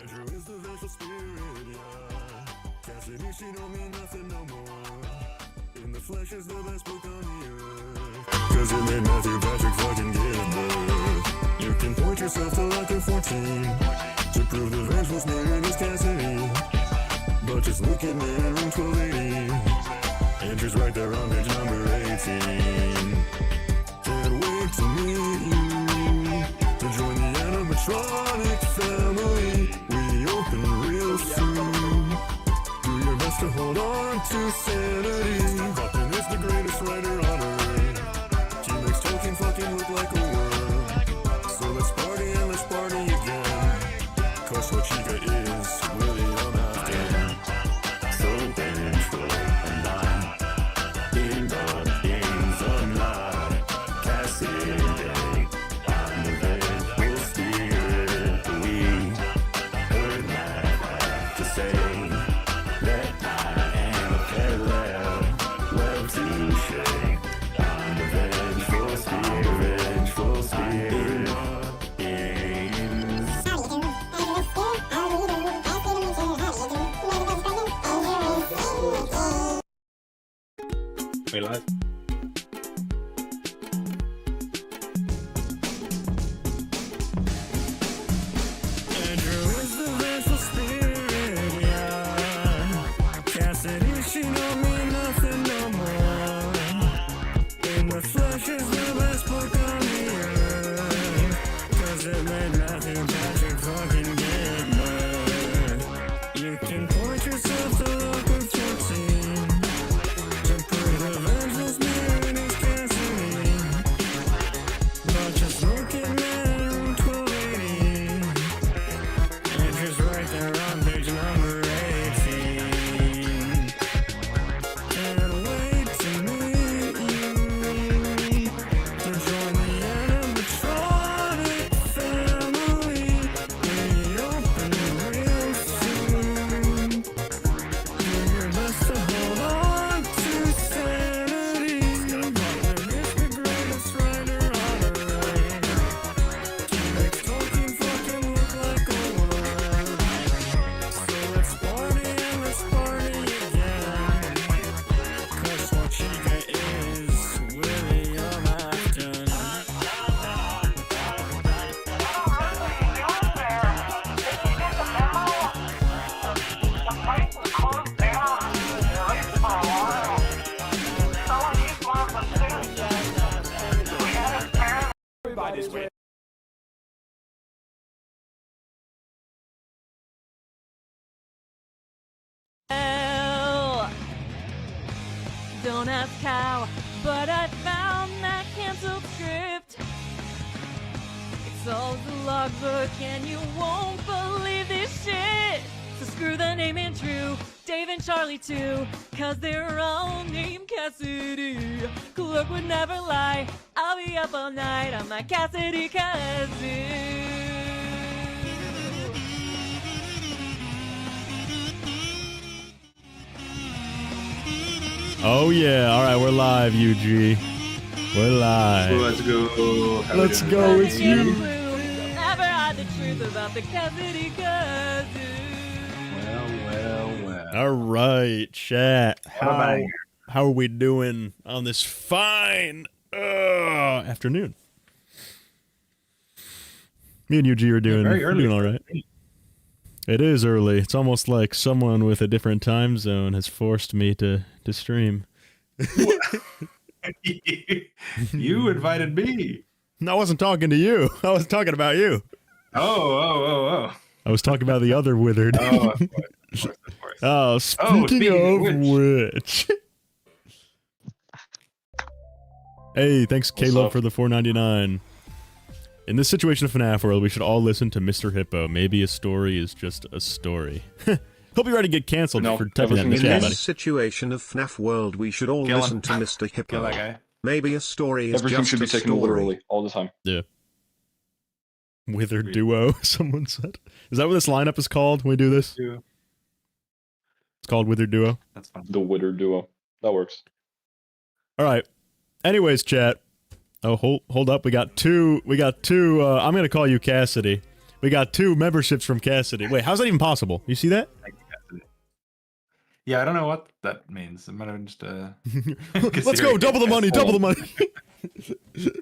Andrew is the vengeful spirit, yeah. Cassidy, she don't mean nothing no more. In the flesh is the best book on the earth. Cause it made Matthew Patrick fucking give birth. You can point yourself to like a 14 to prove the vengeful spirit is Cassidy. But just look at me in room 1280. Andrew's right there on page number 18. Can't wait to meet you, to join the animatronic family. We open real soon. Do your best to hold on to sanity. Buckton is the greatest writer on earth. She makes Tolkien fucking look like a worm. So let's party and let's party again. Cause what Chica is really unafter. So vengeful and I'm in the games of night. Cassidy, I'm the vengeful spirit. We heard that have to say that I am a parallel. Well, touche. I'm the vengeful spirit. Vengeful spirit. Are you live? Andrew is the vengeful spirit, yeah. Cassidy, she don't mean nothing no more. In the flesh is the best book on the earth. Cause it made Matthew Patrick fucking get mad. You can point yourself to local 14 to prove the vengeful spirit is Cassidy. But just look at me in room 1280. Andrew's right there on page number 18. Can't wait to meet you, to join the animatronic family. We open real soon. Do your best to hold on to sanity. Butler is the greatest writer on earth. He makes Tolkien fucking look like a worm. So let's party and let's party again. Cause what Chica is really unafter. Everybody's waiting. Well, don't ask how, but I found that canceled script. It's all the logbook and you won't believe this shit. So screw the name Andrew, Dave and Charlie too, cause they're all named Cassidy. Clark would never lie, I'll be up all night on my Cassidy kazoo. Oh yeah, alright, we're live, UG. We're live. Let's go. How we Let's doing? go, it's you. Never hide the truth about the Cassidy kazoo. Well. Alright, chat. What about you? How are we doing on this fine afternoon? Me and UG are doing, very early. doing alright. It is early. It's almost like someone with a different time zone has forced me to stream. You invited me. No, I wasn't talking to you. I was talking about you. Oh. I was talking about the other withered. Oh, of course. Oh, speaking of which. Hey, thanks Caleb for the $4.99. In this situation of FNAF World, we should all listen to Mr. Hippo. Maybe a story is just a story. Hope you're ready to get canceled for typing that in the In chat, this buddy. situation of FNAF World, we should all Kill him. listen to Mr. Kill that Hippo. guy. Maybe a story is Everything just should be a taken story. literally all the time. Yeah. Withered duo, someone said. Is that what this lineup is called when we do this? Yeah. It's called Withered duo. That's fine. The Withered duo. That works. All right. Anyways, chat. Oh, hold up. We got two. I'm going to call you Cassidy. We got 2 memberships from Cassidy. Wait, how's that even possible? You see that? Thank you, Cassidy. Yeah, I don't know what that means. It might have been just Let's go, double the money, double the money.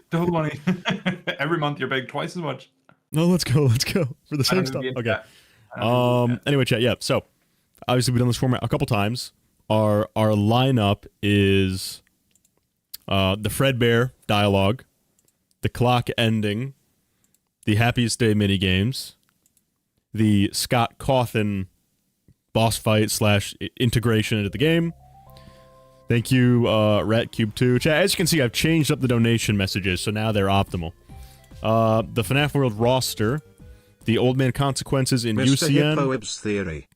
double the money. Every month you're paying twice as much. No, let's go for the same stuff. Okay. Anyway, chat. Yeah. So, obviously, we've done this format a couple times. Our lineup is the Fredbear dialogue, the clock ending, the Happiest Day mini games, the Scott Cawthon boss fight / integration into the game. Thank you, RatCube2. Chat, as you can see, I've changed up the donation messages, so now they're optimal. The FNAF World roster, the Old Man Consequences in Mr. UCN, Hippoib's theory.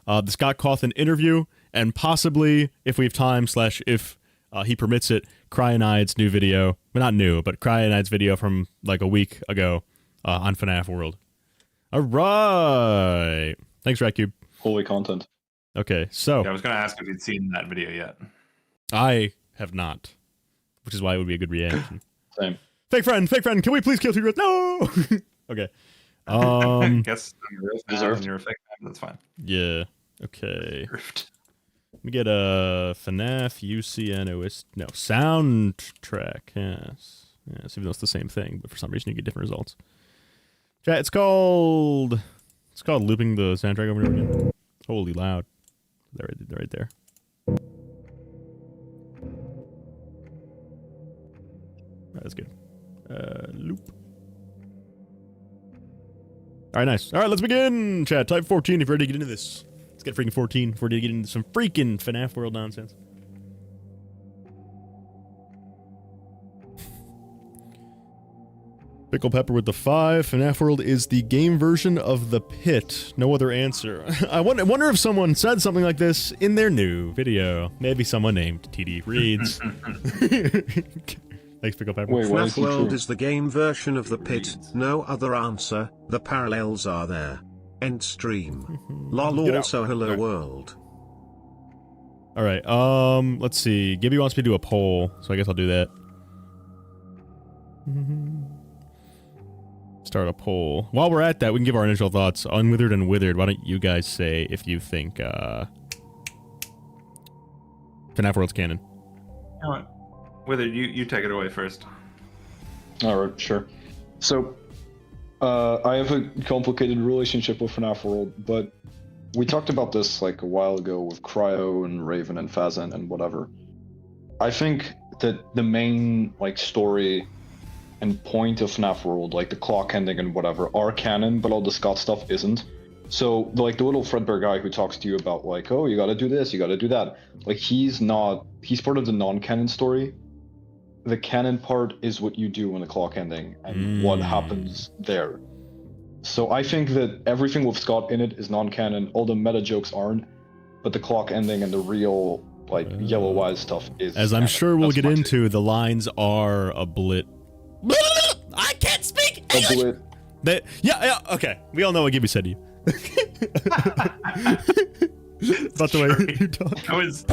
the Scott Cawthon interview, and possibly, if we have time / if he permits it, Cryonide's new video. Well, not new, but Cryonide's video from like a week ago on FNAF World. All right. Thanks, RatCube. Holy content. Okay, so Yeah, I was going to ask if you'd seen that video yet. I have not, which is why it would be a good reaction. Same. Fake friend, can we please kill TDreads? No! Okay. I guess Deserved. you're a fake fan, that's fine. Yeah. Okay. Deserved. Let me get a FNAF UCN OS. No, soundtrack. Yes. Yes, even though it's the same thing, but for some reason you get different results. Chat, it's called looping the soundtrack over and over again. Holy loud. They're right there. All right, that's good. Loop. All right, nice. All right, let's begin. Chat, type 14 if you're ready to get into this. Let's get freaking 14 if we're ready to get into some freaking FNAF World nonsense. Pickle Pepper with the 5. FNAF World is the game version of The Pit. No other answer. I wonder if someone said something like this in their new video. Maybe someone named TDreads. Thanks, Pickle Pepper. Wait, FNAF World is the game version of the Pit. No other answer. The parallels are there. End stream. Lol. Also, hello world. All right. Let's see. Gibby wants me to do a poll, so I guess I'll do that. Start a poll. While we're at that, we can give our initial thoughts. Unwithered and Withered. Why don't you guys say if you think FNAF World's canon? You know what? Withered, you take it away first. Alright, sure. So, I have a complicated relationship with FNAF World, but we talked about this like a while ago with Cryo and Raven and Fazan and whatever. I think that the main like story and point of FNAF World, like the clock ending and whatever, are canon, but all the Scott stuff isn't. So, like, the little Fredbear guy who talks to you about, like, oh, you gotta do this, you gotta do that. Like, he's part of the non-canon story. The canon part is what you do in the clock ending and what happens there. So I think that everything with Scott in it is non-canon, all the meta jokes aren't, but the clock ending and the real, like, Yellow Eyes stuff is As I'm canon. sure we'll That's get my into, the lines are a blit. I can't speak take. English! Yeah, okay. We all know what Gibby said to you. About the way you talk. That was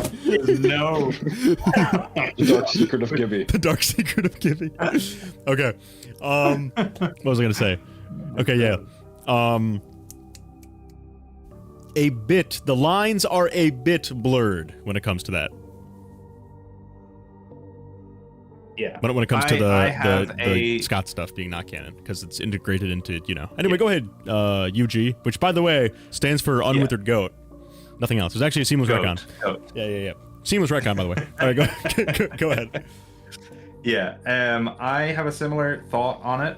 no. The dark secret of Gibby. The dark secret of Gibby. Okay. What was I gonna say? Okay, yeah. The lines are a bit blurred when it comes to that. Yeah. When it comes to the the Scott stuff being not canon, because it's integrated into, you know. Anyway, go ahead, UG, which, by the way, stands for Unwithered Goat. Nothing else. It's actually a seamless retcon. Yeah. Seamless retcon, by the way. All right, go ahead. Yeah, I have a similar thought on it.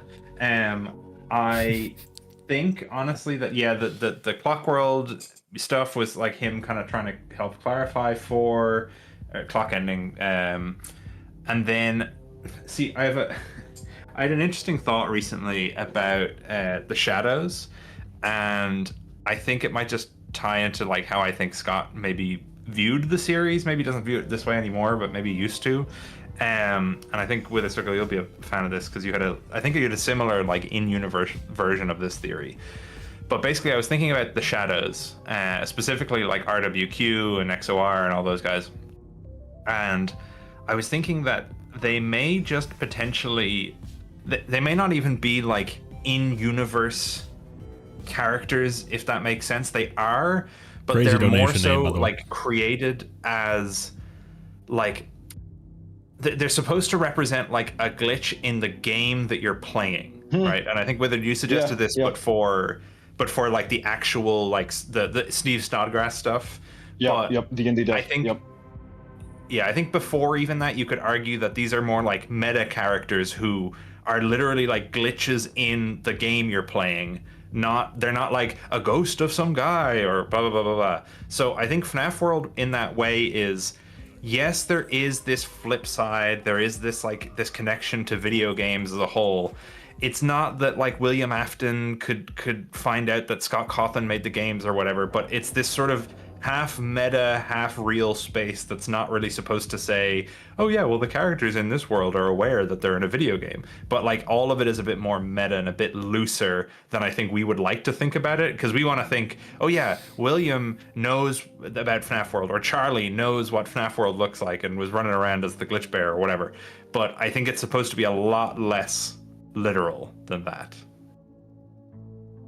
I think, honestly, that, yeah, the Clock World stuff was like him kind of trying to help clarify for clock ending. And then, see, I had an interesting thought recently about the shadows, and I think it might just tie into like how I think Scott maybe viewed the series. Maybe doesn't view it this way anymore, but maybe used to. And I think with a circle, you'll be a fan of this because I think you had a similar like in-universe version of this theory. But basically, I was thinking about the shadows, specifically like RWQ and XOR and all those guys, and I was thinking that they may just potentially, they may not even be like in-universe characters, if that makes sense. They are, but Crazy they're more donation so name, by the way. like created as like they're supposed to represent like a glitch in the game that you're playing, right? And I think whether you suggested this, but for like the actual like the Steve Snodgrass stuff. The indie dev. I think. Yeah, I think before even that, you could argue that these are more like meta characters who are literally like glitches in the game you're playing. They're not like a ghost of some guy or blah blah blah blah blah. So I think FNAF World in that way is, yes, there is this flip side. There is this like this connection to video games as a whole. It's not that like William Afton could find out that Scott Cawthon made the games or whatever, but it's this sort of half meta, half real space that's not really supposed to say, oh yeah, well the characters in this world are aware that they're in a video game. But like all of it is a bit more meta and a bit looser than I think we would like to think about it, because we want to think, oh yeah, William knows about FNAF World, or Charlie knows what FNAF World looks like and was running around as the Glitchbear or whatever. But I think it's supposed to be a lot less literal than that.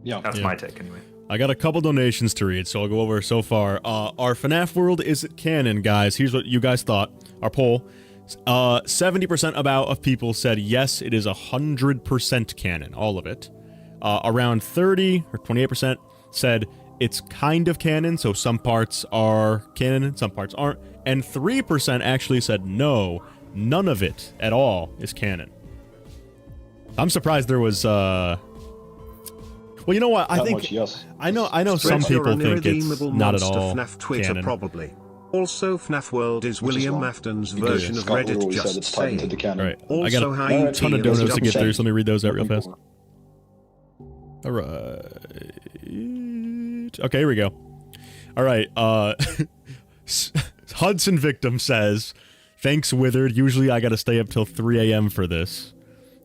Yeah. That's my take anyway. I got a couple donations to read, so I'll go over so far. Our FNAF World is canon, guys. Here's what you guys thought. Our poll. 70% about of people said yes, it is 100% canon, all of it. Around 30 or 28% said it's kind of canon, so some parts are canon and some parts aren't. And 3% actually said no, none of it at all is canon. I'm surprised there was well, you know what? I think I know some people think it's not at all FNAF Twitter, canon. probably. Also, FNAF World is William Afton's version of Reddit, just saying. Right. Also, I got a ton of donuts to get through, so let me read those out real fast. All right. Okay, here we go. All right. Hudson Victim says, "Thanks, Withered. Usually I got to stay up till 3 a.m. for this."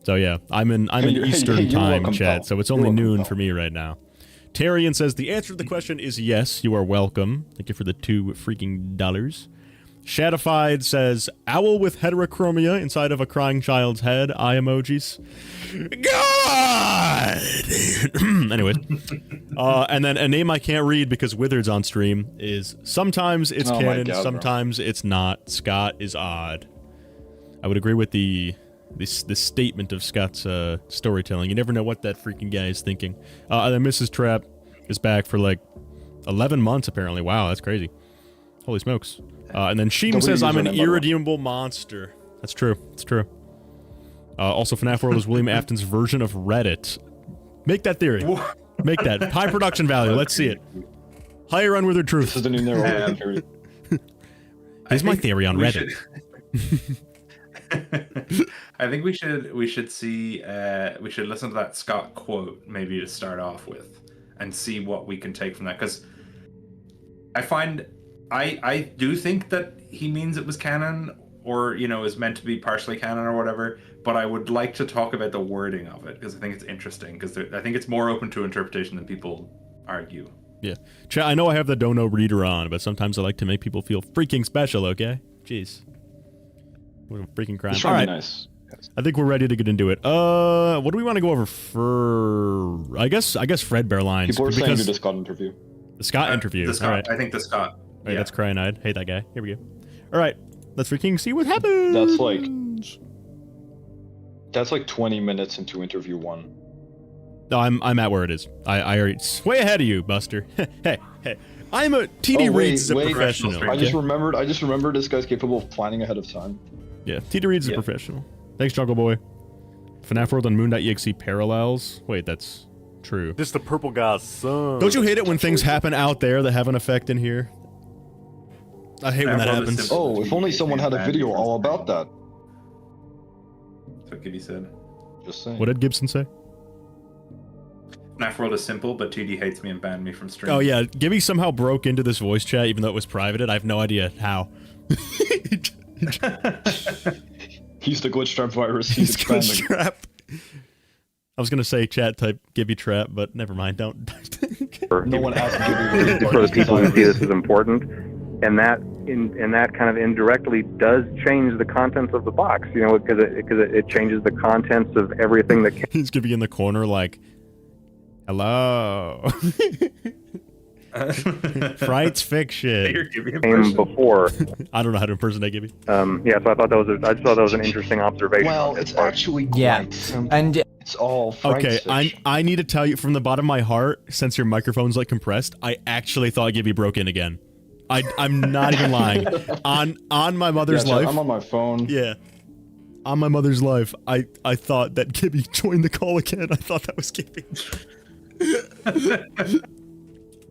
So yeah, I'm in Eastern time, welcome, chat, pal. so it's You're only welcome, noon pal. for me right now. Tarian says, the answer to the question is yes, you are welcome. Thank you for the $2 freaking dollars. Shadified says, owl with heterochromia inside of a crying child's head. Eye emojis. God! Anyways. And then a name I can't read because Withered's on stream is sometimes it's canon, God, sometimes it's not. Scott is odd. I would agree with this statement of Scott's storytelling. You never know what that freaking guy is thinking. And then Mrs. Trap is back for like 11 months apparently. Wow, that's crazy. Holy smokes. And then Sheem says, I'm an irredeemable monster. That's true. It's true. Also, FNAF World is William Afton's version of Reddit. Make that theory. Make that. High production value. Let's see it. Higher unwithered truth. This is the new narrow theory. Here's my theory on Reddit. I think we should listen to that Scott quote maybe to start off with and see what we can take from that, because I do think that he means it was canon, or is meant to be partially canon or whatever, but I would like to talk about the wording of it because I think it's interesting, because I think it's more open to interpretation than people argue. Yeah. Chat, I know I have the Dono reader on, but sometimes I like to make people feel freaking special, okay? Jeez. What a freaking crime. It's All right. nice. I think we're ready to get into it. What do we want to go over for... I guess Fredbear lines. People are saying do the Scott interview. The Scott interview. The Scott, all right. I think the Scott. All right, that's Crying-Eyed. Hate that guy. Here we go. All right. Let's freaking see what happens. That's like 20 minutes into interview 1. No, I'm at where it is. I already... Way ahead of you, Buster. hey. I'm a... TDreads a professional. I just remembered this guy's capable of planning ahead of time. Yeah, TDreads is a professional. Thanks, Jungle Boy. FNAF World on Moon.exe parallels. Wait, that's true. Just the purple guy's son. Don't you hate it when things happen out there that have an effect in here? I hate when that happens. Oh, if only someone had a video all about that. That's what Gibby said. Just saying. What did Gibson say? FNAF World is simple, but TD hates me and banned me from stream. Oh yeah, Gibby somehow broke into this voice chat even though it was privated. I have no idea how. He's the glitch trap virus. He's glitch trap. I was gonna say chat type Gibby trap, but never mind. Don't. No one asked Gibby. For the people who see this as important, and that and that kind of indirectly does change the contents of the box, you know, because it changes the contents of everything that He's gonna be in the corner like, hello. Fright's fiction. came before. I don't know how to impersonate Gibby. Yeah, so I thought that was an interesting observation. Well, it's actually quite simple. And It's all Fright's Okay, fiction. I need to tell you from the bottom of my heart, since your microphone's like compressed, I actually thought Gibby broke in again. I'm not even lying. On my mother's life. I'm on my phone. Yeah. On my mother's life, I thought that Gibby joined the call again. I thought that was Gibby.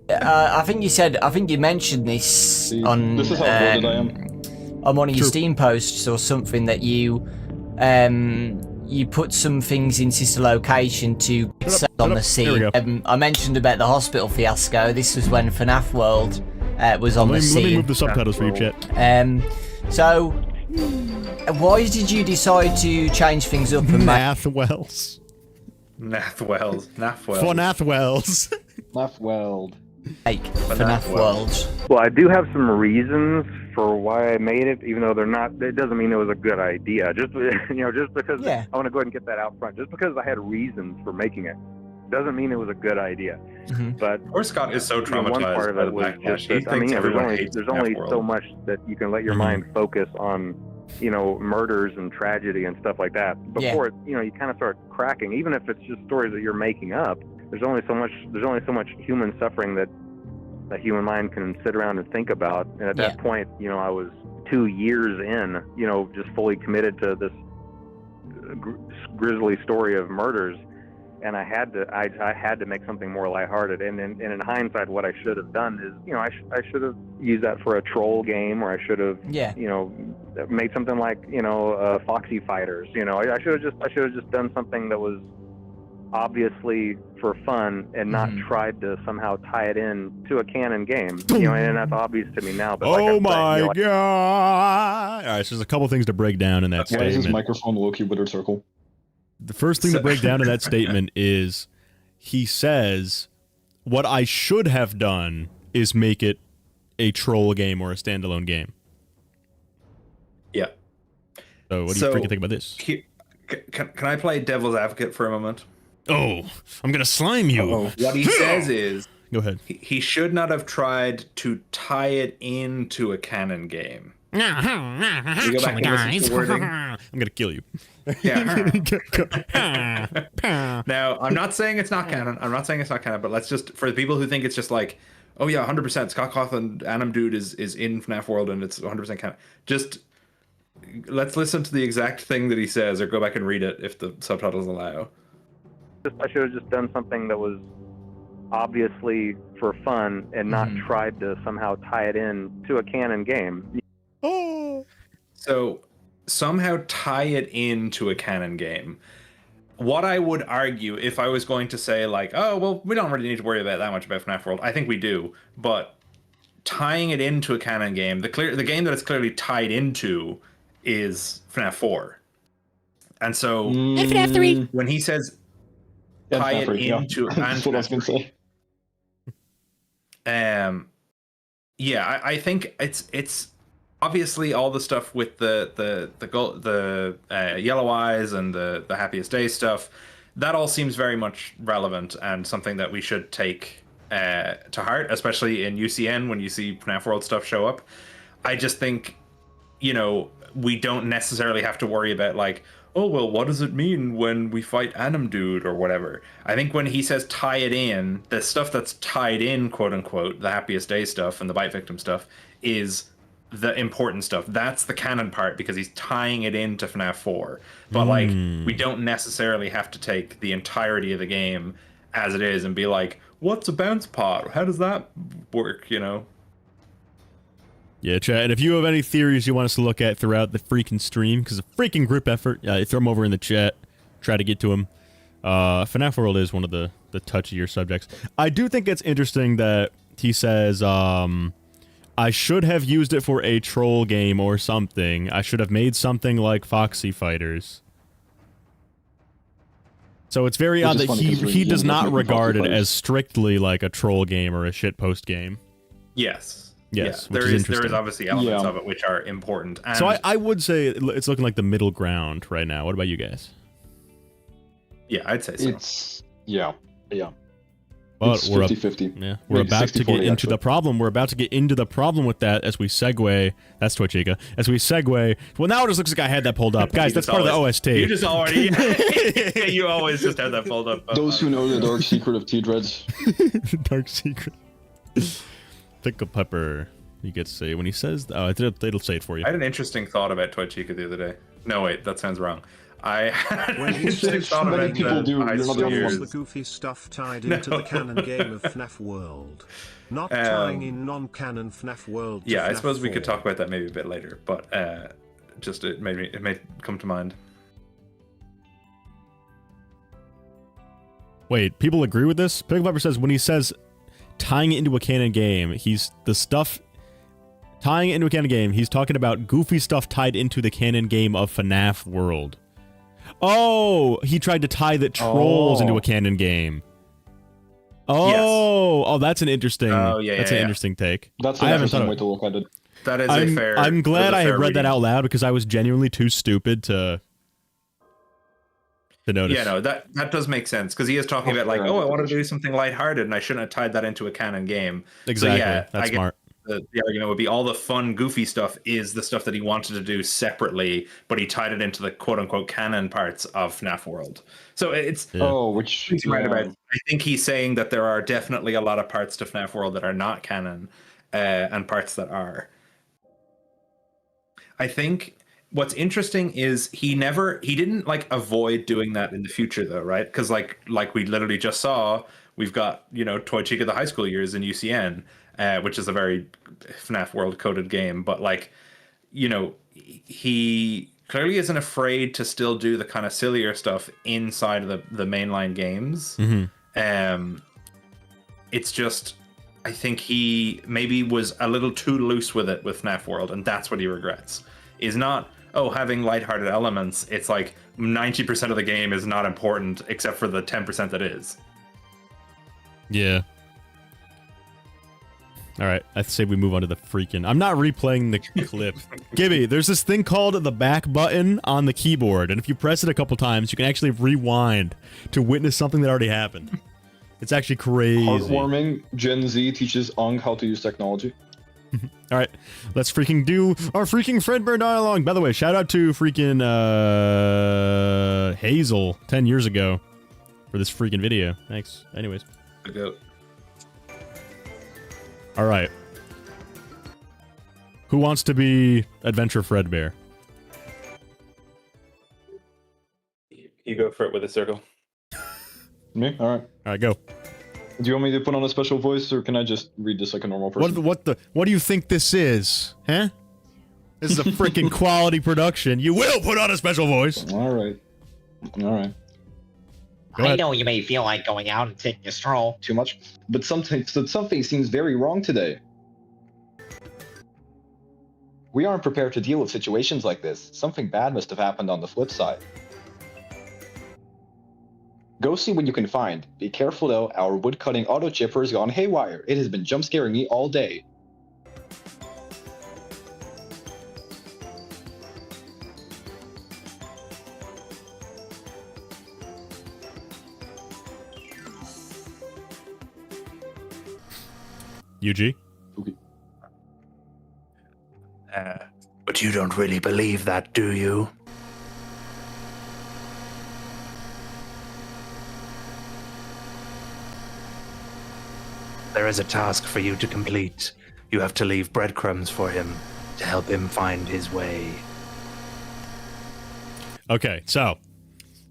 I think you mentioned this See, on this is how loaded I am. on one of your True. Steam posts or something, that you put some things in sister location to sell on the There we scene. go. I mentioned about the hospital fiasco. This was when FNAF World was on the Let me scene. move the subtitles for you, chat. So why did you decide to change things up and make Nath Wells. Nath Wells. For Nath Wells. Laugh Weld. FNAF World? Well, I do have some reasons for why I made it, even though they're not. It doesn't mean it was a good idea. Just just because Yeah. I want to go ahead and get that out front. Just because I had reasons for making it, doesn't mean it was a good idea. Mhm. But Poor Scott is so you know, traumatized one part of by it the was backlash. just He that, thinks everyone hates there's FNAF only World. so much that you can let your Mhm. mind focus on, you know, murders and tragedy and stuff like that. Before it, you know, you kind of start cracking. Even if it's just stories that you're making up, there's only so much human suffering that the human mind can sit around and think about. And at that point, you know, I was 2 years in, you know, just fully committed to this grisly story of murders, and I had to make something more lighthearted. And in hindsight, what I should have done is, you know, I should have used that for a troll game, or I should have, you know, made something like, you know, Foxy Fighters. You know, I should have just done something that was obviously for fun and not tried to somehow tie it in to a canon game. You know, and that's obvious to me now. But like Oh I'm saying, my you know, like, god! All right, so there's a couple things to break down in that Why is his statement. microphone low-key withered circle? The first thing to break down in that statement is he says, what I should have done is make it a troll game or a standalone game. Yeah. So what do you freaking think about this? Can I play devil's advocate for a moment? Oh, I'm gonna slime you. What he says is, go ahead. He should not have tried to tie it into a canon game. You go back and listen to the wording. I'm gonna kill you. Yeah. Now, I'm not saying it's not canon. But let's just, for the people who think it's just like, oh yeah, 100%, Scott Cawthon and Anim Dude is in FNAF World and it's 100% canon. Just let's listen to the exact thing that he says, or go back and read it if the subtitles allow. I should have just done something that was obviously for fun and not tried to somehow tie it in to a canon game. Oh. So somehow tie it into a canon game. What I would argue, if I was going to say like, oh well, we don't really need to worry about that much about FNAF World. I think we do, but tying it into a canon game, the game that it's clearly tied into is FNAF 4. And so FNAF 3. when he says tie it into That's what I was gonna say. I think it's obviously all the stuff with the yellow eyes and the Happiest Day stuff, that all seems very much relevant and something that we should take to heart, especially in UCN when you see FNAF World stuff show up. I just think, you know, we don't necessarily have to worry about like, oh well, what does it mean when we fight Anim Dude or whatever. I think when he says tie it in, the stuff that's tied in, quote unquote, the Happiest Day stuff and the Bite Victim stuff is the important stuff. That's the canon part because he's tying it into FNAF 4. But like, we don't necessarily have to take the entirety of the game as it is and be like, what's a bounce pot? How does that work, you know? Yeah, chat. And if you have any theories you want us to look at throughout the freaking stream, because a freaking group effort, throw them over in the chat. Try to get to them. FNAF World is one of the touchier subjects. I do think it's interesting that he says, I should have used it for a troll game or something. I should have made something like Foxy Fighters. So it's very odd that he does not regard it as strictly like a troll game or a shitpost game. Yes. Yes, there which is obviously elements of it which are important. And so I would say it's looking like the middle ground right now. What about you guys? Yeah, I'd say so. It's yeah. But It's we're 50-50. Yeah, we're about to get into the problem. We're about to get into the problem with that as we segue. That's Twitchica. As we segue. Well, now it just looks like I had that pulled up, guys. That's part of the OST. You just already. You always just have that pulled up. Those who know the dark secret of TDreads. Dark secret. Pickle pepper. You get to say when he says. Oh, it'll say it for you. I had an interesting thought about Twitchica the other day. No, wait, that sounds wrong. I had When an he interesting says thought about people do, ice you're not the only spheres. the goofy stuff tied into the canon game of FNAF World. Not tying in non-canon FNAF World to Yeah, I FNAF suppose we could 4. talk about that maybe a bit later, but just it made come to mind. Wait, people agree with this? Pickle pepper says when he says tying it into a canon game, he's the stuff. Tying it into a canon game, he's talking about goofy stuff tied into the canon game of FNAF World. Oh, he tried to tie the trolls into a canon game. Oh, Yes. Oh, that's an interesting. That's an interesting take. That's an I haven't interesting thought way to look at it. That is I'm, a fair. I'm glad I fair had read that reading. out loud because I was genuinely too stupid to notice. Yeah, no, that does make sense because he is talking about like, oh, I want to do something lighthearted, and I shouldn't have tied that into a canon game. Exactly. So, yeah, That's I get smart. the argument would be all the fun, goofy stuff is the stuff that he wanted to do separately, but he tied it into the quote unquote canon parts of FNAF World. So it's which he's right about. I think he's saying that there are definitely a lot of parts to FNAF World that are not canon, and parts that are. I think what's interesting is he didn't like avoid doing that in the future though, right? Because like we literally just saw, we've got Twitchica the high school years in UCN, which is a very FNAF World coded game, but like he clearly isn't afraid to still do the kind of sillier stuff inside of the mainline games. Mm-hmm. It's just I think he maybe was a little too loose with it with FNAF World, and that's what he regrets. Is not having lighthearted elements. It's like 90% of the game is not important except for the 10% that is. Yeah. All right, I say we move on to the freaking. I'm not replaying the clip. Gibby, there's this thing called the back button on the keyboard, and if you press it a couple times, you can actually rewind to witness something that already happened. It's actually crazy. Heartwarming. Gen Z teaches Ong how to use technology. All right, let's freaking do our freaking Fredbear dialogue. By the way, shout out to freaking Hazel 10 years ago for this freaking video. Thanks. Anyways. All right. Who wants to be Adventure Fredbear? You go for it with a circle. Me? All right. All right, go. Do you want me to put on a special voice, or can I just read this like a normal person? What do you think this is? Huh? This is a freaking quality production. You will put on a special voice. All right. I know you may feel like going out and taking a stroll. Too much, but something seems very wrong today. We aren't prepared to deal with situations like this. Something bad must have happened on the flip side. Go see what you can find. Be careful though, our wood-cutting auto chipper has gone haywire. It has been jump-scaring me all day. UG? But you don't really believe that, do you? There is a task for you to complete. You have to leave breadcrumbs for him to help him find his way. Okay, so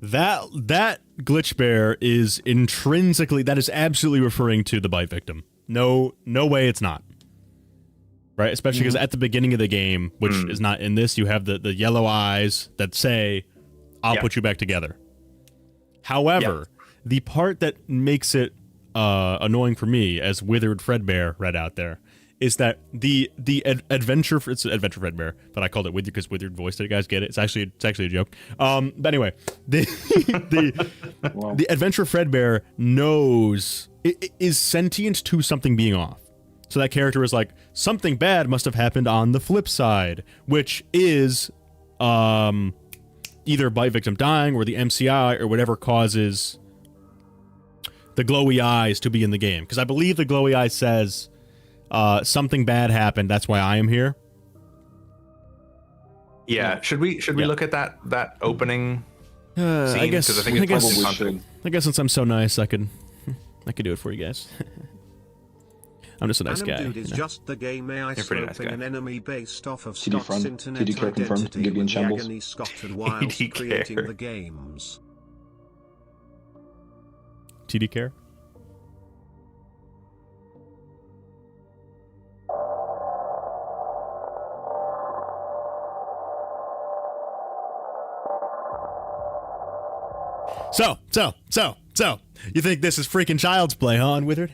that Glitchbear is intrinsically, that is absolutely referring to the bite victim. No way it's not. Right? Especially because at the beginning of the game, which is not in this, you have the yellow eyes that say, I'll put you back together. However, the part that makes it annoying for me, as Withered Fredbear read out there, is that the adventure, it's Adventure Fredbear, but I called it Withered because Withered voiced it. You guys get it? It's actually a joke. But anyway, the Adventure Fredbear knows it is sentient to something being off. So that character is like, something bad must have happened on the flip side, which is either bite victim dying or the MCI or whatever causes the glowy eyes to be in the game. Because I believe the glowy eye says something bad happened, that's why I am here. Yeah, should we look at that opening scene? I guess Probably I guess since I'm so nice, I could do it for you guys. I'm just a nice guy. Dude is just the game AI You're a pretty nice sloping guy. an enemy based off of TD Scott's friend, internet TD care confirmed, identity Gibby in with the shambles. agony Scott had whilst TD creating care. the games. TD care? So, you think this is freaking child's play, huh, Unwithered?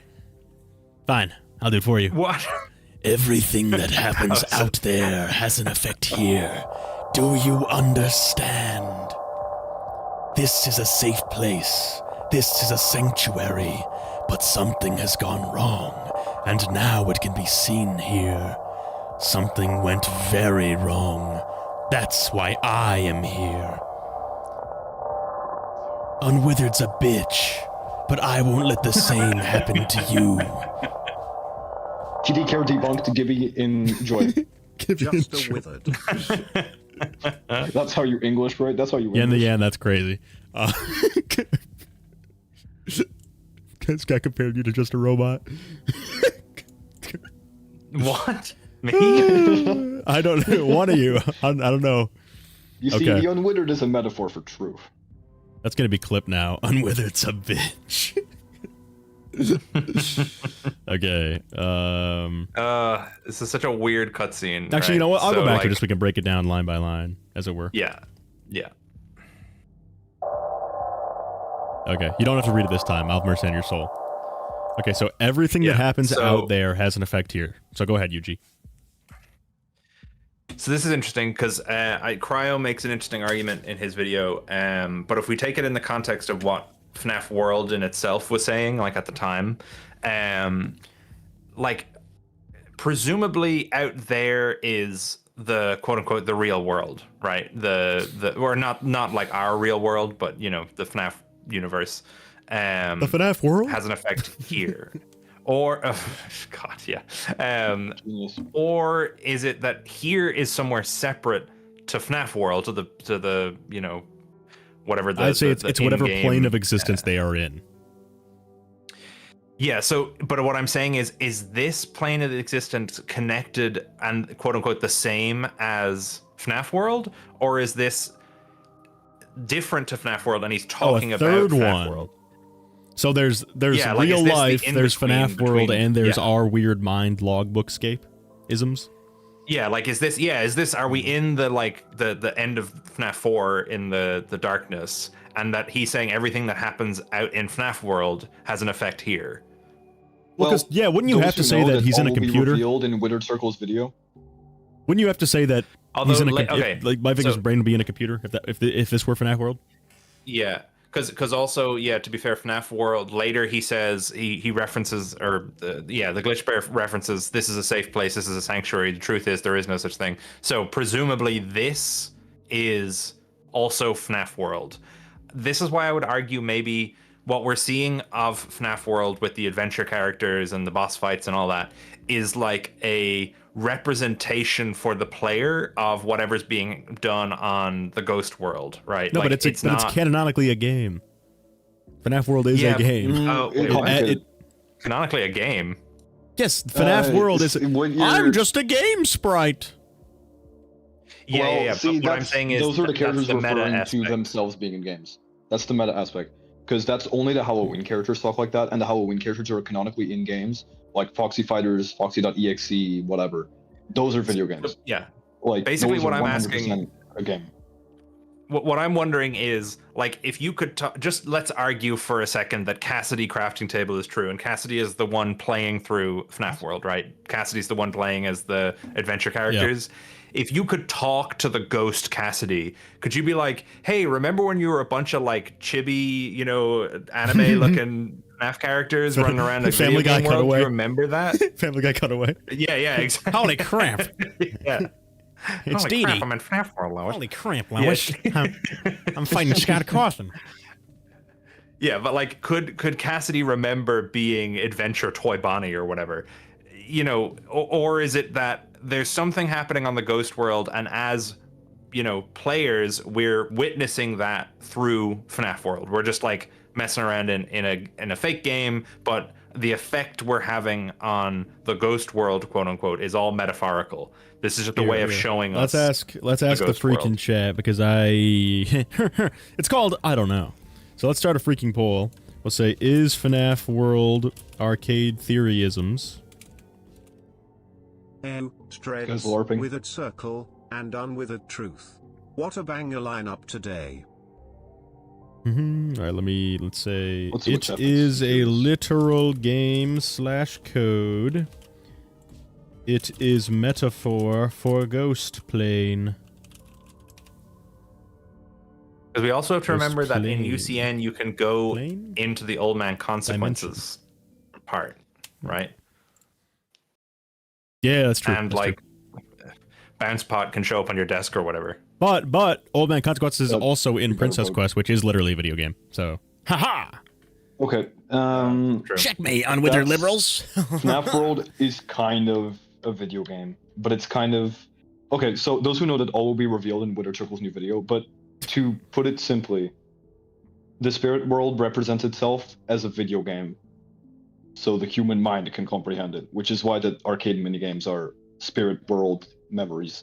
Fine, I'll do it for you. What? Everything that happens out there has an effect here. Do you understand? This is a safe place. This is a sanctuary. But something has gone wrong, and now it can be seen here. Something went very wrong. That's why I am here. Unwithered's a bitch, but I won't let the same happen to you. TD care debunked, Gibby in joy. Just a withered. That's how you English, right? That's how you Yeah, English. yeah, that's crazy. This guy compared you to just a robot. What? Me? I don't know. One of you. I don't know. You see, Okay. the unwithered is a metaphor for truth. That's gonna be clipped now. Unwithered's a bitch. Okay. This is such a weird cutscene. Actually, you know what? I'll go back to like, this. We can break it down line by line, as it were. Yeah. Okay. You don't have to read it this time. I'll have mercy on your soul. Okay, so everything that happens out there has an effect here. So go ahead, Yuji. So this is interesting because Cryo makes an interesting argument in his video. But if we take it in the context of what FNAF World in itself was saying, like at the time, like presumably out there is the quote unquote the real world, right? Or not like our real world, but you know, the FNAF universe. The FNAF World has an effect here. Or, God, yeah. Or is it that here is somewhere separate to FNAF World, to the you know, whatever the I'd say the it's whatever in-game, plane of existence they are in. Yeah, so, but what I'm saying is this plane of existence connected and quote unquote the same as FNAF World? Or is this different to FNAF World and he's talking a third about FNAF one. World? So there's Yeah, like, real is this the life, there's FNAF in-between World, and there's yeah. our weird mind logbookscape isms. Yeah, like is this are we in the like the end of FNAF 4 in the darkness, and that he's saying everything that happens out in FNAF World has an effect here? Well, because wouldn't you have to say that he's in a computer? Revealed in Withered Circle's video. Wouldn't you have to say that Although, he's in a okay, like my so- brain would be in a computer if this were FNAF World? Yeah, because also, yeah, to be fair, FNAF World later he says he references the Glitchbear references this is a safe place, this is a sanctuary. The truth is there is no such thing. So presumably this is also FNAF World. This is why I would argue maybe what we're seeing of FNAF World with the adventure characters and the boss fights and all that is like a representation for the player of whatever's being done on the Ghost World, right? No, like, but it's canonically a game. FNAF World is a game. Canonically a game. Yes, FNAF World is. I'm just a game sprite. Yeah. See, But what I'm saying is those are the characters that's the meta referring to aspect. themselves being in games. That's the meta aspect. Because that's only the Halloween characters talk like that, and the Halloween characters are canonically in games, like Foxy Fighters, Foxy.exe, whatever. Those are video games. Yeah. Like basically those what are I'm 100% asking, a game. what I'm wondering is, like, if you could just let's argue for a second that Cassidy crafting table is true, and Cassidy is the one playing through FNAF World, right? Cassidy's the one playing as the adventure characters. Yeah. If you could talk to the ghost Cassidy, could you be like, hey, remember when you were a bunch of like chibi, you know, anime looking FNAF characters running around a Family video Guy game world. cutaway. Do you remember that? Family Guy cutaway. Yeah, exactly. Holy crap! Yeah. It's Holy Dee crap, Dee. I'm in FNAF World, Lois. Holy crap, Lois! I'm fighting Scott Cawthon. Yeah, but like, could Cassidy remember being Adventure Toy Bonnie or whatever? You know, or is it that there's something happening on the Ghost World, and as you know, players, we're witnessing that through FNAF World. We're just like messing around in a fake game, but the effect we're having on the Ghost World, quote unquote, is all metaphorical. This is just a way of showing us. Let's ask the freaking chat, because it's called I don't know. So let's start a freaking poll. We'll say, is FNAF World arcade theoryisms? TDreads, withered circle, and unwithered truth. What a banger lineup today. All right, let's say it is a literal game / code. It is metaphor for ghost plane. Because we also have to remember that in plane. UCN you can go into the old man consequences part, right? Yeah, that's true. And that's like, true. Bounce Pot can show up on your desk or whatever. But Old Man Consequences is also in Princess Quest, which is literally a video game. So, haha. Okay. Checkmate, unwithered liberals. FNAF World is kind of a video game, but it's kind of okay. So those who know that all will be revealed in Withered Circle's new video. But to put it simply, the spirit world represents itself as a video game, so the human mind can comprehend it. Which is why the arcade minigames are spirit world memories,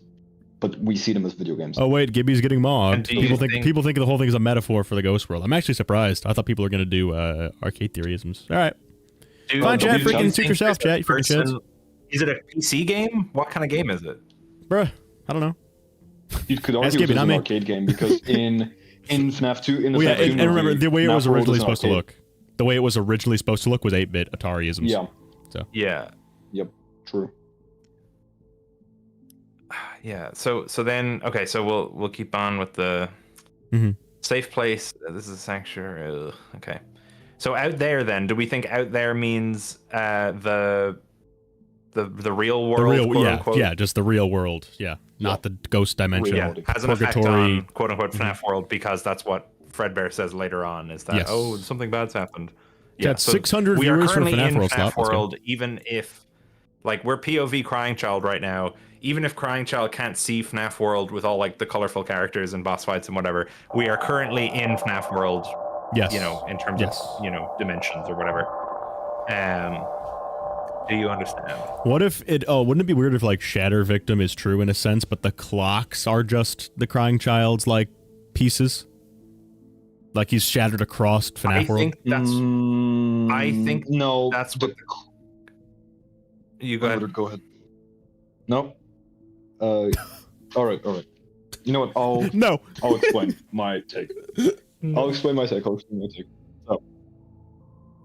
but we see them as video games. Oh wait, Gibby's getting mobbed. People think the whole thing is a metaphor for the Ghost World. I'm actually surprised. I thought people were gonna do arcade theoryisms. All right, fine, Chad. Freaking suit yourself, Chad. You freaking kids. Is it a PC game? What kind of game is it? Bruh, I don't know. You could argue it's an arcade game because in FNAF 2, in the FNAF 2 and remember the way it was FNAF World originally is an supposed to arcade. look. The way it was originally supposed to look was 8-bit Atariisms. Yeah. So. Yeah. Yep. True. Yeah. So then okay. So we'll keep on with the safe place. This is a sanctuary. Ugh, okay. So out there, then, do we think out there means the real world? Quote unquote? Yeah, just the real world. Yeah, not the ghost dimension. Yeah, has an effect on quote unquote FNAF World, because that's what Fredbear says later on. Is that something bad's happened? Yeah, so 600 we are viewers for currently FNAF in World. FNAF World, even if like we're POV Crying Child right now. Even if Crying Child can't see FNAF World with all like the colorful characters and boss fights and whatever, we are currently in FNAF World. Yes. You know, in terms of dimensions or whatever. Do you understand? What if it? Oh, wouldn't it be weird if like Shatter Victim is true in a sense, but the clocks are just the Crying Child's like pieces? Like he's shattered across FNAF World. I think no. That's what. You go ahead. Go ahead. No. All right. You know what? I'll explain my take. I'll explain my take. So,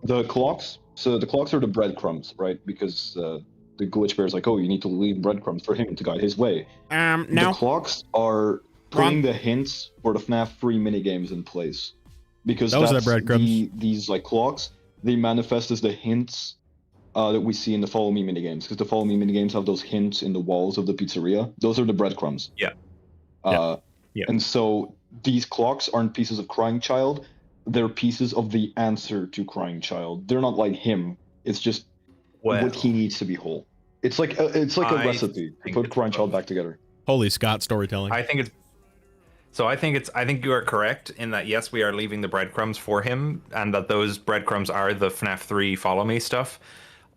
the clocks. So the clocks are the breadcrumbs, right? Because the Glitchbear is like, oh, you need to leave breadcrumbs for him to guide his way. No. The clocks are putting the hints for the FNAF 3 minigames in place. Because those are breadcrumbs. These like clocks, they manifest as the hints that we see in the Follow Me minigames, because the Follow Me minigames have those hints in the walls of the pizzeria. Those are the breadcrumbs. Yeah. And so these clocks aren't pieces of Crying Child. They're pieces of the answer to Crying Child. They're not like him. It's just what he needs to be whole. It's like a recipe to put Crying Child back together. Holy Scott storytelling. I think you are correct in that, yes, we are leaving the breadcrumbs for him, and that those breadcrumbs are the FNAF 3 Follow Me stuff.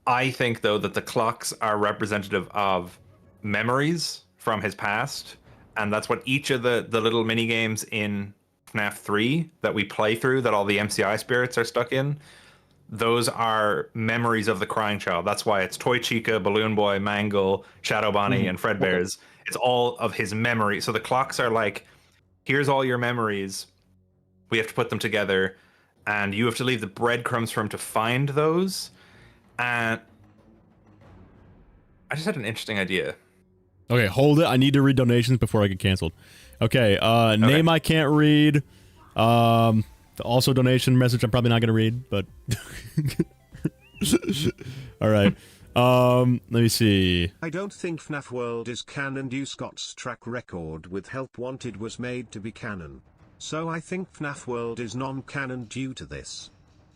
I think, though, that the clocks are representative of memories from his past, and that's what each of the little mini games in FNAF 3 that we play through, that all the MCI spirits are stuck in, those are memories of the Crying Child. That's why it's Toy Chica, Balloon Boy, Mangle, Shadow Bonnie, and Fredbear's. Okay. It's all of his memories. So the clocks are like, here's all your memories. We have to put them together, and you have to leave the breadcrumbs for him to find those. And I just had an interesting idea. Okay, hold it. I need to read donations before I get canceled. Okay, name I can't read. The also donation message I'm probably not going to read, but... All right. Let me see. I don't think FNAF World is canon due Scott's track record with Help Wanted was made to be canon. So I think FNAF World is non-canon due to this.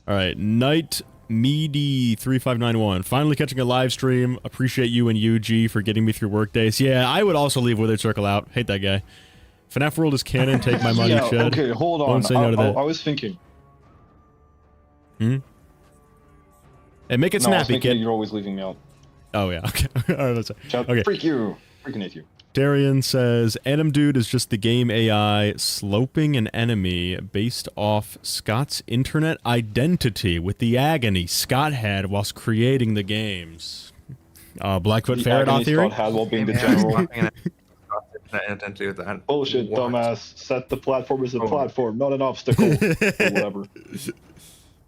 All right, Night Meaty 3591. Finally catching a live stream. Appreciate you and UG for getting me through work days. Yeah, I would also leave Withered Circle out. Hate that guy. FNAF World is canon. Take my money, Yeah, Shed. okay, hold on. Don't say no to that. I was thinking. Hmm? Hey, make it No, I was snappy, thinking kid. you're always leaving me out. Oh, yeah. Okay. All right, let's Chat, okay. freak you. Freaking hate you. Darian says, Anim Dude is just the game AI sloping an enemy based off Scott's internet identity with the agony Scott had whilst creating the games. Blackfoot Ferret off theory? Scott had while being the general. Bullshit, What? dumbass. Set the platform as a platform, not an obstacle. Or whatever.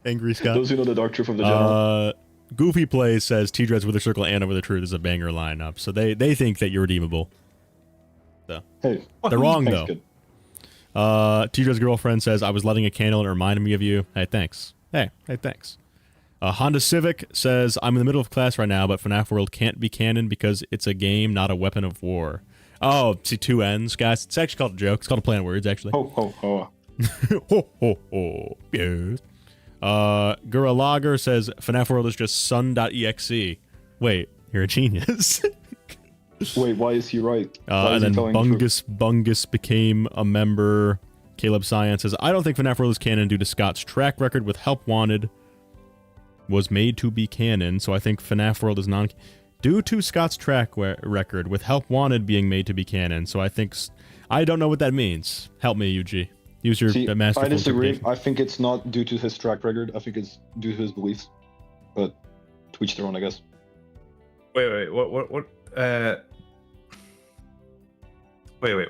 Angry Scott. Those who know the dark truth of the general. Goofy Plays says TDreads with a circle and over the truth is a banger lineup. So they think that you're redeemable. So. Hey, they're wrong thanks, though. kid. TDreads girlfriend says I was lighting a candle and it reminded me of you. Hey, thanks. Hey, thanks. Honda Civic says I'm in the middle of class right now, but FNAF World can't be canon because it's a game, not a weapon of war. Oh, see, two N's, guys. It's actually called a joke. It's called a play on words, actually. Ho ho ho. Ho ho ho. Yes. Gura Lager says FNAF World is just sun.exe. Wait, you're a genius. Wait, why is he right? And then Bungus became a member. Caleb Science says, I don't think FNAF World is canon due to Scott's track record with Help Wanted was made to be canon, so I think FNAF World is non... Due to Scott's track record with Help Wanted being made to be canon, so I think... I don't know what that means. Help me, UG. Use your masterful I disagree. interpretation. I think it's not due to his track record. I think it's due to his beliefs. But to each their own, I guess. Wait, what, wait,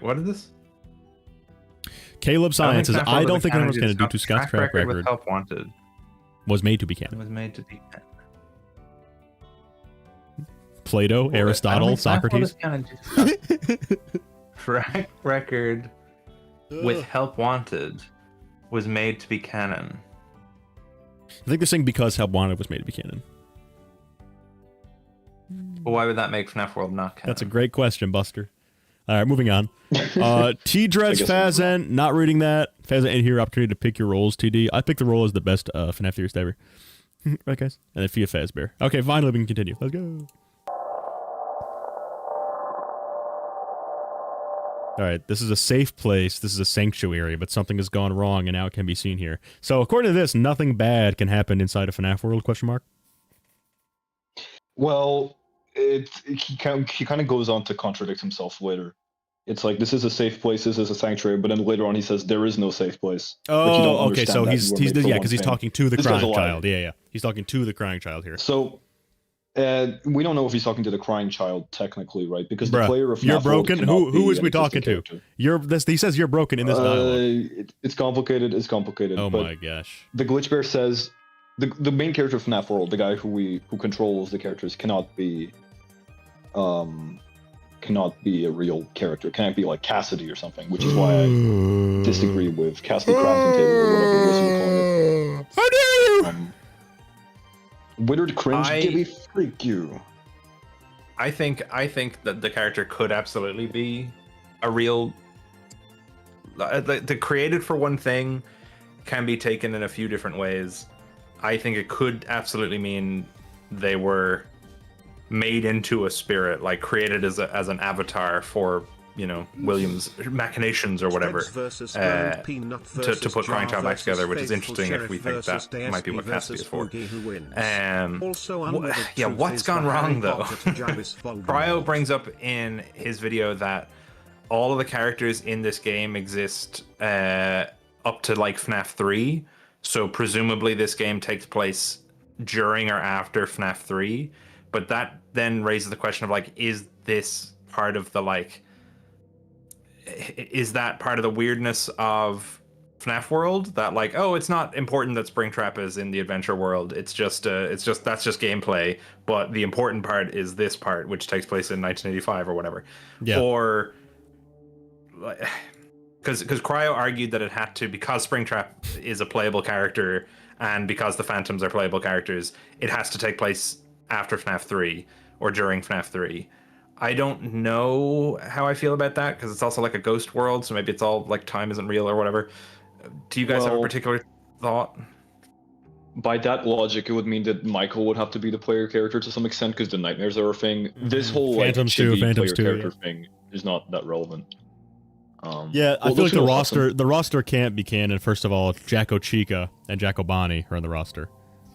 what is this? Caleb Science says, I don't think canon anyone's going to due to Scott's track record with Help Wanted was made to be canon. was made to be canon. Plato, Aristotle, Socrates. Track record with Help Wanted was made to be canon. I think they're saying because Help Wanted was made to be canon. But why would that make FNAF World not canon? That's a great question, Buster. All right, moving on. T-Dreads Fazen, not reading that. Fazen ain't here, opportunity to pick your roles, TD. I picked the role as the best FNAF theorist ever. Right, guys? And then Fia Fazbear. Okay, finally we can continue. Let's go. All right, this is a safe place. This is a sanctuary, but something has gone wrong, and now it can be seen here. So, according to this, nothing bad can happen inside of FNAF World? Question mark. Well, he kind of goes on to contradict himself later. It's like, this is a safe place, this is a sanctuary, but then later on he says there is no safe place. Oh, okay, so he's because he's talking to the crying child. Yeah. He's talking to the crying child here. So, we don't know if he's talking to the crying child technically, right? Because the player of you're FNAF World broken. cannot Who be is we an talking to? character. He says you're broken in this dialogue. It's complicated. It's complicated. Oh but my gosh. The Glitchbear says the main character of FNAF World, the guy who controls the characters, cannot be a real character. Can't be like Cassidy or something, which is why I disagree with Cassidy Crafting Table or whatever it was you call it. How dare you! Withered cringe, Gibby, freak you. I think that the character could absolutely be a real. The created for one thing can be taken in a few different ways. I think it could absolutely mean they were made into a spirit, like created as an avatar for, William's machinations or whatever, to put Crying Child back together, which is interesting if we think that might be what Caspi is for. What's gone wrong though? Cryo brings up in his video that all of the characters in this game exist up to like FNAF 3, so presumably this game takes place during or after FNAF 3, but that then raises the question of like, is this part of the is that part of the weirdness of FNAF World, that like, oh, it's not important that Springtrap is in the adventure world, it's just that's just gameplay, but the important part is this part, which takes place in 1985 or whatever. Yeah. Or because Cryo argued that it had to, because Springtrap is a playable character and because the Phantoms are playable characters, it has to take place after FNAF 3 or during FNAF 3. I don't know how I feel about that because it's also like a ghost world, so maybe it's all like time isn't real or whatever. Do you guys have a particular thought? By that logic, it would mean that Michael would have to be the player character to some extent because the nightmares are a thing. This whole Phantoms player too, character thing is not that relevant. Yeah, I feel like the roster can't be canon. First of all, Jacko Chica and Jacko Bonnie are on the roster.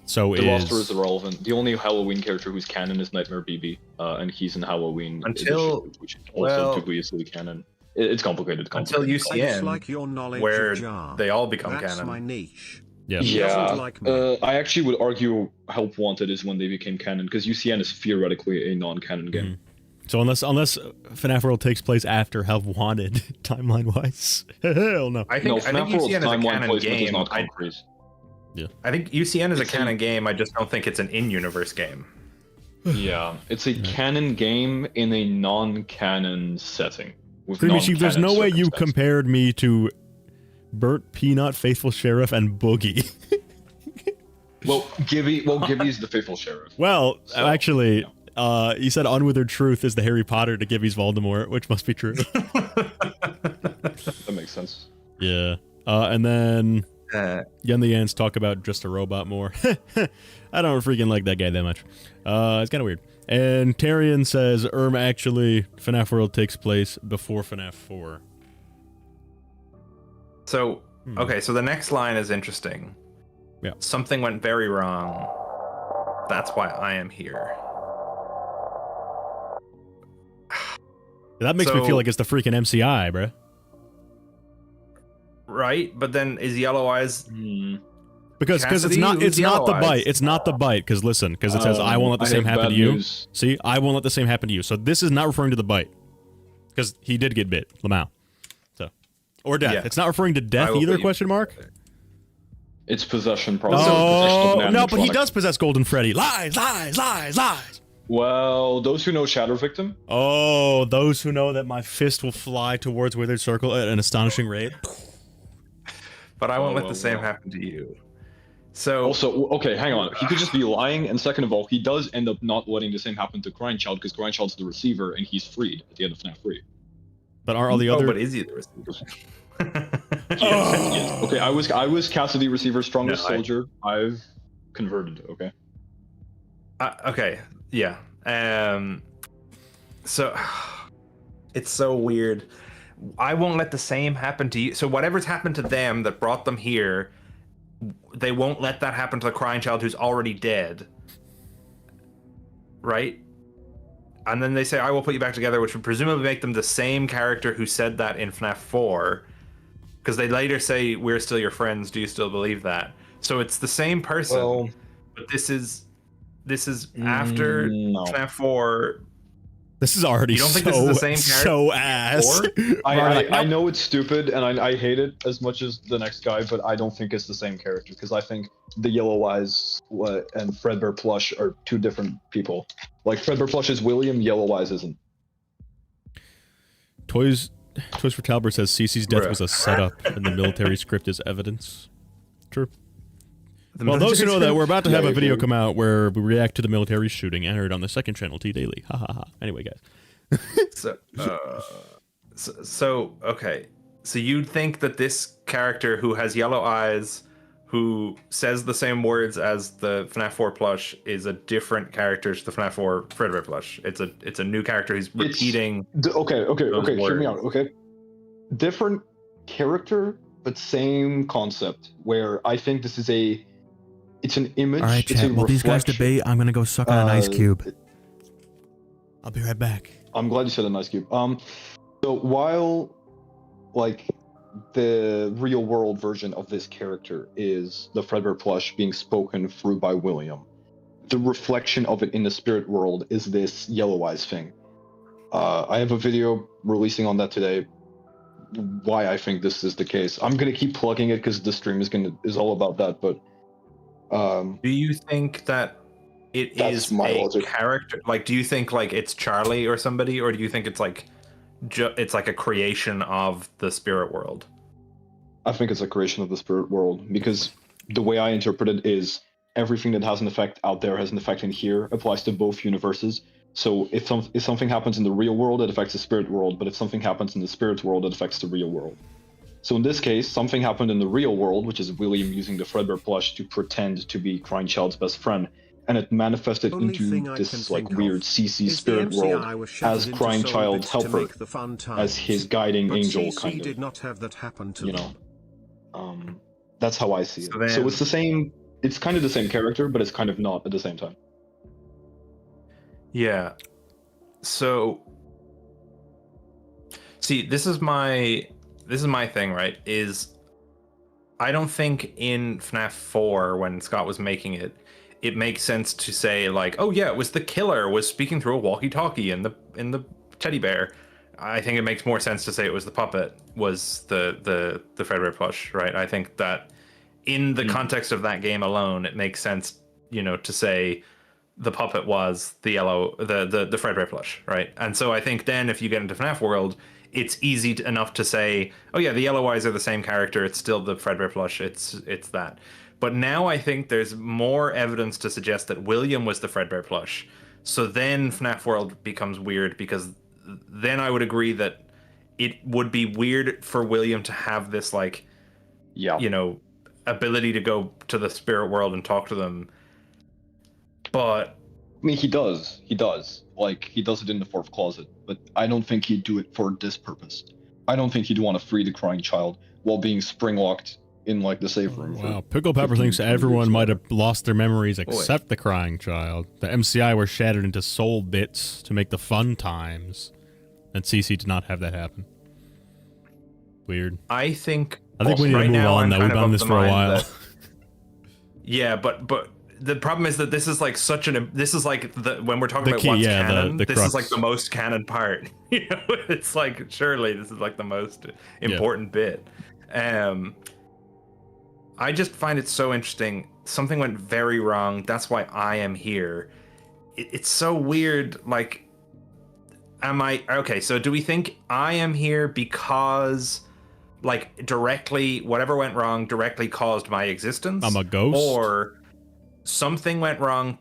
So the roster is irrelevant. The only Halloween character who's canon is Nightmare BB, and he's in Halloween edition, which is also dubiously canon. It's complicated. Until UCN, like your knowledge where of Jar. they all become That's canon. my niche. Yeah. Like me. I actually would argue Help Wanted is when they became canon, because UCN is theoretically a non-canon game. So unless FNAF World takes place after Help Wanted, timeline-wise, hell no. I think UCN is a canon game. I think UCN is a canon game. I just don't think it's an in-universe game. Yeah, it's a canon game in a non-canon setting. There's no way you compared me to Bert, Peanut, Faithful Sheriff, and Boogie. Gibby's the Faithful Sheriff. Well, so, actually, you said Unwithered Truth is the Harry Potter to Gibby's Voldemort, which must be true. That makes sense. Yeah. And then Yen the Ants talk about Just a Robot more. I don't freaking like that guy that much. It's kind of weird. And Tarian says, actually, FNAF World takes place before FNAF 4. So, okay, so the next line is interesting. Yeah. Something went very wrong. That's why I am here. That makes me feel like it's the freaking MCI, bruh. Right? But then is Yellow Eyes... Because it's not the bite. It's not the bite. Because listen, because it says I won't let the same happen to you. See, I won't let the same happen to you. So this is not referring to the bite, because he did get bit, Lamau. So, or death. Yeah. It's not referring to death either? Question mark. It's possession, probably. Oh no, but he does possess Golden Freddy. Lies, lies, lies, lies. Well, those who know Shadow Victim. Oh, those who know that my fist will fly towards Withered Circle at an astonishing rate. But I won't let the same happen to you. So also, okay, hang on. He could just be lying, and second of all, he does end up not letting the same happen to Grindchild because Grindchild's the receiver, and he's freed at the end of FNAF 3. But are all the other? But is he the receiver? Yes. Okay, I was Cassidy receiver, strongest soldier. I've converted. Okay. Okay. Yeah. So it's so weird. I won't let the same happen to you. So whatever's happened to them that brought them here, they won't let that happen to the crying child who's already dead. Right? And then they say, I will put you back together, which would presumably make them the same character who said that in FNAF 4. Because they later say, we're still your friends, do you still believe that? So it's the same person, but this is after FNAF 4. This is already this is the same so ass. I know it's stupid, and I hate it as much as the next guy, but I don't think it's the same character, because I think the Yellow Eyes and Fredbear Plush are two different people. Like, Fredbear Plush is William, Yellow Eyes isn't. Toys for Talbot says Cece's death was a setup, and the military script is evidence. True. Well, those who know that, we're about to have a video come out where we react to the military shooting aired on the second channel, T Daily. Ha ha ha. Anyway, guys. So okay. So you'd think that this character who has yellow eyes, who says the same words as the FNAF 4 plush, is a different character to the FNAF 4 Fredbear plush. It's a new character who's repeating. Okay. Hear me out. Okay. Different character, but same concept. Where I think this is it's an image. All right, chat. While these guys debate, I'm gonna go suck on an ice cube. I'll be right back. I'm glad you said an ice cube. So while, like, the real world version of this character is the Fredbear plush being spoken through by William, the reflection of it in the spirit world is this Yellow Eyes thing. I have a video releasing on that today. Why I think this is the case. I'm gonna keep plugging it because the stream is all about that, but. Do you think that it is a character? Like, do you think like it's Charlie or somebody, or do you think it's like it's like a creation of the spirit world? I think it's a creation of the spirit world, because the way I interpret it is everything that has an effect out there has an effect in here, applies to both universes. So if something happens in the real world, it affects the spirit world, but if something happens in the spirit world, it affects the real world. So in this case, something happened in the real world, which is William using the Fredbear plush to pretend to be Crying Child's best friend, and it manifested into this like weird CC spirit world as Crying Child's helper, as his guiding angel, kind of. Did not have that happen to them. That's how I see it. So it's the same. It's kind of the same character, but it's kind of not at the same time. Yeah. So, see, this is my thing, right? Is I don't think in FNAF 4, when Scott was making it, it makes sense to say like, oh yeah, it was the killer was speaking through a walkie-talkie in the teddy bear. I think it makes more sense to say it was the puppet was the Fredbear plush, right? I think that in the context of that game alone, it makes sense, to say the puppet was the Fredbear plush, right? And so I think then if you get into FNAF World, it's easy enough to say, oh yeah, the yellow eyes are the same character. It's still the Fredbear plush. It's that. But now I think there's more evidence to suggest that William was the Fredbear plush. So then FNAF World becomes weird, because then I would agree that it would be weird for William to have this like, ability to go to the spirit world and talk to them. But I mean, he does. Like, he does it in the fourth closet, but I don't think he'd do it for this purpose. I don't think he'd want to free the Crying Child while being spring-locked in, like, the safe room. Wow, Pickle Pepper thinks everyone might have lost their memories except the Crying Child. The MCI were shattered into soul bits to make the fun times. And CC did not have that happen. Weird. I think we need to move on, though. We've done this for a while. Yeah, but the problem is that this is like when we're talking about what's canon, this is like the most canon part. It's like, surely this is like the most important bit. I just find it so interesting. Something went very wrong. That's why I am here. It's so weird. Like, so do we think I am here because, like, directly, whatever went wrong directly caused my existence? I'm a ghost? Or something went wrong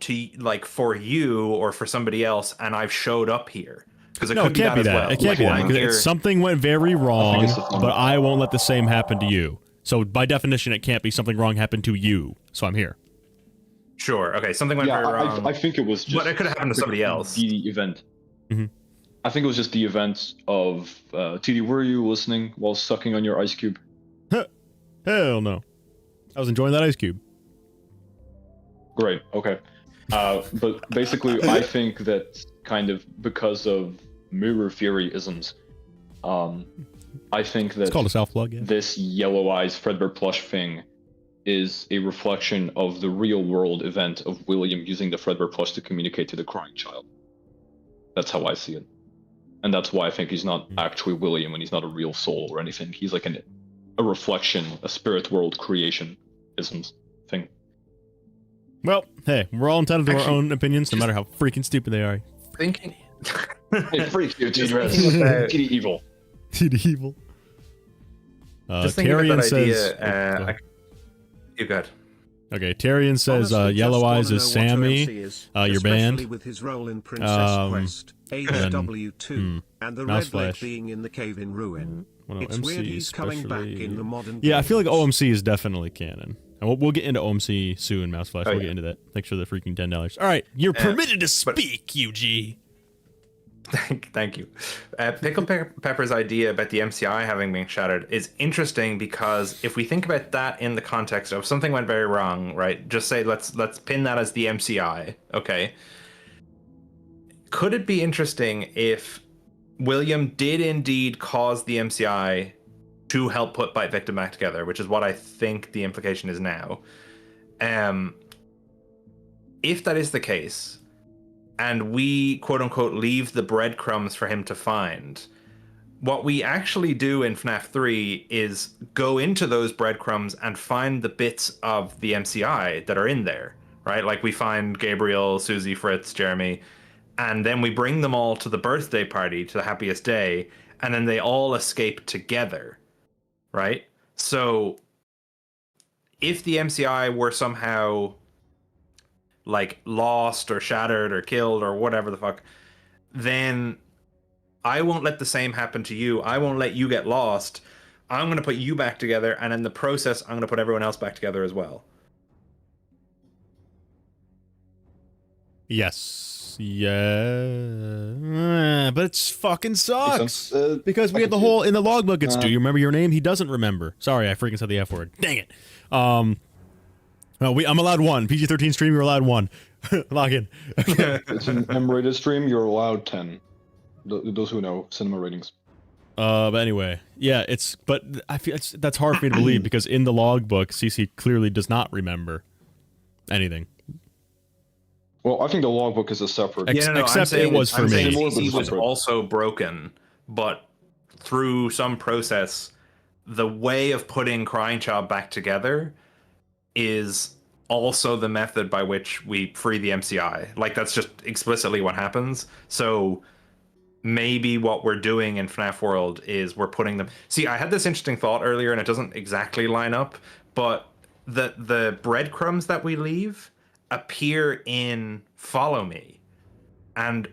for you or for somebody else, and I've showed up here? Because it can't be that as well. It can't be that. Because something went very wrong, but I won't let the same happen to you. So by definition, it can't be something wrong happened to you. So I'm here. Sure. Okay. Something went very wrong. I think it was just. But it could have happened to somebody else. The event. Mm-hmm. I think it was just the event of TD. Were you listening while sucking on your ice cube? Hell no. I was enjoying that ice cube. Great. Okay. But basically, I think that kind of because of mirror theory isms, I think that it's called a self-plug. Yeah. This yellow eyes Fredbear plush thing is a reflection of the real world event of William using the Fredbear plush to communicate to the Crying Child. That's how I see it. And that's why I think he's not actually William and he's not a real soul or anything. He's like a reflection, a spirit world creation isms thing. Well, hey, we're all entitled to our own opinions, no matter how freaking stupid they are. Thinking. Hey, freak you, TD evil. TD evil. Just thinking about that idea. You got. Okay, Tyrion says Yellow Eyes is Sammy, your band. With his role in Princess Quest, HW2, and the Mouse red leg Flash. being in the cave in ruin. Well, It's weird he's coming back in the modern Yeah, I feel like games. OMC is definitely canon. And we'll get into OMC soon, Mouse Flash. We'll get into that. Thanks for the freaking $10. All right, you're permitted to speak, UG. Thank you. Pickle Pepper's idea about the MCI having been shattered is interesting, because if we think about that in the context of something went very wrong, right? Just say let's pin that as the MCI, okay? Could it be interesting if William did indeed cause the MCI to help put Bite Victim back together, which is what I think the implication is now? If that is the case, and we, quote unquote, leave the breadcrumbs for him to find, what we actually do in FNAF 3 is go into those breadcrumbs and find the bits of the MCI that are in there, right? Like we find Gabriel, Susie, Fritz, Jeremy, and then we bring them all to the birthday party, to the Happiest Day, and then they all escape together, right? So if the MCI were somehow like lost or shattered or killed or whatever the fuck, then I won't let the same happen to you. I won't let you get lost. I'm going to put you back together, and in the process, I'm going to put everyone else back together as well. Yes. Yeah. But it's fucking sucks. Because we have the whole, in the logbook, it's, do you remember your name? He doesn't remember. Sorry, I freaking said the F word. Dang it. Well, I'm allowed one. PG-13 stream, you're allowed one. Log in. It's an M-rated stream, you're allowed 10. Those who know cinema ratings. But anyway, yeah, but I feel that's hard for me to believe because in the logbook, CC clearly does not remember anything. Well, I think the logbook is a separate. Except it was for me. CC was also broken, but through some process, the way of putting Crying Child back together is also the method by which we free the MCI. Like, that's just explicitly what happens. So maybe what we're doing in FNAF World is we're putting them... See, I had this interesting thought earlier, and it doesn't exactly line up, but the breadcrumbs that we leave appear in Follow Me. And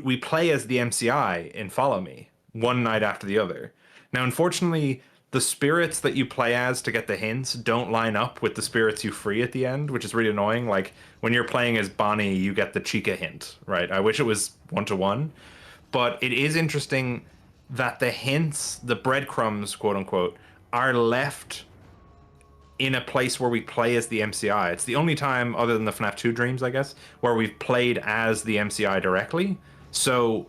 we play as the MCI in Follow Me, one night after the other. Now, unfortunately, the spirits that you play as to get the hints don't line up with the spirits you free at the end, which is really annoying. Like, when you're playing as Bonnie, you get the Chica hint, right? I wish it was 1-to-1. But it is interesting that the hints, the breadcrumbs, quote unquote, are left in a place where we play as the MCI. It's the only time, other than the FNAF 2 dreams, I guess, where we've played as the MCI directly. So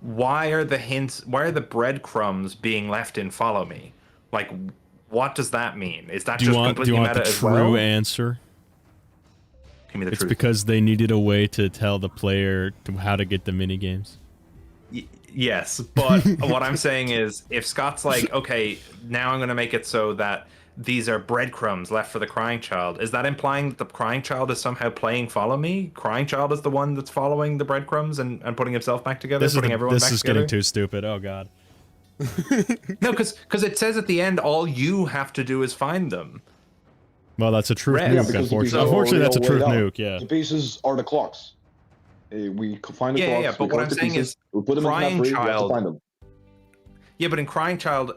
why are the breadcrumbs being left in Follow Me? Like, what does that mean? Is that just completely meta as well? Do you want the true answer? Give me the truth. It's because they needed a way to tell the player how to get the minigames. Yes, but what I'm saying is, if Scott's like, okay, now I'm going to make it so that these are breadcrumbs left for the Crying Child, is that implying that the Crying Child is somehow playing Follow Me? Crying Child is the one that's following the breadcrumbs and putting himself back together, putting everyone back together? This is getting too stupid. Oh, God. No, because it says at the end, all you have to do is find them. Well, that's a truth nuke, unfortunately. Unfortunately, that's a truth nuke, yeah. The pieces are the clocks. We find the clocks. Yeah, but what I'm saying is, we put them Crying in FNAF 3, Child, we have to find them. Yeah, but in Crying Child,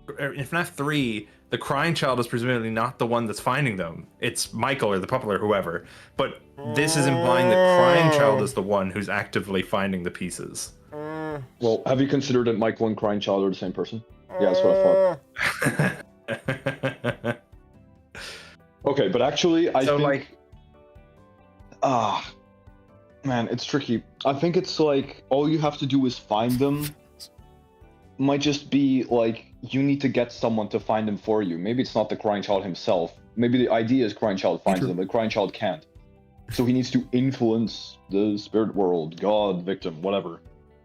in FNAF 3, the Crying Child is presumably not the one that's finding them. It's Michael or the puppet or whoever. But this is implying that Crying Child is the one who's actively finding the pieces. Well, have you considered that Michael and Crying Child are the same person? Yeah, that's what I thought. Okay, but actually, I think... man, it's tricky. I think it's like, all you have to do is find them. Might just be like, you need to get someone to find them for you. Maybe it's not the Crying Child himself. Maybe the idea is Crying Child finds them, but Crying Child can't. So he needs to influence the spirit world, God, victim, whatever,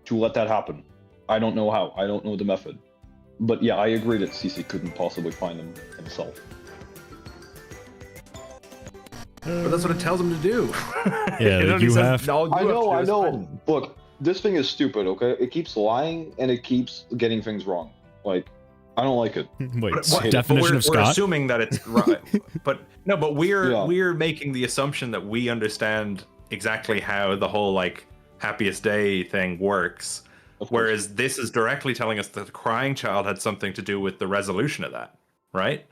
to let that happen. I don't know how. I don't know the method. But yeah, I agree that CC couldn't possibly find them himself. But that's what it tells him to do. Yeah, you have... I know. Look, this thing is stupid, okay? It keeps lying, and it keeps getting things wrong. Like, I don't like it. Wait, definition of Scott? We're assuming that it's right. But we're making the assumption that we understand exactly how the whole, like, Happiest Day thing works. Whereas this is directly telling us that the Crying Child had something to do with the resolution of that, right?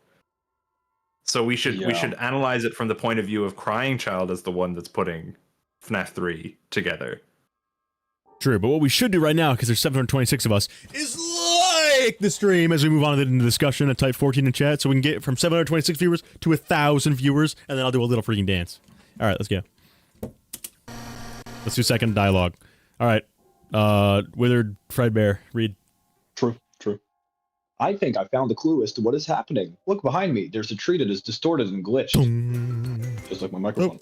So we should analyze it from the point of view of Crying Child as the one that's putting FNAF 3 together. True, but what we should do right now, because there's 726 of us, is like the stream as we move on into the discussion and type 14 in chat, so we can get from 726 viewers to 1,000 viewers, and then I'll do a little freaking dance. All right, let's go. Let's do second dialogue. All right, Withered Fredbear, read. True. I think I found the clue as to what is happening. Look behind me. There's a tree that is distorted and glitched. Just like my microphone.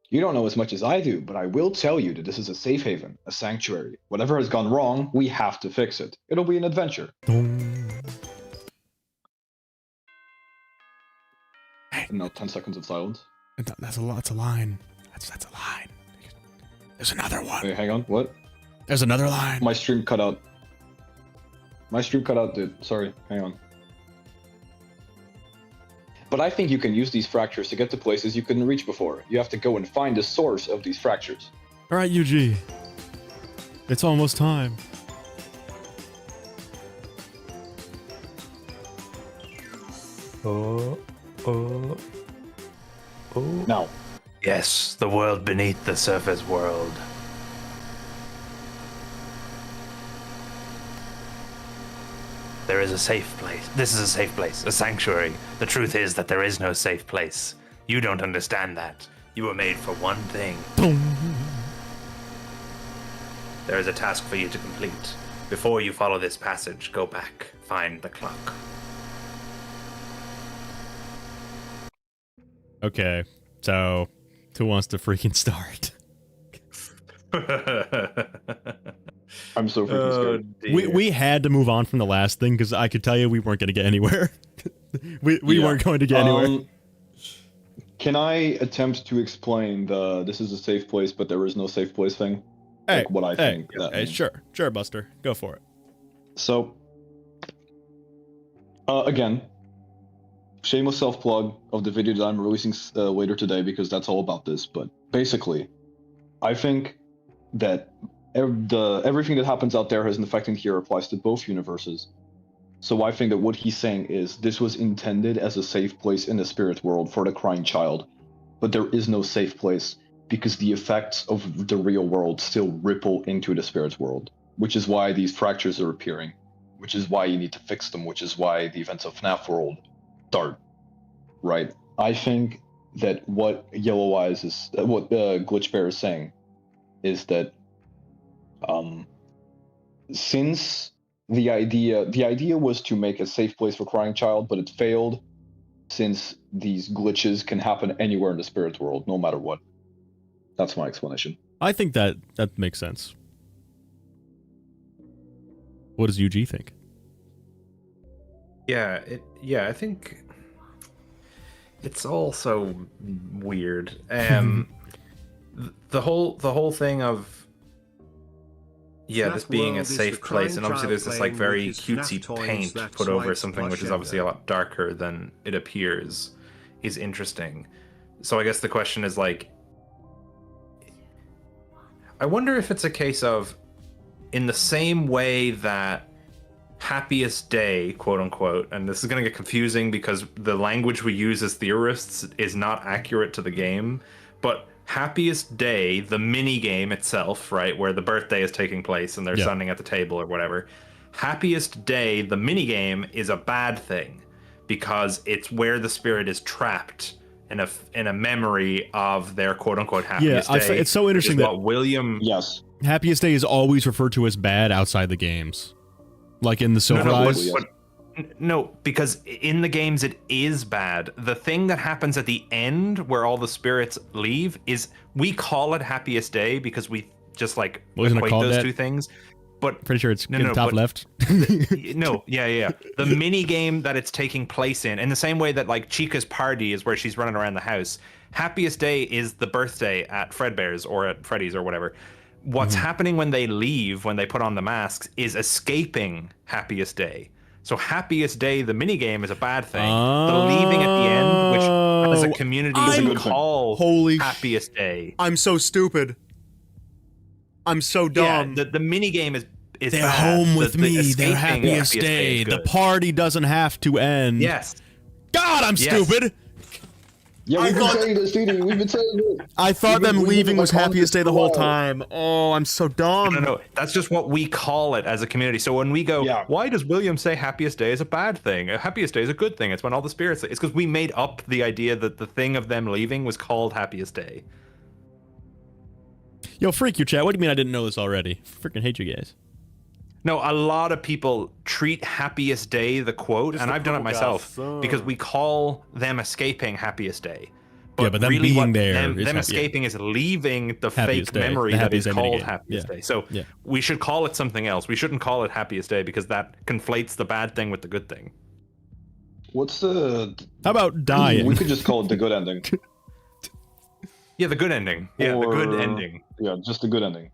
You don't know as much as I do, but I will tell you that this is a safe haven, a sanctuary. Whatever has gone wrong, we have to fix it. It'll be an adventure. Hey. And now 10 seconds of silence. That's a line. That's a line. There's another one. Wait, hang on. What? There's another line. My stream cut out. My stream cut out, dude. Sorry. Hang on. But I think you can use these fractures to get to places you couldn't reach before. You have to go and find the source of these fractures. All right, UG. It's almost time. Now. Yes, the world beneath the surface world. There is a safe place. This is a safe place, a sanctuary. The truth is that there is no safe place. You don't understand that. You were made for one thing. There is a task for you to complete. Before you follow this passage, go back, find the clock. Okay, so who wants to freaking start? I'm so freaking scared. We had to move on from the last thing because I could tell you we weren't going to get anywhere. we weren't going to get anywhere. Can I attempt to explain the "this is a safe place, but there is no safe place" thing? Hey, like what I think. That means. Sure, Buster, go for it. So, again, shameless self-plug of the video that I'm releasing later today because that's all about this. But basically, I think that everything that happens out there has an effect in here applies to both universes. So I think that what he's saying is this was intended as a safe place in the spirit world for the crying child, but there is no safe place because the effects of the real world still ripple into the spirit world, which is why these fractures are appearing, which is why you need to fix them, which is why the events of FNAF World start, right? I think that what Glitchbear is saying is that since the idea was to make a safe place for crying child, but it failed since these glitches can happen anywhere in the spirit world, no matter what. That's my explanation. I think that makes sense. What does UG think? Yeah, I think it's all so weird. The whole thing of this being a safe place, and obviously there's this like very cutesy paint put over something which is obviously a lot darker than it appears, is interesting. So I guess the question is like, I wonder if it's a case of, in the same way that Happiest Day, quote unquote, and this is going to get confusing because the language we use as theorists is not accurate to the game, but Happiest Day, the mini game itself, right, where the birthday is taking place and they're standing at the table or whatever. Happiest Day, the mini game, is a bad thing because it's where the spirit is trapped in a memory of their quote unquote happiest day. It's so interesting that William. Yes. Happiest Day is always referred to as bad outside the games, like in the Silver Eyes. No, because in the games it is bad. The thing that happens at the end where all the spirits leave is, we call it Happiest Day because we just like equate those two things. But pretty sure it's in the top left. The mini game that it's taking place in the same way that like Chica's party is where she's running around the house. Happiest Day is the birthday at Fredbear's or at Freddy's or whatever. What's happening when they leave, when they put on the masks, is escaping Happiest Day. So Happiest Day, the minigame, is a bad thing. The leaving at the end, which as a community we call Happiest Day. I'm so stupid. I'm so dumb. Yeah, the minigame is they're bad. home with me. Their happiest day. The party doesn't have to end. Yes. God, I'm stupid. Yeah, we've been saying this, dude. We've been saying this. I thought them leaving was happiest day the whole time. Oh, I'm so dumb. No. That's just what we call it as a community. So when we go, why does William say happiest day is a bad thing? Happiest day is a good thing. It's when all the spirits. It's because we made up the idea that the thing of them leaving was called happiest day. Yo, freak you, chat. What do you mean I didn't know this already? Freaking hate you guys. No, a lot of people treat happiest day, the quote, and I've done it myself, because we call them escaping happiest day. But them really being there, them escaping is leaving the fake memory that is called happiest day. So we should call it something else. We shouldn't call it happiest day because that conflates the bad thing with the good thing. What's the... How about dying? We could just call it the good ending. Yeah, the good ending. Yeah, the good ending. Yeah, just the good ending.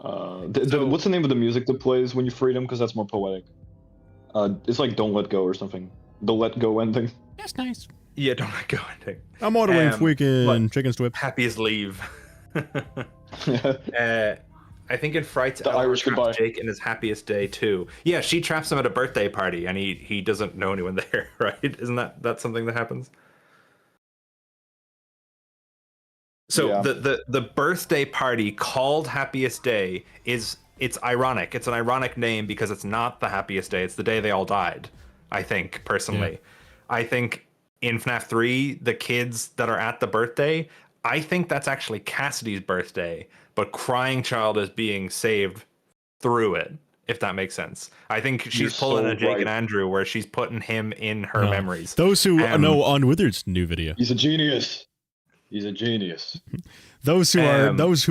What's the name of the music that plays when you freed him? Because that's more poetic. It's like "Don't Let Go" or something. The "Let Go" ending. That's nice. Yeah, don't let go ending. I'm ordering freaking chicken strips. Happiest leave. I think in Fright's The Irish goodbye. Jake in his happiest day too. Yeah, she traps him at a birthday party and he doesn't know anyone there, right? Isn't that something that happens? So Yeah. the birthday party called Happiest Day it's ironic. It's an ironic name because it's not the happiest day. It's the day they all died, I think, personally. Yeah. I think in FNAF 3, the kids that are at the birthday, I think that's actually Cassidy's birthday, but Crying Child is being saved through it, if that makes sense. I think she's pulling a Jake and Andrew where she's putting him in her memories. Those who know Unwithered's new video. He's a genius. He's a genius. Those who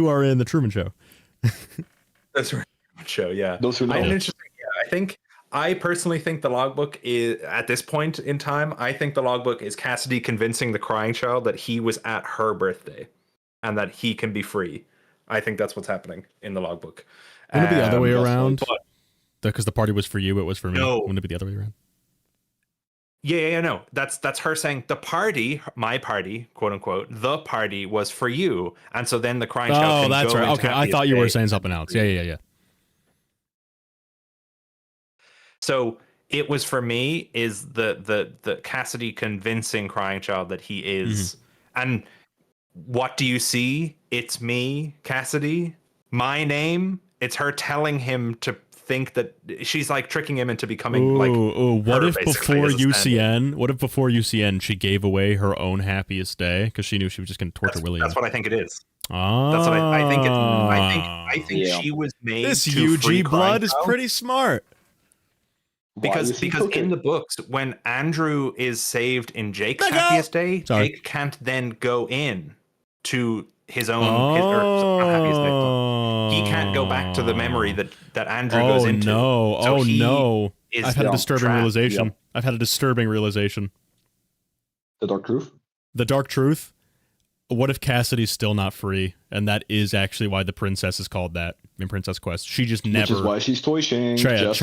are in the Truman Show. That's right. Show, yeah. Those who know. I personally think the logbook is, at this point in time, I think the logbook is Cassidy convincing the Crying Child that he was at her birthday and that he can be free. I think that's what's happening in the logbook. Wouldn't it be the other way around? Because the party was for you, it was for me. No. Wouldn't it be the other way around? Yeah, no. That's her saying the party, my party, quote unquote, the party was for you, and so then the Crying Child. Oh, that's right. Okay, I thought you were saying something else. Yeah. So it was for me is the Cassidy convincing Crying Child that he is, and what do you see? It's me, Cassidy. My name. It's her telling him to think that she's like tricking him into becoming what if before UCN? What if before UCN she gave away her own happiest day because she knew she was just going to torture William? That's what I think it is. Oh, that's what I think. I think she was made. This to UG blood is pretty smart. Because in the books, when Andrew is saved in Jake's happiest day, Jake can't then go in to his own happiest day. He can't go back to the memory that Andrew goes into. No. I've had a disturbing realization. Yep. I've had a disturbing realization. The Dark Truth? The Dark Truth? What if Cassidy's still not free, and that is actually why the princess is called that in Princess Quest? She just never... Which is why she's toy shamed. Charlie,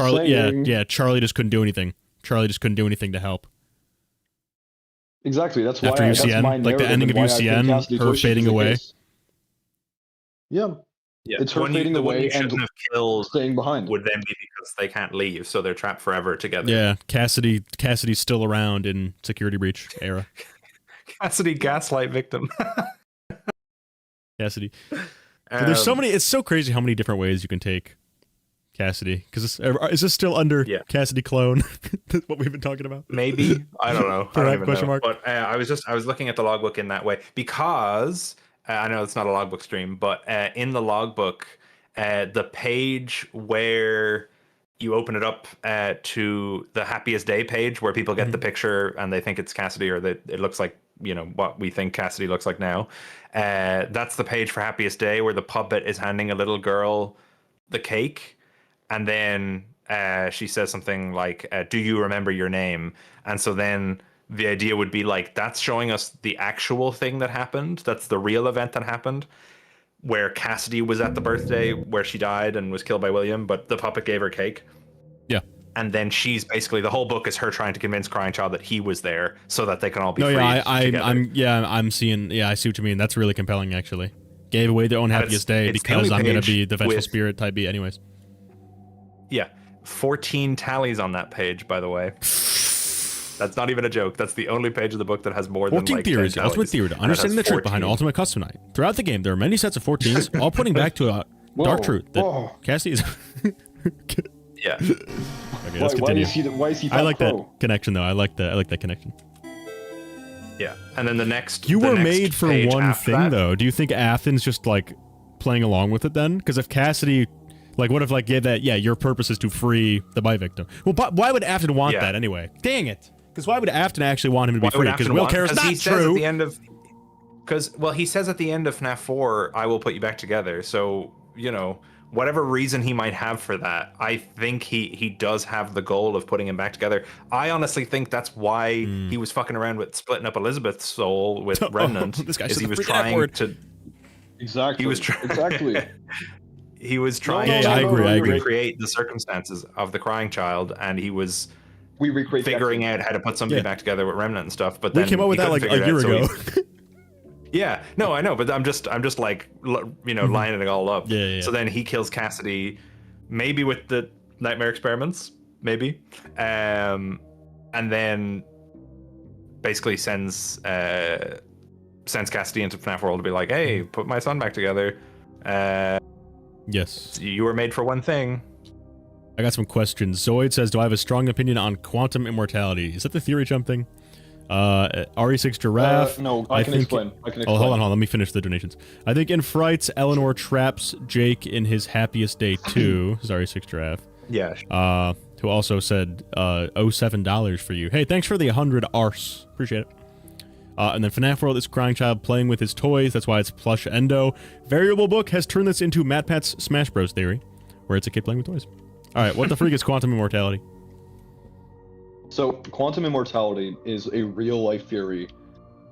Charlie just couldn't do anything. Charlie just couldn't do anything to help. Exactly, that's why... After UCN, like the ending of UCN, her fading away. Yeah, it's her fading away and have killed staying behind. Would then be because they can't leave, so they're trapped forever together. Yeah, Cassidy's still around in Security Breach era. Cassidy gaslight victim. Cassidy. There's so many. It's so crazy how many different ways you can take Cassidy. Because is this still under Cassidy clone? What we've been talking about? Maybe. I don't know. I don't even question know. Mark. But I was looking at the logbook in that way because I know it's not a logbook stream, but in the logbook, the page where you open it up to the happiest day page where people get the picture and they think it's Cassidy or that it looks like, what we think Cassidy looks like now. That's the page for happiest day where the puppet is handing a little girl the cake. And then she says something like, do you remember your name? And so then the idea would be like, that's showing us the actual thing that happened. That's the real event that happened. Where Cassidy was at the birthday where she died and was killed by William, but the puppet gave her cake. Yeah. And then she's basically, the whole book is her trying to convince Crying Child that he was there so that they can all be free. I'm seeing, I see what you mean. That's really compelling, actually. Gave away their own happiest day because I'm going to be the vengeful spirit type B anyways. Yeah. 14 tallies on that page, by the way. That's not even a joke. That's the only page of the book that has more than 14 theories. Ultimate theory to understanding the truth behind Ultimate Custom Night. Throughout the game, there are many sets of 14s, all pointing back to a dark truth that Cassidy is... Yeah. Okay, let's continue. Why is he I like that connection, though. I like that connection. Yeah. And then the next... You were made for one thing, though. Do you think Athens just, like, playing along with it, then? Because if Cassidy... Like, what if, like, your purpose is to free the bite victim? Well, but why would Afton want that, anyway? Dang it. Because why would Afton actually want him to be free? Because Will cares not true. He says at the end of FNAF 4, I will put you back together. So, whatever reason he might have for that, I think he does have the goal of putting him back together. I honestly think that's why he was fucking around with splitting up Elizabeth's soul with Remnant. This guy he was trying to... Exactly. He was exactly. He was trying to recreate the circumstances of the crying child, and he was figuring out how to put somebody back together with Remnant and stuff. But then we came up with that like a year ago. Yeah, no, I know, but I'm just like, you know, lining it all up. Yeah. So then he kills Cassidy, maybe with the nightmare experiments, maybe, and then basically sends Cassidy into FNAF World to be like, hey, put my son back together. Yes. You were made for one thing. I got some questions. Zoid says, do I have a strong opinion on quantum immortality? Is that the theory jump thing? RE6 Giraffe. No, I can explain. Oh, hold on. Let me finish the donations. I think in Frights, Eleanor traps Jake in his happiest day too. This is RE6 Giraffe. Yeah. Who also said, $07 for you. Hey, thanks for the 100 arse. Appreciate it. And then FNAF World is Crying Child playing with his toys. That's why it's plush endo. Variable Book has turned this into MatPat's Smash Bros. Theory, where it's a kid playing with toys. All right, what the freak is quantum immortality? So, quantum immortality is a real-life theory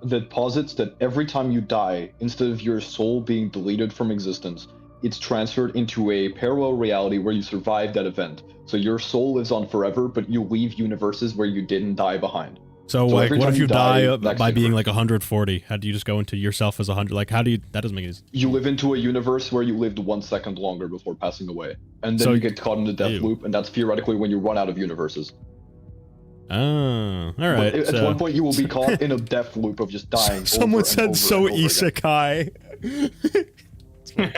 that posits that every time you die, instead of your soul being deleted from existence, it's transferred into a parallel reality where you survive that event. So your soul lives on forever, but you leave universes where you didn't die behind. So like, what if you die by being like 140? How do you just go into yourself as 100? Like, how do you? That doesn't make any sense. You live into a universe where you lived 1 second longer before passing away, and then you get caught in the death loop, and that's theoretically when you run out of universes. Oh, all right. But at one point, you will be caught in a death loop of just dying. Someone said so isekai.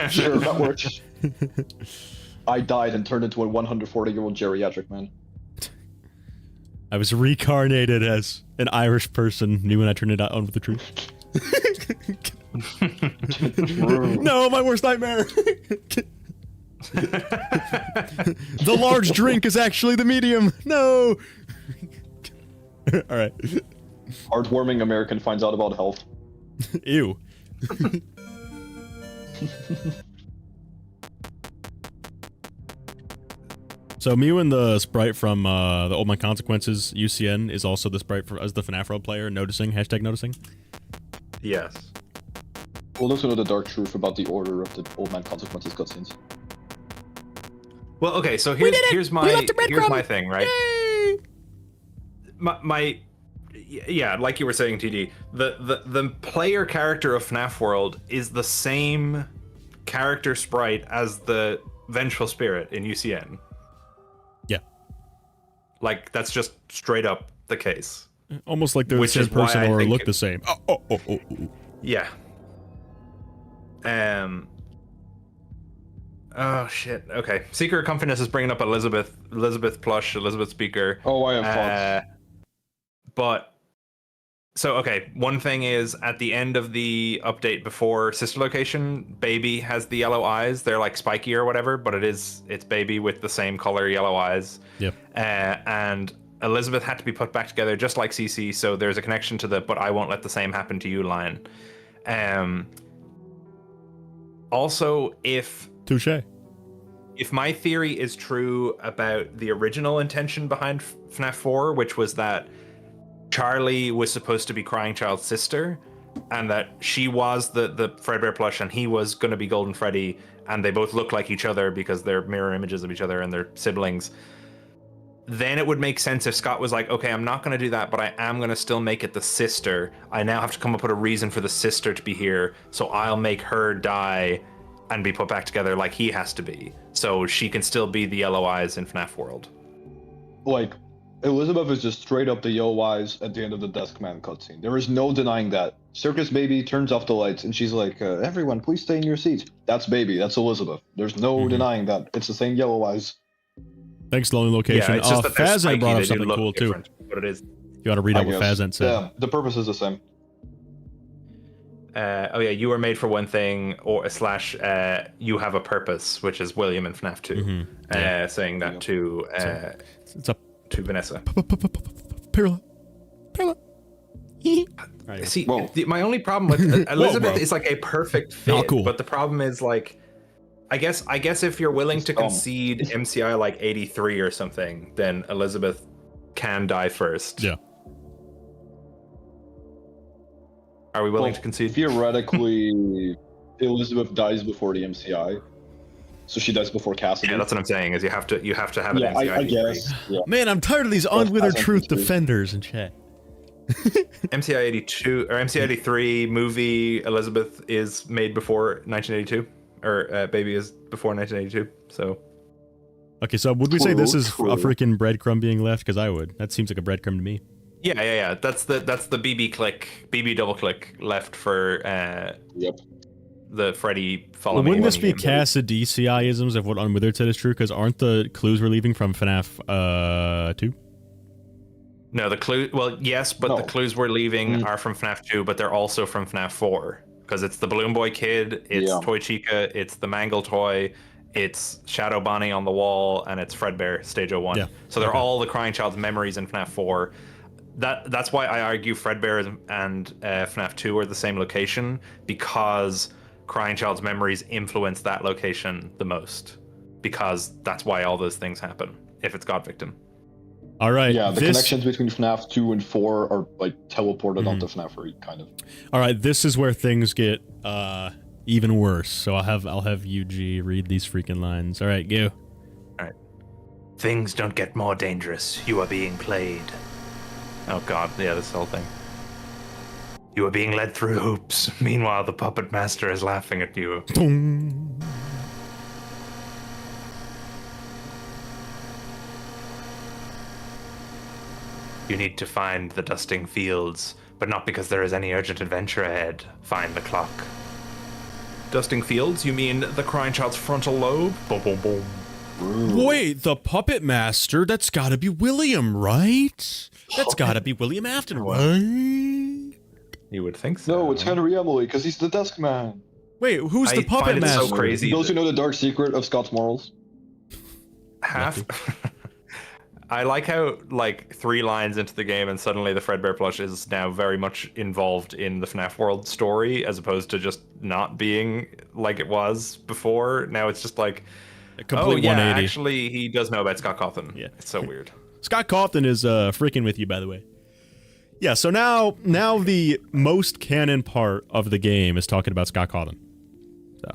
Sure, that works. I died and turned into a 140-year-old geriatric man. I was reincarnated as an Irish person. Knew when I turned it on with the truth. No, my worst nightmare. The large drink is actually the medium. No. All right. Heartwarming American finds out about health. Ew. So Mew and the sprite from the Old Man Consequences UCN is also the sprite as the FNAF World player. Noticing, hashtag noticing. Yes. We'll listen to the dark truth about the order of the Old Man Consequences cutscenes. Well, okay, so here's my thing, right? Yay! Yeah, like you were saying, TD, the player character of FNAF World is the same character sprite as the Vengeful Spirit in UCN. Yeah. Like, that's just straight up the case. Almost like they're the same person or look the same. Oh. Yeah. Oh shit. Okay. Seeker of Comfiness is bringing up Elizabeth Plush, Elizabeth Speaker. Oh, I have thoughts. But so okay, one thing is at the end of the update before Sister Location, Baby has the yellow eyes. They're like spiky or whatever, but it's Baby with the same color yellow eyes. Yep. And Elizabeth had to be put back together just like CC, so there's a connection to the "but I won't let the same happen to you" line. Also, if my theory is true about the original intention behind FNAF 4, which was that Charlie was supposed to be Crying Child's sister, and that she was the Fredbear plush and he was going to be Golden Freddy, and they both look like each other because they're mirror images of each other and they're siblings, then it would make sense if Scott was like, okay, I'm not going to do that, but I am going to still make it the sister. I now have to come up with a reason for the sister to be here, so I'll make her die and be put back together like he has to be, so she can still be the yellow eyes in FNAF World. Like, Elizabeth is just straight up the yellow eyes at the end of the Desk Man cutscene. There is no denying that. Circus Baby turns off the lights and she's like, everyone, please stay in your seats. That's Baby. That's Elizabeth. There's no denying that. It's the same yellow eyes. Thanks, Lonely Location. Yeah, it's just that Fazan brought up something cool, too. But it is. You ought to read out what Fazan said. Yeah, the purpose is the same. Oh yeah, you were made for one thing, or / you have a purpose, which is William in FNAF 2, saying that to it's up to Vanessa. Perla. See, my only problem with Elizabeth is like a perfect fit, but the problem is like, I guess if you're willing to concede MCI like 83 or something, then Elizabeth can die first. Yeah. Are we willing to concede? Theoretically, Elizabeth dies before the MCI. So she dies before Cassidy. Yeah, that's what I'm saying. Is you have to have an Yeah, MCID3. I guess. Yeah. Man, I'm tired of these unwithered truth defenders in chat. MCI 82 or MCI 83 movie Elizabeth is made before 1982, or Baby is before 1982. So. Okay, so would we say this is a freaking breadcrumb being left? Because I would. That seems like a breadcrumb to me. Yeah. That's the BB double click left for the Freddy follow me. Wouldn't this be Cassidy-isms if what Unwithered said is true? Because aren't the clues we're leaving from FNAF 2? No, the clue. Well, yes, but the clues we're leaving are from FNAF 2, but they're also from FNAF 4 because it's the Balloon Boy kid, it's Toy Chica, it's the Mangle toy, it's Shadow Bonnie on the wall, and it's Fredbear Stage 01. Yeah. So they're all the Crying Child's memories in FNAF 4. That's why I argue Fredbear and FNAF 2 are the same location, because Crying Child's memories influence that location the most, because that's why all those things happen if it's God Victim. All right. Yeah, the connections between FNAF 2 and 4 are like teleported onto FNAF 3, kind of. All right, this is where things get even worse. So I'll have UG read these freaking lines. All right, go. All right. Things don't get more dangerous. You are being played. Oh God, yeah, this whole thing. You are being led through hoops. Meanwhile, the puppet master is laughing at you. You need to find the dusting fields, but not because there is any urgent adventure ahead. Find the clock. Dusting fields? You mean the Crying Child's frontal lobe? Boom, boom, boom. Wait, the puppet master? That's gotta be William, right? That's gotta be William Afton, right? You would think so. No, it's Henry Emily, because he's the desk man. Wait, who's the puppet master? So crazy. Those who know the dark secret of Scott's morals. I like how, like, 3 lines into the game and suddenly the Fredbear plush is now very much involved in the FNAF World story, as opposed to just not being like it was before. Now it's just like, a complete 180. Actually, he does know about Scott Cawthon. Yeah. It's so weird. Scott Cawthon is freaking with you, by the way. Yeah, so now the most canon part of the game is talking about Scott Cawthon. So.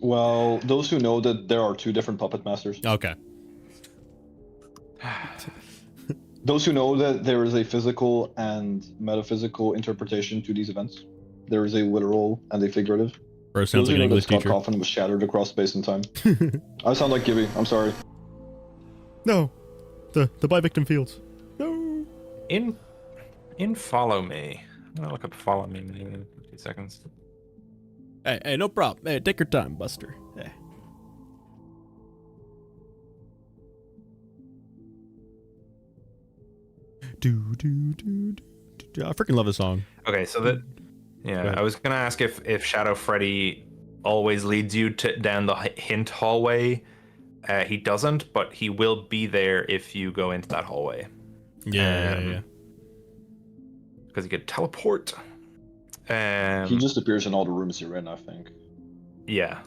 Well, those who know that there are 2 different puppet masters. Okay. Those who know that there is a physical and metaphysical interpretation to these events. There is a literal and a figurative. Or it sounds like an English teacher. Scott Cawthon was shattered across space and time. I sound like Gibby. I'm sorry. No. The by victim fields. No. In Follow Me. I'm gonna look up Follow Me in 2 seconds. Hey, no problem. Hey, take your time, Buster. Hey. I freaking love this song. Okay, so I was gonna ask if Shadow Freddy always leads you down the hint hallway. He doesn't, but he will be there if you go into that hallway. Yeah. Because he could teleport. He just appears in all the rooms you're in, I think. Yeah.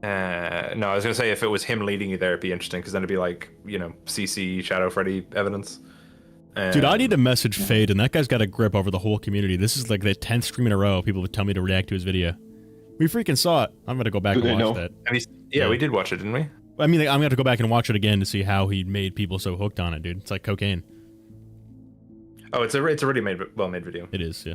No, I was gonna say if it was him leading you there, it'd be interesting, because then it'd be like, CC Shadow Freddy evidence. Dude, I need to message Fade, and that guy's got a grip over the whole community. This is like the 10th stream in a row people would tell me to react to his video. We freaking saw it. I'm gonna go back and watch that. Yeah, we did watch it, didn't we? I mean, I'm gonna go back and watch it again to see how he made people so hooked on it, dude. It's like cocaine. Oh, it's a really well-made video. It is, yeah.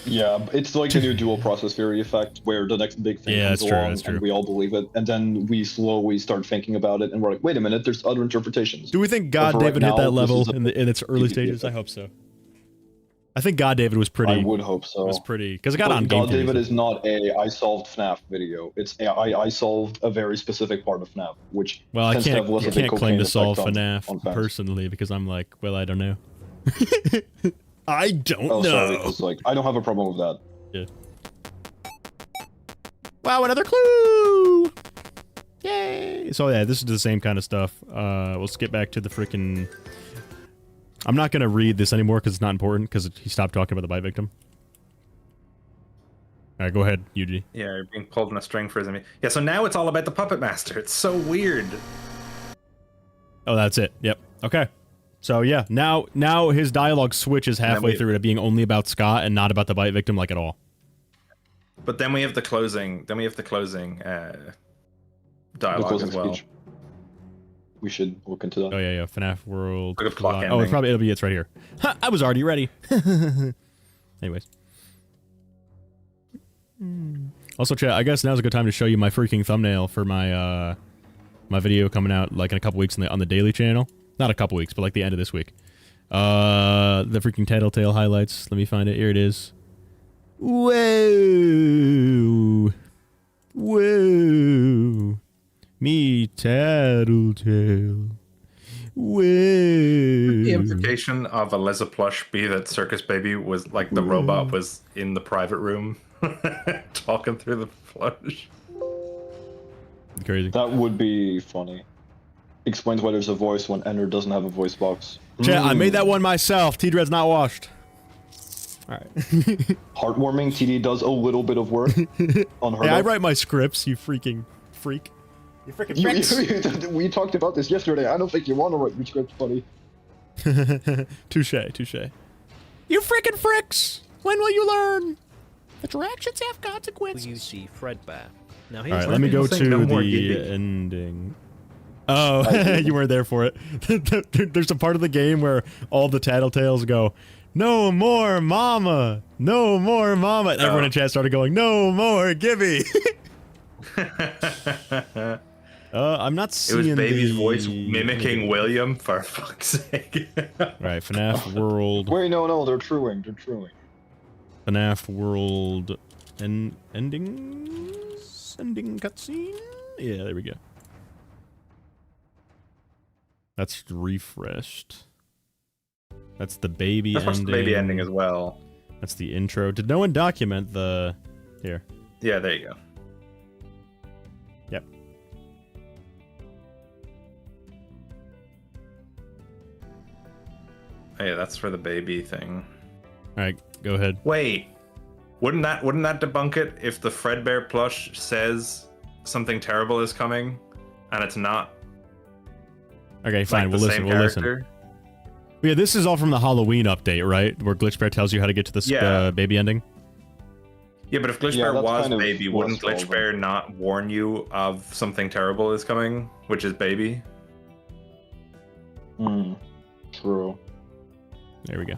Yeah, it's like the new dual process theory effect, where the next big thing comes along and we all believe it, and then we slowly start thinking about it, and we're like, wait a minute, there's other interpretations. Do we think God David hit that level in its early stages? I hope so. I think God David was pretty. I would hope so. Was pretty, because it got on. God David is not I solved FNAF video. It's I solved a very specific part of FNAF, which I can't claim to solve FNAF personally, because I'm like, well, I don't know. I don't know. Sorry, it's like, I don't have a problem with that. Yeah. Wow, another clue! Yay! So yeah, this is the same kind of stuff. We'll skip back to the freaking... I'm not going to read this anymore because it's not important, because he stopped talking about the bite victim. Alright, go ahead, Yuji. Yeah, you're being pulled on a string for his... Yeah, so now it's all about the Puppet Master. It's so weird. Oh, that's it. Yep. Okay. So yeah, now his dialogue switches halfway through to being only about Scott and not about the bite victim, like, at all. But then we have the closing. Then we have the closing dialogue closing as well. speech. We should look into that. Oh yeah. FNAF World. Look at clock Oh, ending. it's right here. Ha, I was already ready. Anyways. Also, chat, I guess now's a good time to show you my freaking thumbnail for my my video coming out like in a couple weeks on the daily channel. Not a couple weeks, but like the end of this week. The freaking Tattletale highlights. Let me find it. Here it is. Whoa. Whoa. Me Tattletale. Whoa. The implication of a Leza plush be that Circus Baby was like the robot was in the private room talking through the plush. Crazy. That would be funny. Explains why there's a voice when Ender doesn't have a voice box. Chat, I made that one myself. TDreads not washed. Alright. Heartwarming. TD does a little bit of work on her. Hey, I write my scripts, you freaking freak. You freaking freaks. We talked about this yesterday. I don't think you want to write your scripts, buddy. Touche, touche. You freaking fricks! When will you learn that your actions have consequences? You see Fredbear. Now all right, let me go to the ending. Oh, you weren't there for it. There's a part of the game where all the Tattletales go, "No more mama! No more mama!" And everyone in chat started going, "No more Gibby!" I'm not seeing It was Baby's voice mimicking William, for fuck's sake. Right, FNAF World. Wait, no, they're truing. They're truing. FNAF World ending cutscene? Yeah, there we go. That's refreshed. That's the baby ending. That's the baby ending as well. That's the intro. Did no one document the... Here. Yeah, there you go. Yep. Oh, yeah, that's for the baby thing. Alright, go ahead. Wait. Wouldn't that debunk it if the Fredbear plush says something terrible is coming and it's not? Okay, fine, like we'll listen. Yeah, this is all from the Halloween update, right? Where Glitchbear tells you how to get to this baby ending? Yeah, but if Glitchbear was baby, wouldn't Glitchbear not warn you of something terrible is coming, which is baby? True. There we go.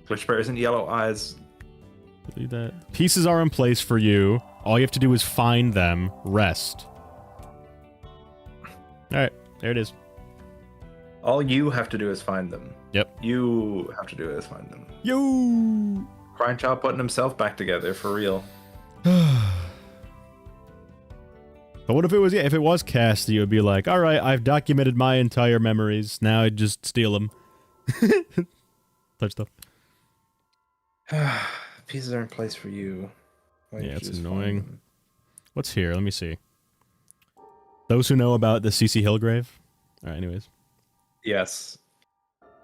Glitchbear isn't yellow eyes. Delete that. Pieces are in place for you. All you have to do is find them, rest. Alright, there it is. All you have to do is find them. Yep. You have to do is find them. Yo! Crying Child putting himself back together, for real. But what if it was, if it was Casty, it would be like, alright, I've documented my entire memories, now I just steal them. Touch stuff. Pieces are in place for you. Yeah, it's annoying. What's here? Let me see. Those who know about the CC Hillgrave? Alright, anyways. Yes.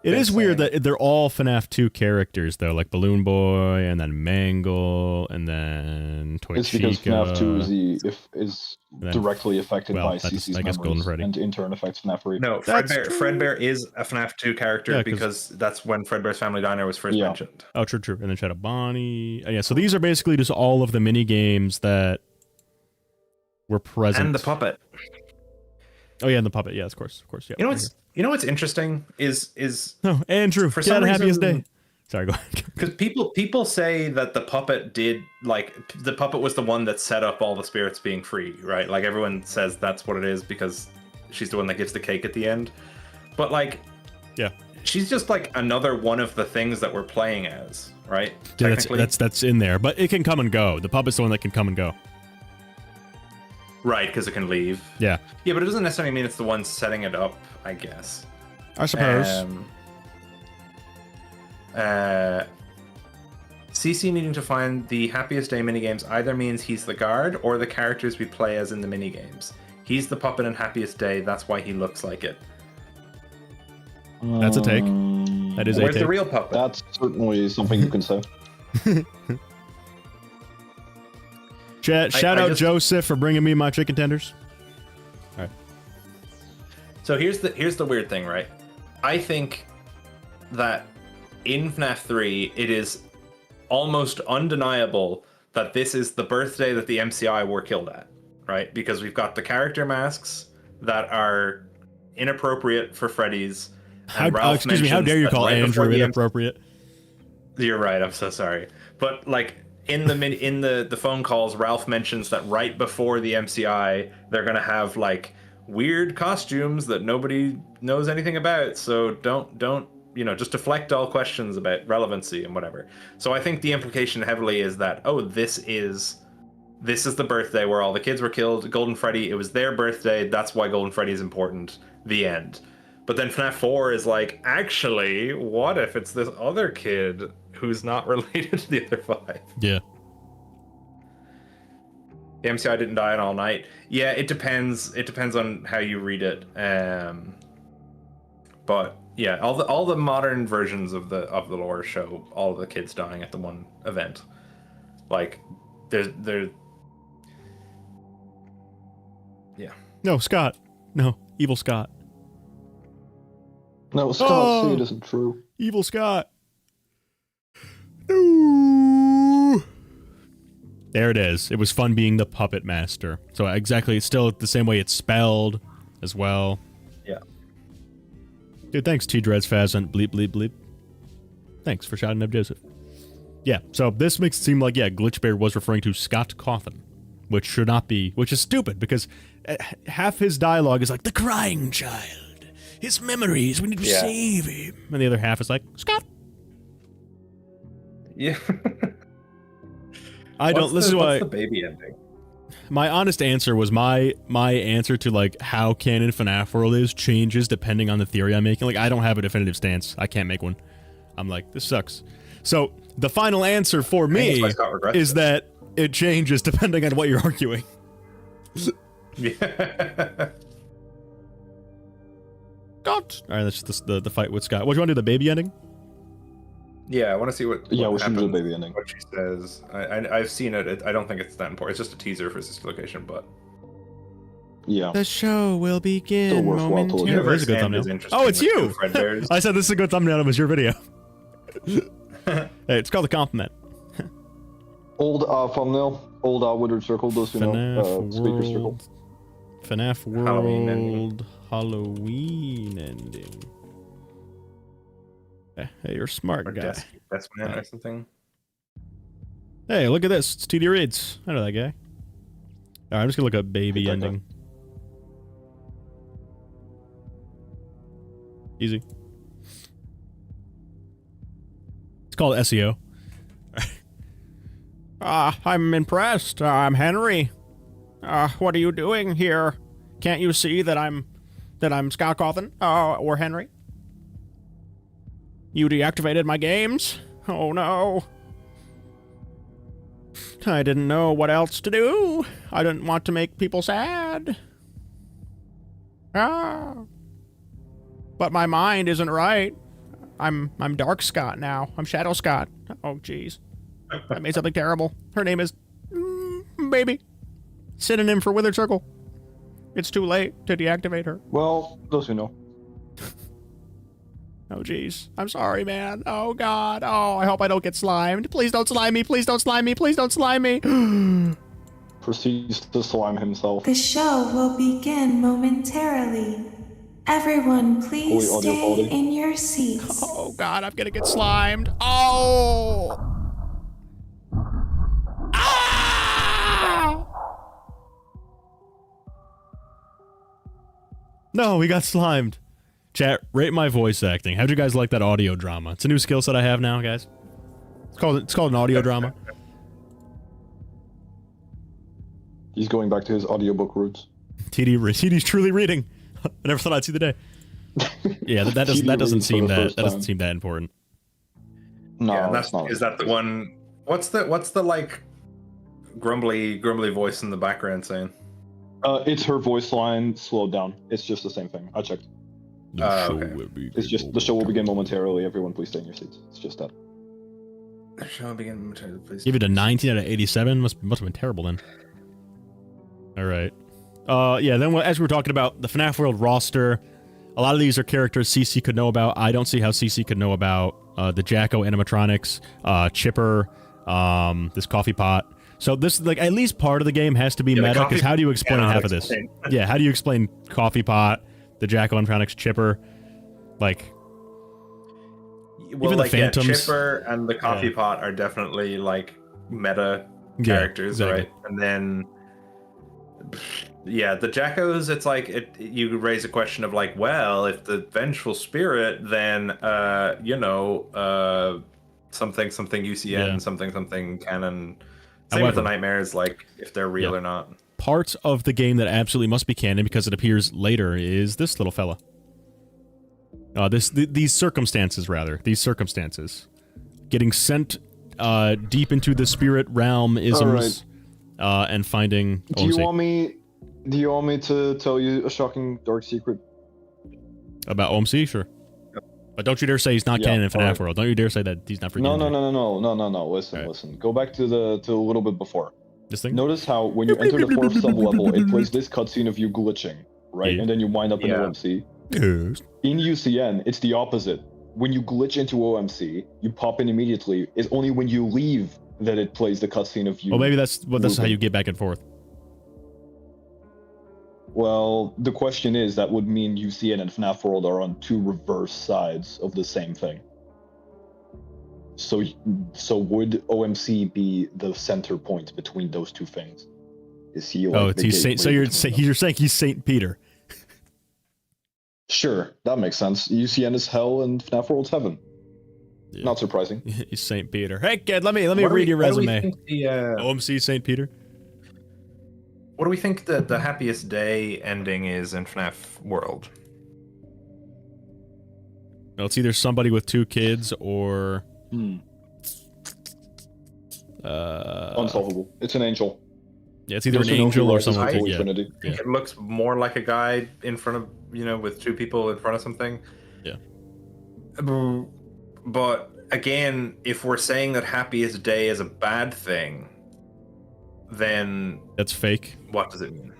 It is weird that they're all FNAF 2 characters, though, like Balloon Boy, and then Mangle, and then Toy It's Chica. because FNAF 2 is directly affected by CC's I guess Golden memories, Freddy. and in turn affects FNAF 3. No, Fredbear is a FNAF 2 character because that's when Fredbear's Family Diner was first mentioned. Oh, true. And then Shadow Bonnie. Yeah, so these are basically just all of the mini games that were present. And the puppet. Oh yeah, and the puppet. Yeah, of course. Yeah. You know what's interesting is no, Andrew, for get some Happiest reason, Day. Sorry, go ahead. Because people say that the puppet the puppet was the one that set up all the spirits being free, right? Like everyone says that's what it is because she's the one that gives the cake at the end. But like, yeah, she's just like another one of the things that we're playing as, right? Yeah, that's in there, but it can come and go. The puppet's the one that can come and go. Right, because it can leave. Yeah. Yeah, but it doesn't necessarily mean it's the one setting it up, I guess. I suppose. CC needing to find the Happiest Day minigames either means he's the guard or the characters we play as in the minigames. He's the puppet in Happiest Day, that's why he looks like it. That's a take. That is a take. Where's the real puppet? That's certainly something you can say. Shout out Joseph for bringing me my chicken tenders. All right. So here's the weird thing, right? I think that in FNAF 3, it is almost undeniable that this is the birthday that the MCI were killed at, right? Because we've got the character masks that are inappropriate for Freddy's. Excuse me, how dare you call Andrew inappropriate? You're right, I'm so sorry. But like in the phone calls, Ralph mentions that right before the MCI, they're gonna have like weird costumes that nobody knows anything about. So don't just deflect all questions about relevancy and whatever. So I think the implication heavily is that, oh, this is the birthday where all the kids were killed. Golden Freddy, it was their birthday. That's why Golden Freddy is important. The end. But then FNAF 4 is like, actually, what if it's this other kid who's not related to the other 5? Yeah. The MCI didn't die in All Night. Yeah, it depends. It depends on how you read it. But yeah, all the modern versions of the lore show all of the kids dying at the one event. Like, there's yeah. No, Scott. No, evil Scott. No, Scott, see, it isn't true. Evil Scott. No. There it is. It was fun being the puppet master. So exactly, it's still the same way it's spelled as well. Yeah. Dude, thanks, TDreads, Fazant, bleep, bleep, bleep. Thanks for shouting out Joseph. Yeah, so this makes it seem like, yeah, Glitchbear was referring to Scott Cawthon, which should not be, which is stupid, because half his dialogue is like, the crying child, his memories, we need to save him. And the other half is like, Scott. Yeah. This is why. What's the baby ending? My honest answer was my answer to like how canon FNAF World is changes depending on the theory I'm making. Like, I don't have a definitive stance. I can't make one. I'm like, this sucks. So the final answer for me is that it changes depending on what you're arguing. Yeah. Scott. All right, that's just the fight with Scott. What do you want to do? The baby ending? Yeah, I want to see what we should do the happens, baby ending. what she says. I've seen it. I don't think it's that important. It's just a teaser for this location, but yeah. The show will begin Still worthwhile to look at. momentarily. This is a good thumbnail. Oh, it's you! I said this is a good thumbnail. It was your video. Hey, it's called a compliment. Old thumbnail. Old withered circle. Those who know. Speaker circle. FNAF World Halloween ending. Hey, you're a smart guy. That's man or something. Hey, look at this. It's TDreads. I know that guy. Alright, I'm just gonna look up baby ending. Easy. It's called SEO. I'm impressed. I'm Henry. What are you doing here? Can't you see that I'm Scott Cawthon? Or Henry? You deactivated my games? Oh no. I didn't know what else to do. I didn't want to make people sad. But my mind isn't right. I'm Dark Scott now. I'm Shadow Scott. Oh jeez. I made something terrible. Her name is Baby. Synonym for Withered Circle. It's too late to deactivate her. Well, those who know. Oh, jeez. I'm sorry, man. Oh, God. Oh, I hope I don't get slimed. Please don't slime me. Please don't slime me. Please don't slime me. Proceeds to slime himself. The show will begin momentarily. Everyone, please stay in your seats. Oh, God. I'm going to get slimed. Oh! Ah! No, we got slimed. Chat, rate my voice acting. How'd you guys like that audio drama? It's a new skill set I have now, guys. It's called an audio drama. He's going back to his audiobook roots. TD's truly reading. I never thought I'd see the day. Yeah, that doesn't seem that important. No, yeah, that's not. Is that the one? What's the like grumbly voice in the background saying? It's her voice line slowed down. It's just the same thing. I checked. It's just the show will begin momentarily. Everyone, please stay in your seats. It's just that. The show will begin momentarily. Please. Give it a 19 out of 87. Must have been terrible then. All right. Yeah. Then as we were talking about the FNAF World roster, a lot of these are characters CC could know about. I don't see how CC could know about the Jacko animatronics, Chipper, this coffee pot. So this, like, at least part of the game has to be meta, because how do you explain half of this? Yeah, how do you explain coffee pot, the Jacko animatronics, Chipper, like... Well, even like, the Phantoms. Chipper and the coffee pot are definitely, like, meta characters, exactly. right? And then... Yeah, the Jackos, it's like, you raise a question of, like, well, if the vengeful spirit, then, something UCN, something Canon. Same with the nightmares, like, if they're real or not. Part of the game that absolutely must be canon, because it appears later, is this little fella. These circumstances. Getting sent deep into the spirit realm isms, and finding Do you want me to tell you a shocking dark secret? About OMC? Sure. But don't you dare say he's not canon in FNAF World. Don't you dare say that he's not freaking No. Listen. Go back to a little bit before. This thing? Notice how when you enter the 4th sub-level, it plays this cutscene of you glitching, right? And then you wind up in OMC. Yes. In UCN, it's the opposite. When you glitch into OMC, you pop in immediately. It's only when you leave that it plays the cutscene of you. Well, maybe that's how you get back and forth. Well, the question is, that would mean UCN and FNAF World are on two reverse sides of the same thing. So would OMC be the center point between those two things? Is he like he's Saint? So you're saying he's Saint Peter? Sure, that makes sense. UCN is hell and FNAF World's heaven. Yeah. Not surprising. He's Saint Peter. Hey kid, let me read your resume. OMC Saint Peter. What do we think the happiest day ending is in FNAF World? No, it's either somebody with 2 kids or... Unsolvable. It's an angel. Yeah, it's either an angel or something. I think it looks more like a guy in front of, with 2 people in front of something. Yeah. But again, if we're saying that happiest day is a bad thing, then that's fake. What does it mean?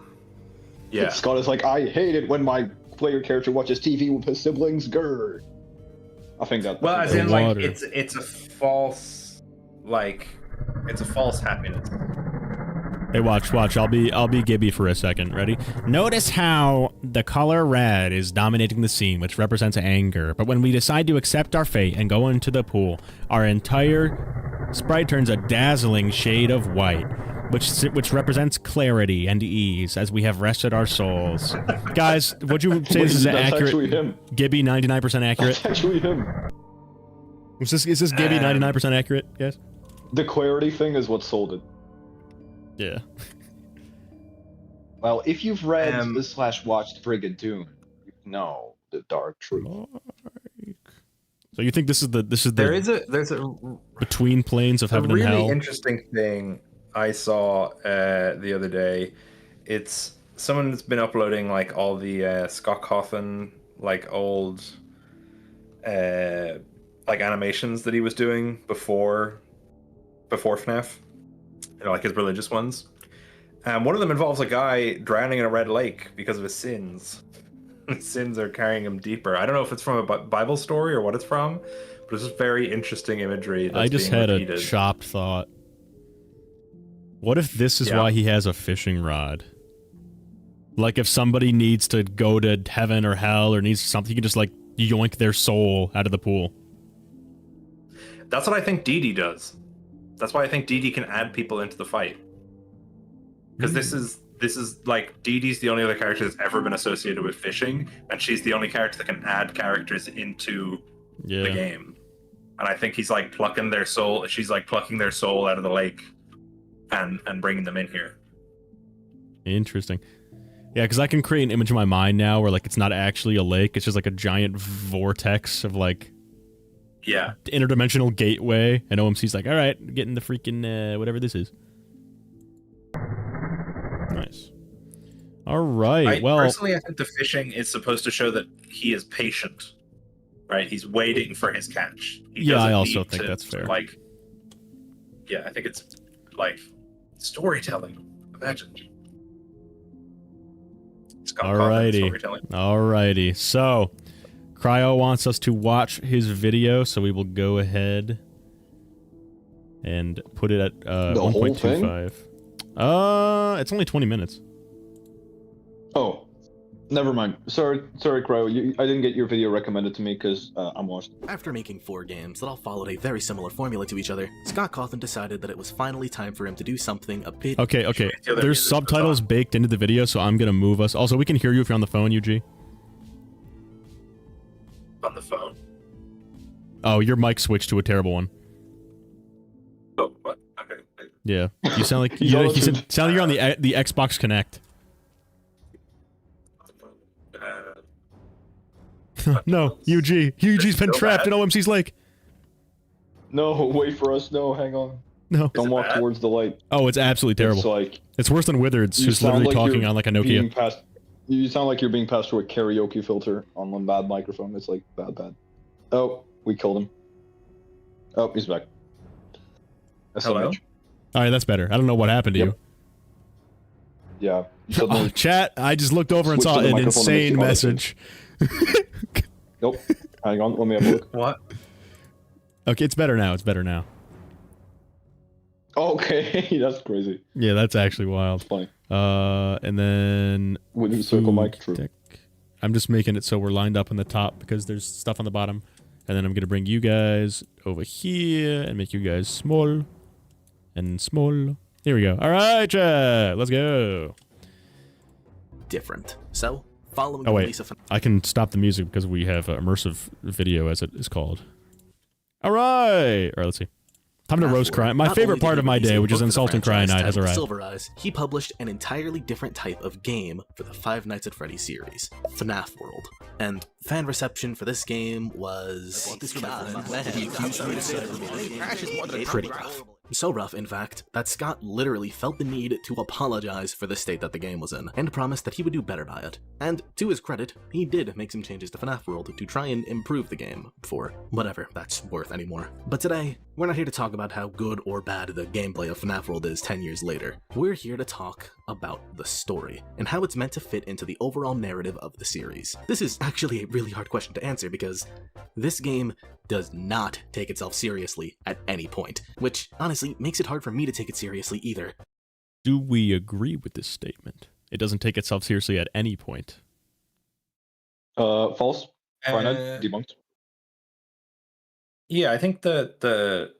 Yeah. Scott is like, I hate it when my player character watches TV with his siblings. Grr. I think that. Well, as in, like, it's a false, it's a false happiness. Hey, watch. I'll be Gibby for a second. Ready? Notice how the color red is dominating the scene, which represents anger. But when we decide to accept our fate and go into the pool, our entire sprite turns a dazzling shade of white, which represents clarity and ease as we have rested our souls. Guys, would you say this is accurate? Actually him. Gibby 99% accurate. That's actually him. Is this Gibby 99% accurate, guys? The clarity thing is what sold it. Yeah. Well, if you've read /watched Brigadoon, you know the dark truth. So you think this is there's a between planes of heaven and hell? A really interesting thing I saw the other day. It's someone that's been uploading like all the Scott Cawthon old animations that he was doing before FNAF. Like his religious ones. And one of them involves a guy drowning in a red lake because of his sins. His sins are carrying him deeper. I don't know if it's from a Bible story or what it's from, but it's just very interesting imagery. That's I just had repeated. A chopped thought. What if this is why he has a fishing rod? Like if somebody needs to go to heaven or hell or needs something, you can just yoink their soul out of the pool. That's what I think Dee does. That's why I think Dee can add people into the fight. Because this is Dee the only other character that's ever been associated with fishing, and she's the only character that can add characters into the game. And I think he's plucking their soul. She's plucking their soul out of the lake, and bringing them in here. Interesting. Yeah, because I can create an image in my mind now where it's not actually a lake. It's just a giant vortex of interdimensional gateway, and OMC's all right, getting the freaking whatever this is. Nice. All right. Personally, I think the fishing is supposed to show that he is patient. Right? He's waiting for his catch. I also think that's fair. I think it's storytelling. Imagine. Alrighty. So, Cryo wants us to watch his video, so we will go ahead and put it at 1.25. It's only 20 minutes. Oh, never mind. Sorry, Cryo. I didn't get your video recommended to me because I'm lost. After making 4 games that all followed a very similar formula to each other, Scott Cawthon decided that it was finally time for him to do something a bit... Okay. There's subtitles baked into the video, so I'm gonna move us. Also, we can hear you if you're on the phone, UG. On the phone. Oh, your mic switched to a terrible one. Oh, what? Okay. Yeah, you sound like you sound like you're on the Xbox Connect. No, UG's been trapped in OMC's lake. No, wait for us. No, hang on. No. Don't walk towards the light. Oh, it's absolutely terrible. It's worse than Withered's, who's literally talking on like a Nokia. You sound like you're being passed through a karaoke filter on one bad microphone. It's like bad. Oh, we killed him. Oh, he's back. Hello? Alright, that's better. I don't know what happened to you. Yeah. Oh, chat, I just looked over and saw an insane message. Nope. Hang on, let me have a look. What? Okay, it's better now. Okay, that's crazy. Yeah, that's actually wild. That's funny. And then... Wooden circle mic, true. I'm just making it so we're lined up on the top because there's stuff on the bottom. And then I'm going to bring you guys over here and make you guys small. And small. Here we go. All right, chat. Let's go. Different. So, following the wait. release of... I can stop the music because we have immersive video, as it is called. All right. All right, let's see. Time to roast Cry. My favorite part of my day, which is insulting Cry Night, has arrived. Silver Eyes, he published an entirely different type of game for the Five Nights at Freddy's series, FNAF World. And fan reception for this game was... pretty rough. So rough, in fact, that Scott literally felt the need to apologize for the state that the game was in, and promised that he would do better by it. And to his credit, he did make some changes to FNAF World to try and improve the game, for whatever that's worth anymore. But today, we're not here to talk about how good or bad the gameplay of FNAF World is 10 years later. We're here to talk about the story, and how it's meant to fit into the overall narrative of the series. This is actually a really hard question to answer because this game does not take itself seriously at any point, which honestly makes it hard for me to take it seriously either. Do we agree with this statement? It doesn't take itself seriously at any point. False. Debunked. Yeah, I think the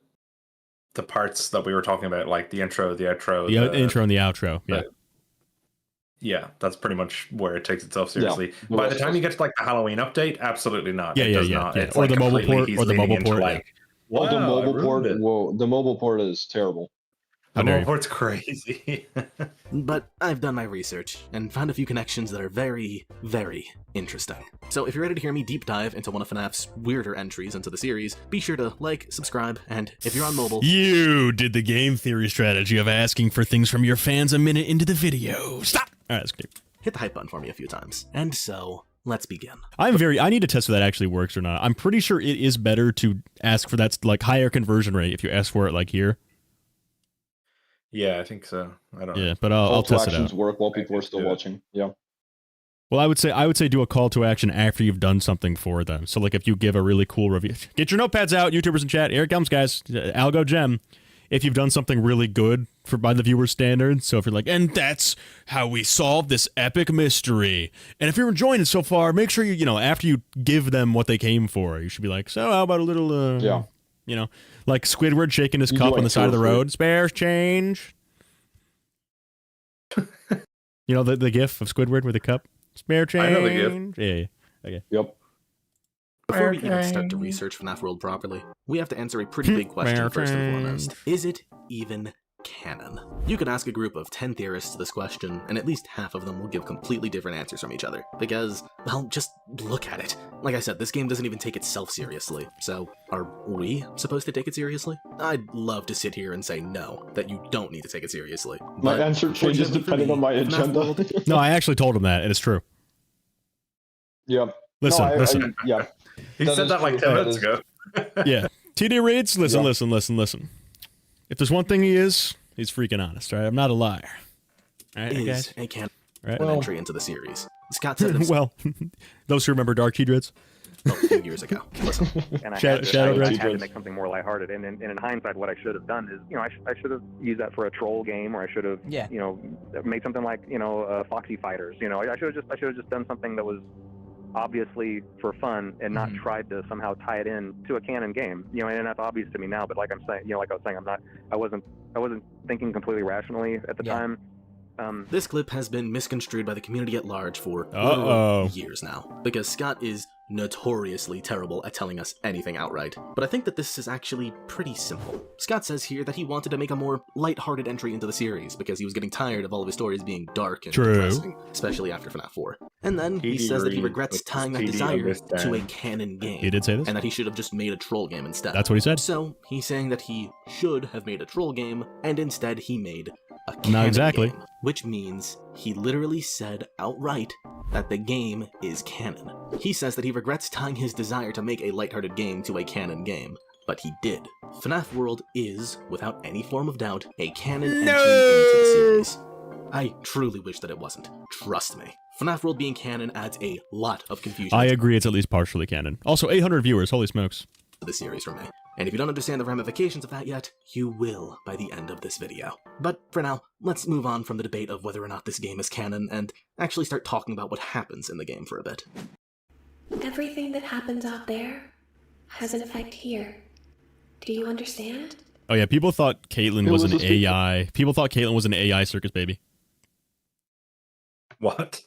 parts that we were talking about, like the intro, the outro, the intro and the outro. Yeah. Yeah, that's pretty much where it takes itself seriously. Yeah. By the time you get to like the Halloween update, absolutely not. Yeah. It's or like the mobile port. Or the mobile port. Like, wow, the mobile port. Whoa, the mobile port is terrible. The mobile port's crazy. But I've done my research and found a few connections that are very, very interesting. So if you're ready to hear me deep dive into one of FNAF's weirder entries into the series, be sure to like, subscribe, and if you're on mobile... You did the game theory strategy of asking for things from your fans a minute into the video. Stop! Alright, that's good. Hit the hype button for me a few times. And so... let's begin. I need to test if that actually works or not. I'm pretty sure it is better to ask for that like higher conversion rate if you ask for it like here. Yeah, I think so. I don't know. Yeah, but I'll test it out. Actions work while people are still watching. Yeah. Well, I would say do a call to action after you've done something for them. So like if you give a really cool review, get your notepads out, YouTubers in chat. Here it comes, guys. Algo Gem. If you've done something really good by the viewer's standards, so if you're like, and that's how we solved this epic mystery. And if you're enjoying it so far, make sure you after you give them what they came for, you should be like, so how about a little, like Squidward shaking his cup on the side of the road. Spare change. The gif of Squidward with a cup. Spare change. I know the gif. Yeah. Okay. Yep. Before we even start to research FNAF World properly, we have to answer a pretty big question first and foremost. Is it even canon? You could ask a group of 10 theorists this question, and at least half of them will give completely different answers from each other. Because, well, just look at it. Like I said, this game doesn't even take itself seriously. So, are we supposed to take it seriously? I'd love to sit here and say no, that you don't need to take it seriously. My answer changes depending on my agenda. No, I actually told him that, and it's true. Yep. Listen. Yeah. He said that like 10 minutes ago. Yeah. TDreads, listen. If there's one thing he's freaking honest, right? I'm not a liar. All right, guys? A canon entry into the series. Scott said well, those who remember Dark TDreads. a few years ago. Listen. And I had to make something more lighthearted. And in hindsight, what I should have done is, I should have used that for a troll game, or I should have, made something like, Foxy Fighters. I should have just done something that was obviously for fun and not tried to somehow tie it in to a canon game. And that's obvious to me now. But like I'm saying, like I was saying, I wasn't thinking completely rationally at the time. This clip has been misconstrued by the community at large for years now, because Scott is notoriously terrible at telling us anything outright. But I think that this is actually pretty simple. Scott says here that he wanted to make a more light-hearted entry into the series because he was getting tired of all of his stories being dark and depressing, especially after FNAF 4. And then he says that he regrets tying that desire to a canon game. He did say this? And that he should have just made a troll game instead. That's what he said? So, he's saying that he should have made a troll game, and instead he made a canon game, which means he literally said outright that the game is canon. He says that he regrets tying his desire to make a lighthearted game to a canon game, but he did. FNAF World is, without any form of doubt, a canon entry into the series. I truly wish that it wasn't. Trust me. FNAF World being canon adds a lot of confusion. I agree it's at least partially canon. Also, 800 viewers, holy smokes. The series for me. And if you don't understand the ramifications of that yet, you will by the end of this video. But for now, let's move on from the debate of whether or not this game is canon and actually start talking about what happens in the game for a bit. Everything that happens out there has an effect here. Do you understand? Oh yeah, people thought Caitlyn was an AI. People thought Caitlyn was an AI circus baby. What?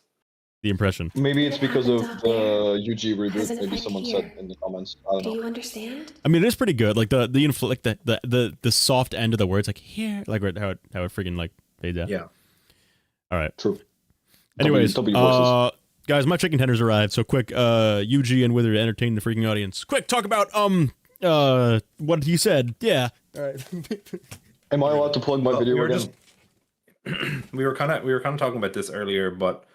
The impression. Maybe it's because of the UG reboot. Maybe someone said in the comments. I don't know. Do you understand? I mean, it is pretty good. Like the soft end of the words, like here, like how it freaking like fades out. Yeah. All right. True. Anyways, guys, my chicken tenders arrived. So quick, UG and Wither to entertain the freaking audience. Quick, talk about what he said. Yeah. All right. Am I allowed to plug my video again? We were kind of talking about this earlier, but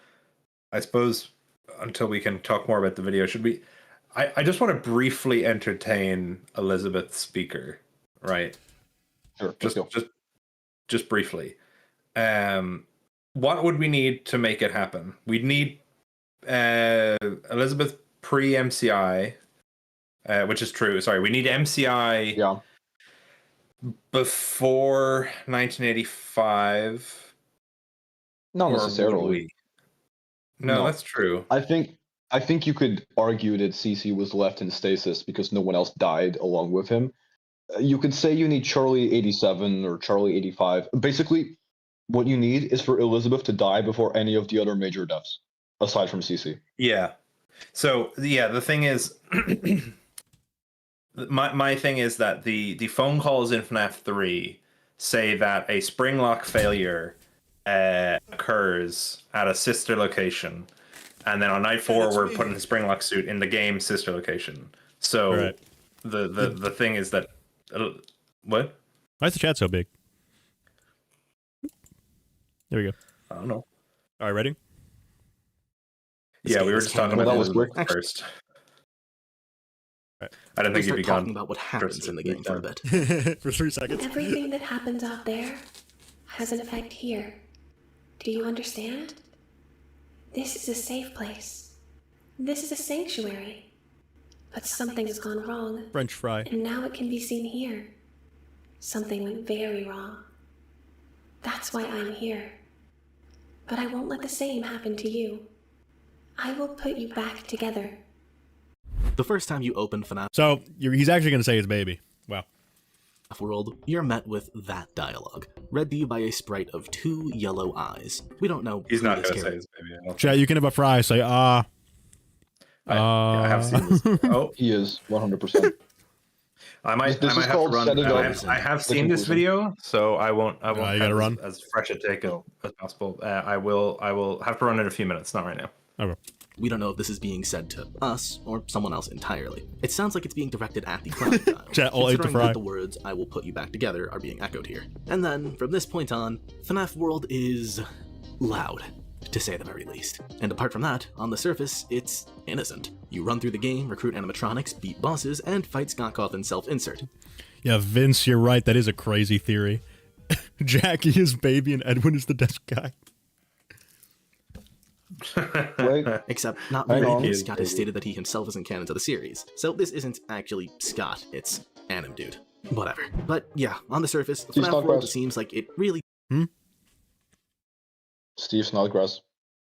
I suppose until we can talk more about the video, should we? I just want to briefly entertain Elizabeth's speaker, right? Sure. Just briefly. What would we need to make it happen? We'd need Elizabeth pre-MCI, which is true. Sorry, we need MCI before 1985. Not necessarily. No, that's true. I think you could argue that CC was left in stasis because no one else died along with him. You could say you need Charlie 87 or Charlie 85. Basically, what you need is for Elizabeth to die before any of the other major deaths, aside from CC. Yeah. So, yeah, the thing is, my thing is that the phone calls in FNAF 3 say that a spring lock failure occurs at a sister location, and then on night 4 we're putting the spring lock suit in the game sister location. So the thing is that what? Why is the chat so big? There we go. I don't know. All right, ready? Yeah, we were just talking about that first. Right. I didn't think you'd be gone. Talking about what happens in the game for a bit. For 3 seconds. Everything that happens out there has an effect here. Do you understand? This is a safe place. This is a sanctuary. But something has gone wrong. French fry. And now it can be seen here. Something went very wrong. That's why I'm here. But I won't let the same happen to you. I will put you back together. The first time you open FNAF So, he's actually going to say his baby. Wow. World, you're met with that dialogue, read to you by a sprite of 2 yellow eyes. We don't know. He's not going to say his baby. Chat, you can have a fry. Say I have seen this. Oh, he is 100%. I might have to run. I have seen this video, so I won't you gotta run as fresh a take as possible. I will have to run in a few minutes, not right now. Okay. We don't know if this is being said to us or someone else entirely. It sounds like it's being directed at the crocodile, considering that the words "I will put you back together" are being echoed here. And then, from this point on, FNAF World is loud, to say the very least. And apart from that, on the surface, it's innocent. You run through the game, recruit animatronics, beat bosses, and fight Scott Cawthon's self-insert. Yeah, Vince, you're right. That is a crazy theory. Jackie is baby and Edwin is the desk guy. Right? Except not Hang really, on. because Scott has stated that he himself isn't canon to the series. So this isn't actually Scott, it's Anim Dude. Whatever. But yeah, on the surface, Steve FNAF World, Snodgrass. it seems like it really Steve Snodgrass.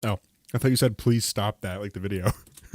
Oh, I thought you said please stop that, like the video.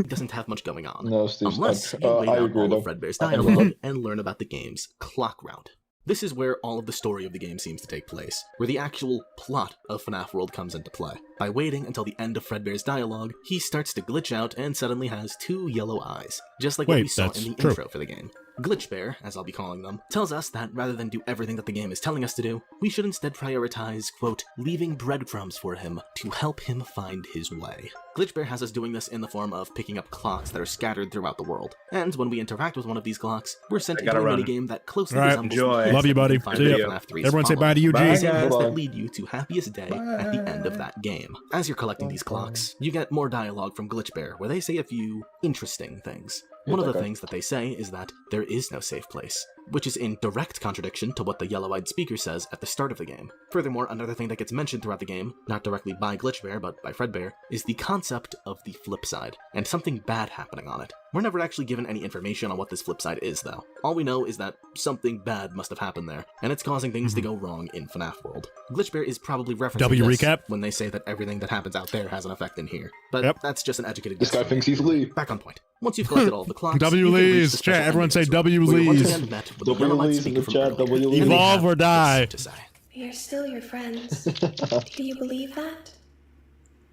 doesn't have much going on. No, Steve Unless you Snodgrass. wait I out agree, all though. of Fredbear's I agree. dialogue and learn about the game's clock route. This is where all of the story of the game seems to take place, where the actual plot of FNAF World comes into play. By waiting until the end of Fredbear's dialogue, he starts to glitch out and suddenly has 2 yellow eyes, just like what we saw in the intro for the game. Glitchbear, as I'll be calling them, tells us that rather than do everything that the game is telling us to do, we should instead prioritize, quote, leaving breadcrumbs for him to help him find his way. Glitchbear has us doing this in the form of picking up clocks that are scattered throughout the world, and when we interact with one of these clocks, we're sent into a minigame that closely resembles the hints Love you, that buddy. we find See in ya. FNAF 3's Everyone say follow. bye to you, G. These Bye, hints guys. that lead you to Happiest Day at the end of that game. As you're collecting these clocks, you get more dialogue from Glitchbear, where they say a few interesting things. One of the things that they say is that there is no safe place, which is in direct contradiction to what the yellow-eyed speaker says at the start of the game. Furthermore, another thing that gets mentioned throughout the game, not directly by Glitchbear, but by Fredbear, is the concept of the flip side, and something bad happening on it. We're never actually given any information on what this flip side is, though. All we know is that something bad must have happened there, and it's causing things to go wrong in FNAF World. Glitchbear is probably referencing this recap when they say that everything that happens out there has an effect in here. But that's just an educated This guess. guy thinks he's Lee. Back on point. Once you've collected all of the clocks, W you can reach Lees. the special Chat, everyone say ending room, W where you're once Lees. again met with the W yellow-eyed Lees in speaker the from chat, earlier. W Lees. And they Evolve have or die. this to say. We are still your friends. Do you believe that?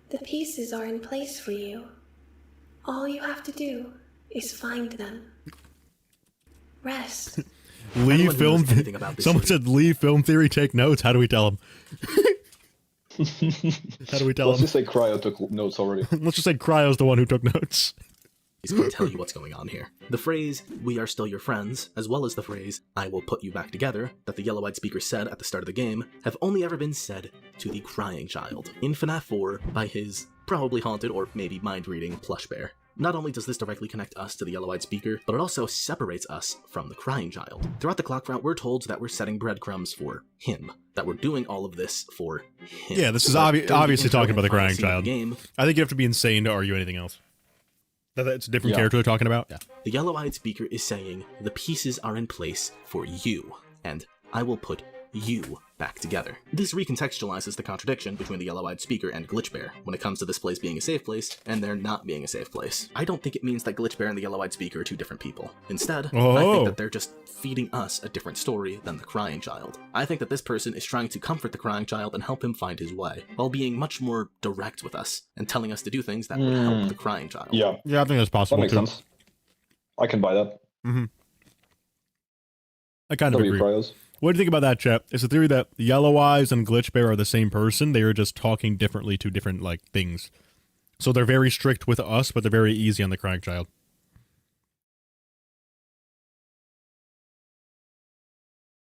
The pieces are in place for you. All you have to do is find them. Rest. Lee Anyone who film. knows anything about this Someone series- said Lee film theory. Take notes. How do we tell him? How do we tell Let's him? just say Cryo took notes already. Let's just say Cryo's the one who took notes. He's going to tell you what's going on here. The phrase, "we are still your friends," as well as the phrase, "I will put you back together," that the yellow-eyed speaker said at the start of the game, have only ever been said to the crying child in FNAF 4 by his probably haunted or maybe mind-reading plush bear. Not only does this directly connect us to the yellow-eyed speaker, but it also separates us from the crying child. Throughout the clock route, we're told that we're setting breadcrumbs for him, that we're doing all of this for him. Yeah, this is But during the obviously intro talking about the and final crying scene of child. the game, I think you have to be insane to argue anything else. That's a different character they're talking about. Yeah. the yellow-eyed speaker is saying, "The pieces are in place for you, and I will put you back together." This recontextualizes the contradiction between the yellow-eyed speaker and Glitchbear when it comes to this place being a safe place and there not being a safe place. I don't think it means that Glitchbear and the yellow-eyed speaker are two different people. Instead, I think that they're just feeding us a different story than the crying child. I think that this person is trying to comfort the crying child and help him find his way, while being much more direct with us and telling us to do things that would help the crying child. Yeah. Yeah, I think that's possible That makes too. sense. I can buy that. Mm-hmm. I kind of W agree. Cryos. What do you think about that, Chet? Is the theory that Yellow Eyes and Glitchbear are the same person? They are just talking differently to different like things. So they're very strict with us, but they're very easy on the crying child.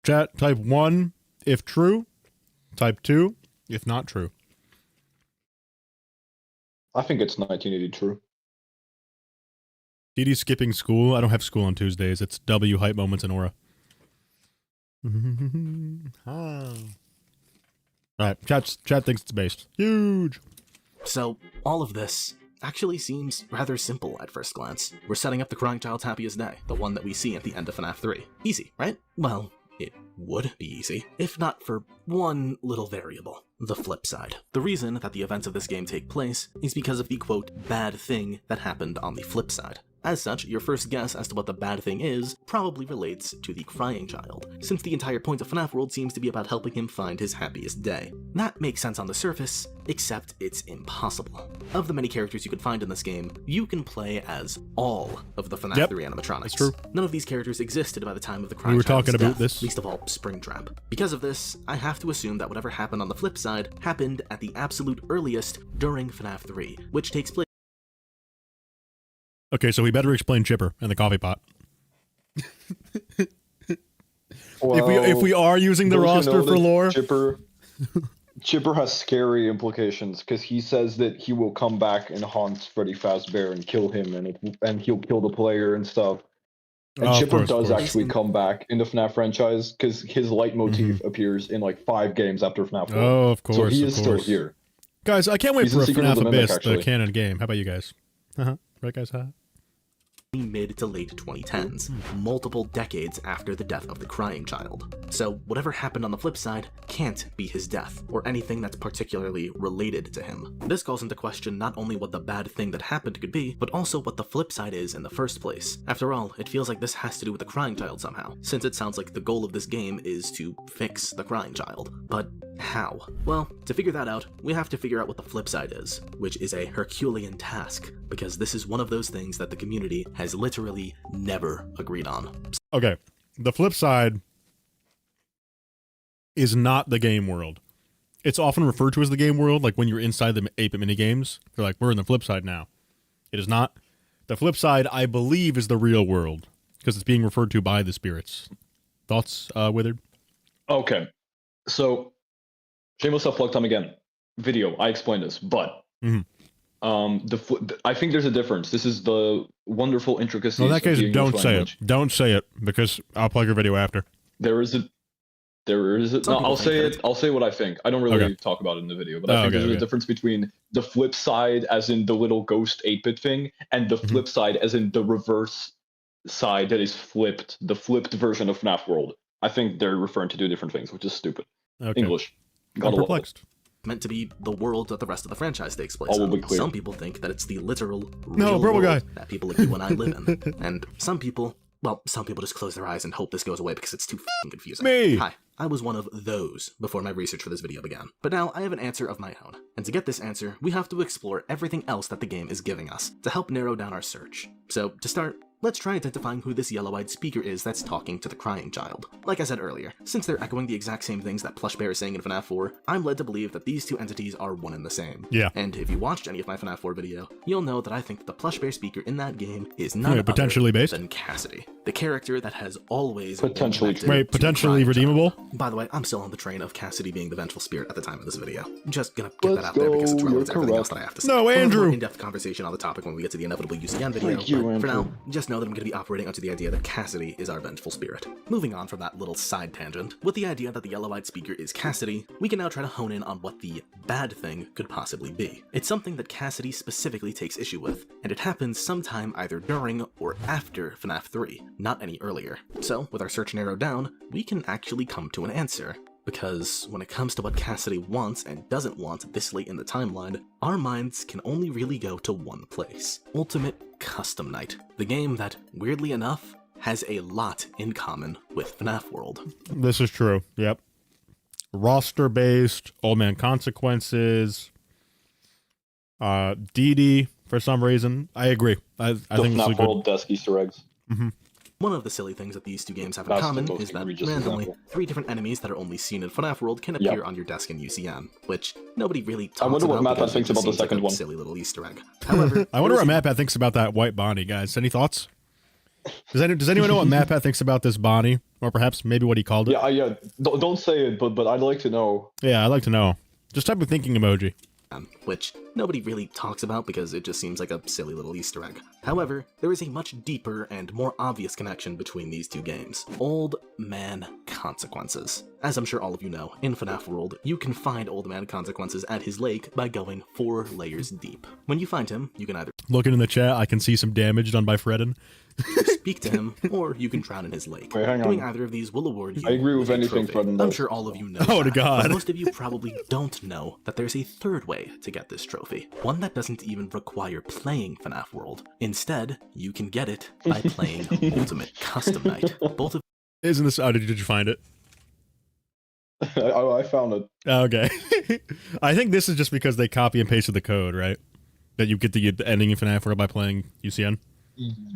Chat, type 1 if true. Type 2 if not true. I think it's 1980 true. TD skipping school. I don't have school on Tuesdays. It's W hype moments and aura. Alright, chat thinks it's based. Huge. So, all of this actually seems rather simple at first glance. We're setting up the crying child's happiest day, the one that we see at the end of FNAF 3. Easy, right? Well, it would be easy, if not for one little variable. The flip side. The reason that the events of this game take place is because of the, quote, bad thing that happened on the flip side. As such, your first guess as to what the bad thing is probably relates to the crying child, since the entire point of FNAF World seems to be about helping him find his happiest day. That makes sense on the surface, except it's impossible. Of the many characters you can find in this game, you can play as all of the FNAF 3 animatronics. That's true. None of these characters existed by the time of the crying We were child's talking about death, this. least of all Springtrap. Because of this, I have to assume that whatever happened on the flip side happened at the absolute earliest during FNAF 3, which takes place. Okay, so we better explain Chipper and the coffee pot. if we are using the those who roster know for that lore, Chipper has scary implications because he says that he will come back and haunt Freddy Fazbear and kill him, and he'll kill the player and stuff. And Chipper does actually come back in the FNAF franchise because his leitmotif appears in like 5 games after FNAF 1. Oh, of course. So he of is still course. here. Guys, I can't wait He's for in a Secret of FNAF the Mimic, Abyss, the actually. canon game. How about you guys? Right, guys? Mid to late 2010s, multiple decades after the death of the crying child. So whatever happened on the flip side can't be his death, or anything that's particularly related to him. This calls into question not only what the bad thing that happened could be, but also what the flip side is in the first place. After all, it feels like this has to do with the crying child somehow, since it sounds like the goal of this game is to fix the crying child. But how? Well, to figure that out, we have to figure out what the flip side is, which is a Herculean task, because this is one of those things that the community has literally never agreed on. Okay, the flip side is not the game world. It's often referred to as the game world, like when you're inside the 8-bit minigames. They're like, we're in the flip side now. It is not. The flip side, I believe, is the real world, because it's being referred to by the spirits. Thoughts, Withered? Okay, so shameless self-plug time again. Video, I explained this, but I think there's a difference. This is the wonderful intricacies. Well, in that case, of the English don't say language. it. Don't say it, because I'll plug your video after. There is a. No, I'll say it. I'll say what I think. I don't really talk about it in the video, but I think there's a difference between the flip side, as in the little ghost 8-bit thing, and the flip side, as in the reverse side that is flipped, the flipped version of FNAF World. I think they're referring to two different things, which is stupid. English. I'm perplexed. Meant to be the world that the rest of the franchise takes place All will in. be clear. Some people think that it's the literal No, real purple world guy. that people like you and I live in. And some people just close their eyes and hope this goes away because it's too f***ing confusing. Me! Hi, I was one of those before my research for this video began. But now I have an answer of my own. And to get this answer, we have to explore everything else that the game is giving us to help narrow down our search. So, to start, let's try identifying who this yellow-eyed speaker is that's talking to the crying child. Like I said earlier, since they're echoing the exact same things that Plushbear is saying in FNAF 4, I'm led to believe that these two entities are one and the same. Yeah. And if you watched any of my FNAF 4 video, you'll know that I think that the Plushbear speaker in that game is none potentially other based? than Cassidy, the character that has always Potentially. been potentially redeemable? By the way, I'm still on the train of Cassidy being the vengeful spirit at the time of this video. I'm just gonna get that out there because it's relevant to everything else that I have to say. No, We'll have a Andrew! more in-depth conversation on the topic when we get to the inevitable UCN video, Thank you, but for Andrew. now, just know that I'm gonna be operating onto the idea that Cassidy is our vengeful spirit. Moving on from that little side tangent, with the idea that the yellow-eyed speaker is Cassidy, we can now try to hone in on what the bad thing could possibly be. It's something that Cassidy specifically takes issue with, and it happens sometime either during or after FNAF 3, not any earlier. So, with our search narrowed down, we can actually come to an answer. Because when it comes to what Cassidy wants and doesn't want this late in the timeline, our minds can only really go to one place. Ultimate Custom Night, the game that, weirdly enough, has a lot in common with FNAF World. This is true, yep. Roster-based, Old Man Consequences, DD, for some reason. I agree. I think this is a FNAF good... World desk Easter eggs. One of the silly things that these two games have in That's the common most is that egregious randomly, example. 3 different enemies that are only seen in FNAF World can appear on your desk in UCN, which nobody really talks about. I wonder what Matt because it thinks just about the seems like second a one. silly little Easter egg. However, I wonder what MatPat thinks about that white Bonnie, guys. Any thoughts? Does anyone know what MatPat thinks about this Bonnie? Or perhaps maybe what he called it? Yeah. Don't say it, but I'd like to know. Yeah, I'd like to know. Just type a thinking emoji. Which nobody really talks about because it just seems like a silly little Easter egg. However, there is a much deeper and more obvious connection between these two games. Old Man Consequences. As I'm sure all of you know, in FNAF World, you can find Old Man Consequences at his lake by going 4 layers deep. When you find him, you can either Looking in the chat, I can see some damage done by Fredden. speak to him, or you can drown in his lake. Wait, hang Doing on. either of these will award you I agree with a anything trophy. Fredden I'm does. sure all of you know Oh, to that, God. but most of you probably don't know that there's a third way to get this trophy. One that doesn't even require playing FNAF World. Instead, you can get it by playing Ultimate Custom Night. Both of Isn't this... Oh, did you find it? I found it. Okay. I think this is just because they copy and pasted the code, right? That you get the ending in FNAF World by playing UCN?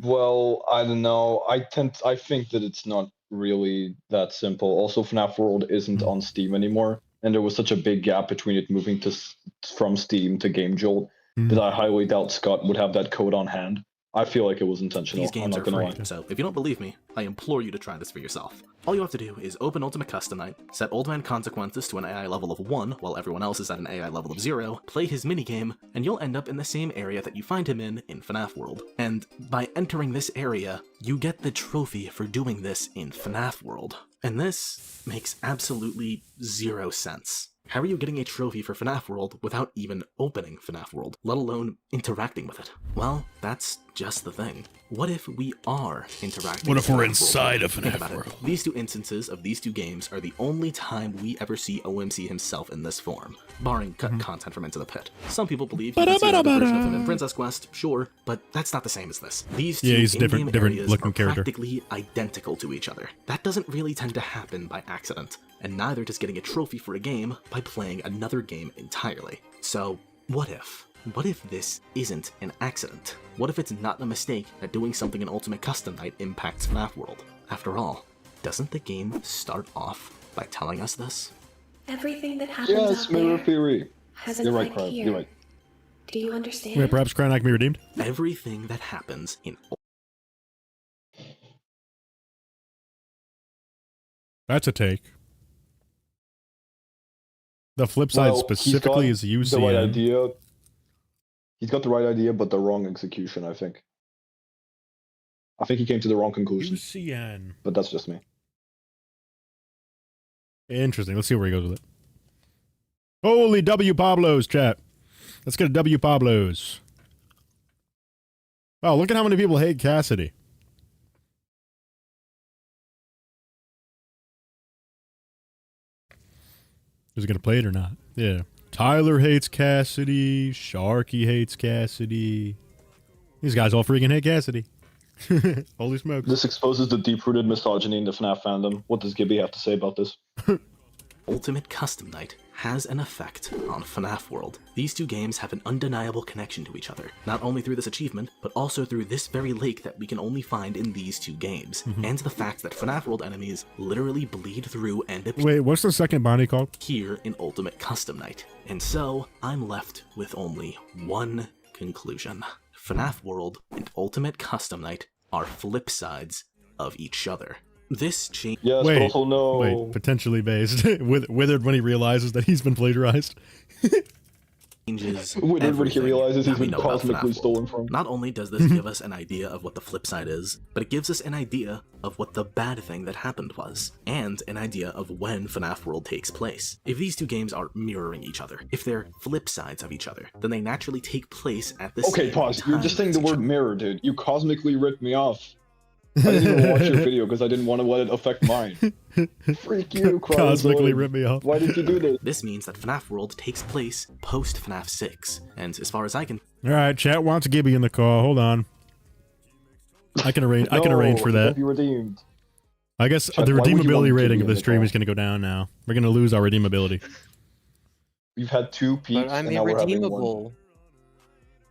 Well, I don't know. I think that it's not really that simple. Also, FNAF World isn't on Steam anymore, and there was such a big gap between it moving from Steam to Game Jolt that I highly doubt Scott would have that code on hand. I feel like it was intentional. these games I'm are not gonna free, lie. so if you don't believe me, I implore you to try this for yourself. All you have to do is open Ultimate Custom Night, set Old Man Consequences to an AI level of 1 while everyone else is at an AI level of 0, play his minigame, and you'll end up in the same area that you find him in FNAF World. And by entering this area, you get the trophy for doing this in FNAF World. And this makes absolutely 0 sense. How are you getting a trophy for FNAF World without even opening FNAF World, let alone interacting with it? Well, that's just the thing. What if we are interacting What with if we're FNAF inside World? of Think FNAF about it. World? These two instances of these two games are the only time we ever see OMC himself in this form, barring cut content from Into the Pit. Some people believe you can see another version of him in Princess Quest, sure, but that's not the same as this. These two he's a in-game different areas looking are character. practically identical to each other. That doesn't really tend to happen by accident, and neither does getting a trophy for a game by playing another game entirely. So, what if? What if this isn't an accident? What if it's not a mistake that doing something in Ultimate Custom Night impacts FNAF World? After all, doesn't the game start off by telling us this? Everything that happens Yes, out mirror there theory. has an You're right, effect Crab. here. You're right. Do you understand? Wait, perhaps Crying can be redeemed? Everything that happens in That's a take. The flip side specifically is He's got the right UCN. idea. He's got the right idea, but the wrong execution, I think. I think he came to the wrong conclusion. UCN. But that's just me. Interesting. Let's see where he goes with it. Holy W Pablos, chat. Let's get a W Pablos. Oh, look at how many people hate Cassidy. Is he going to play it or not? Yeah. Tyler hates Cassidy. Sharky hates Cassidy. These guys all freaking hate Cassidy. Holy smokes. This exposes the deep-rooted misogyny in the FNAF fandom. What does Gibby have to say about this? Ultimate Custom Night has an effect on FNAF World. These two games have an undeniable connection to each other, not only through this achievement, but also through this very lake that we can only find in these two games, and the fact that FNAF World enemies literally bleed through and appear Wait, what's the second bounty called? here in Ultimate Custom Night. And so, I'm left with only one conclusion. FNAF World and Ultimate Custom Night are flip sides of each other. This change. Yes, but also no. Wait, potentially based. Withered when he realizes that he's been plagiarized. Changes Withered when he everything realizes he's that we been know about cosmically FNAF stolen World. from. Not only does this give us an idea of what the flip side is, but it gives us an idea of what the bad thing that happened was, and an idea of when FNAF World takes place. If these two games are mirroring each other, if they're flip sides of each other, then they naturally take place at the Okay, same pause. time. You're just saying the word mirror, dude. You cosmically ripped me off. I didn't even watch your video because I didn't want to let it affect mine. Freak you, Cosmically Cryzoid. rip me off. Why did you do this? This means that FNAF World takes place post FNAF 6, and as far as I can Alright, chat wants Gibby in the call. Hold on. I can arrange for he that. can't be redeemed. I guess Chat, the why would you want redeemability rating Gibby of in the the stream call? is going to go down now. We're going to lose our redeemability. We've had two peaks, But I'm and now we're having one. irredeemable.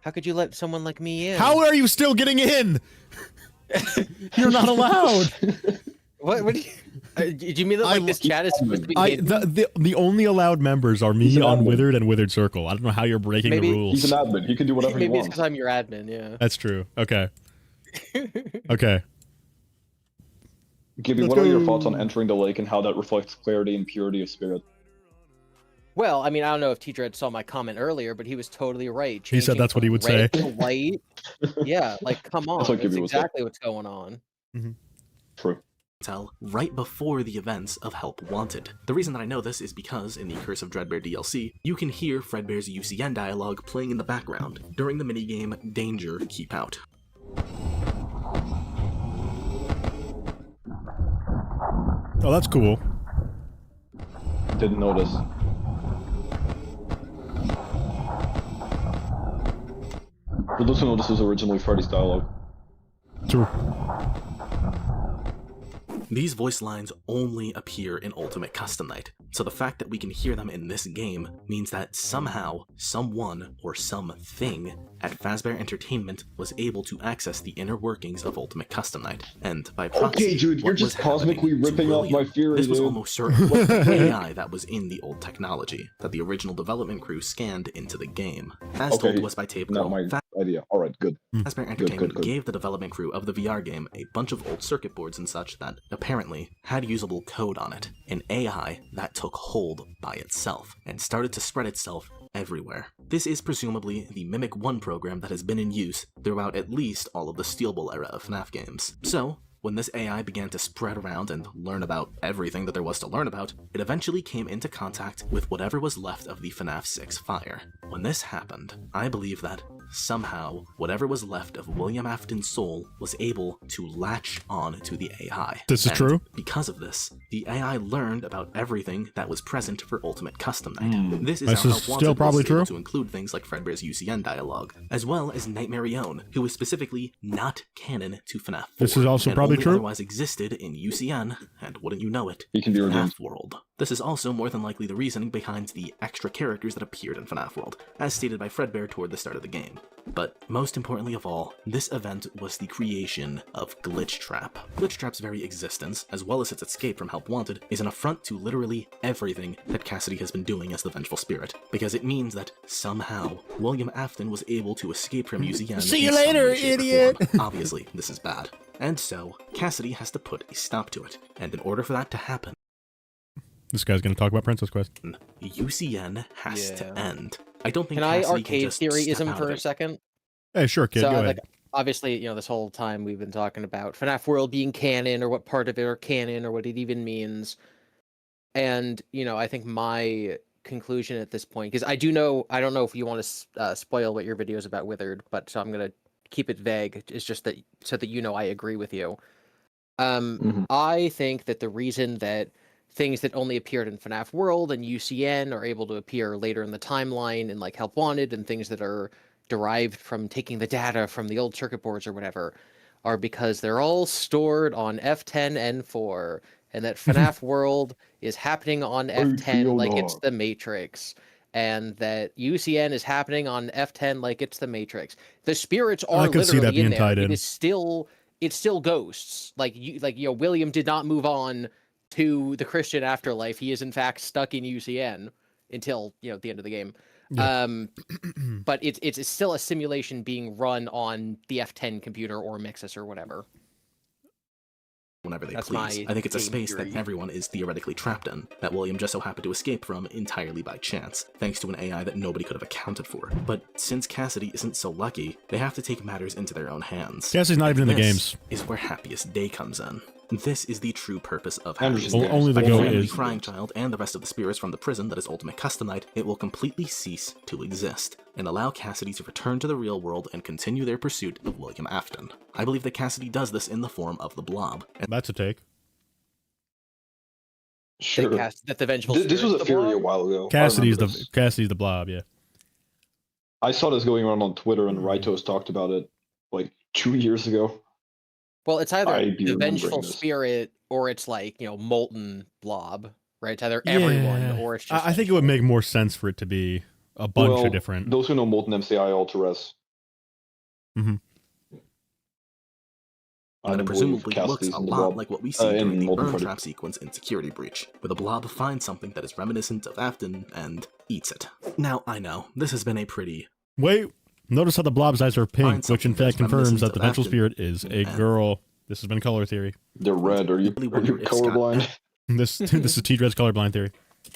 How could you let someone like me in? How are you still getting in? You're not allowed. What do you... did you mean that like this chat is supposed to be hidden? The only allowed members are me He's an on admin. Withered and Withered Circle. I don't know how you're breaking Maybe- the rules. He's an admin. He can do whatever he Maybe it's wants. because I'm your admin, yeah. That's true. Okay. Okay. Gibby, Let's what are your go. thoughts on entering the lake and how that reflects clarity and purity of spirit? Well, I mean, I don't know if TDreads saw my comment earlier, but he was totally right. He said Changing that's what he from would red say. to white. Yeah, like, come on. That's what That's Gibby would say. exactly what's going on. True. tell right before the events of Help Wanted. The reason that I know this is because in the Curse of Dreadbear DLC, you can hear Fredbear's UCN dialogue playing in the background during the minigame Danger Keep Out. Oh, that's cool. Didn't notice. For those who know, this was originally Freddy's dialogue. True. These voice lines only appear in Ultimate Custom Night, so the fact that we can hear them in this game means that somehow, someone, or something at Fazbear Entertainment was able to access the inner workings of Ultimate Custom Night, and by proxy, Okay, dude, you're what just was happening cosmically to ripping off my William. theory, This was dude. almost certain was the AI that was in the old technology that the original development crew scanned into the game. As told to us by Tape Not Girl, my idea. Alright, good. Fazbear Entertainment gave the development crew of the VR game a bunch of old circuit boards and such that apparently had usable code on it, an AI that took hold by itself and started to spread itself everywhere. This is presumably the Mimic 1 program that has been in use throughout at least all of the Steel Bull era of FNAF games. So, when this AI began to spread around and learn about everything that there was to learn about, it eventually came into contact with whatever was left of the FNAF 6 fire. When this happened, I believe that somehow, whatever was left of William Afton's soul was able to latch on to the AI. This is true? Because of this, the AI learned about everything that was present for Ultimate Custom Night. This is This how is Help still Wanted probably was able true? to include things like Fredbear's UCN dialogue, as well as Nightmare Ione, who is specifically not canon to FNAF 4. This is also and probably only true? otherwise existed in UCN, and wouldn't you know it, He can be redeemed. FNAF World. This is also more than likely the reasoning behind the extra characters that appeared in FNAF World, as stated by Fredbear toward the start of the game. But most importantly of all, this event was the creation of Glitchtrap. Glitchtrap's very existence, as well as its escape from Help Wanted, is an affront to literally everything that Cassidy has been doing as the Vengeful Spirit, because it means that somehow William Afton was able to escape from UCN. See you in some later, way, shape, or idiot! form. Obviously, this is bad. And so, Cassidy has to put a stop to it, and in order for that to happen, This guy's going to talk about Princess Quest. UCN has to end. I don't think Can I Cassidy arcade just step theoryism out for of a it. second? Hey, sure, kid, So, go like, ahead. obviously, this whole time we've been talking about FNAF World being canon, or what part of it are canon, or what it even means. And, I think my conclusion at this point, because I don't know if you want to spoil what your video is about Withered, but so I'm going to keep it vague. It's just that, so that I agree with you. I think that the reason that things that only appeared in FNAF World and UCN are able to appear later in the timeline in like Help Wanted and things that are derived from taking the data from the old circuit boards or whatever are because they're all stored on F10 and 4, and that FNAF World is happening on F10 like it's the Matrix, and that UCN is happening on F10 like it's the Matrix. The spirits are could see that literally in being there. tied in. It's still ghosts. William did not move on to the Christian afterlife. He is in fact stuck in UCN until the end of the game. Yeah. But it's still a simulation being run on the F10 computer or Mixus or whatever. Whenever they That's please. my I think it's a game space theory. that everyone is theoretically trapped in, that William just so happened to escape from entirely by chance, thanks to an AI that nobody could have accounted for. But since Cassidy isn't so lucky, they have to take matters into their own hands. Cassidy's not even in the This games. is where Happiest Day comes in. This is the true purpose of I'm Happiest just- Day. Only the By goat freeing is. the crying child and the rest of the spirits from the prison that is Ultimate Custom Night, it will completely cease to exist, and allow Cassidy to return to the real world and continue their pursuit of William Afton. I believe that Cassidy does this in the form of the Blob. And That's a take. Sure. That the Vengeful This was Spirit a the theory Blob? a while ago. I Cassidy's remember this. the blob, yeah. I saw this going around on Twitter, and Ritos talked about it like 2 years ago. Well, it's either I be the remembering Vengeful this. Spirit or it's like, molten blob, right? It's either everyone Yeah. or it's just. I think it would make more sense for it to be a bunch Well, of different. Those who know Molten MCI Ultra-Res. Mhm. And it presumably looks a lot like what we see during the Molten burn Party. trap sequence in Security Breach, where the blob finds something that is reminiscent of Afton and eats it. Now, I know, this has been a pretty... Wait, notice how the blob's eyes are pink, Find which in something fact that's confirms reminiscent that the of vengeful Afton. spirit is a girl. This has been color theory. They're red. Are you wonder if Scott- colorblind? This is TDreads colorblind theory.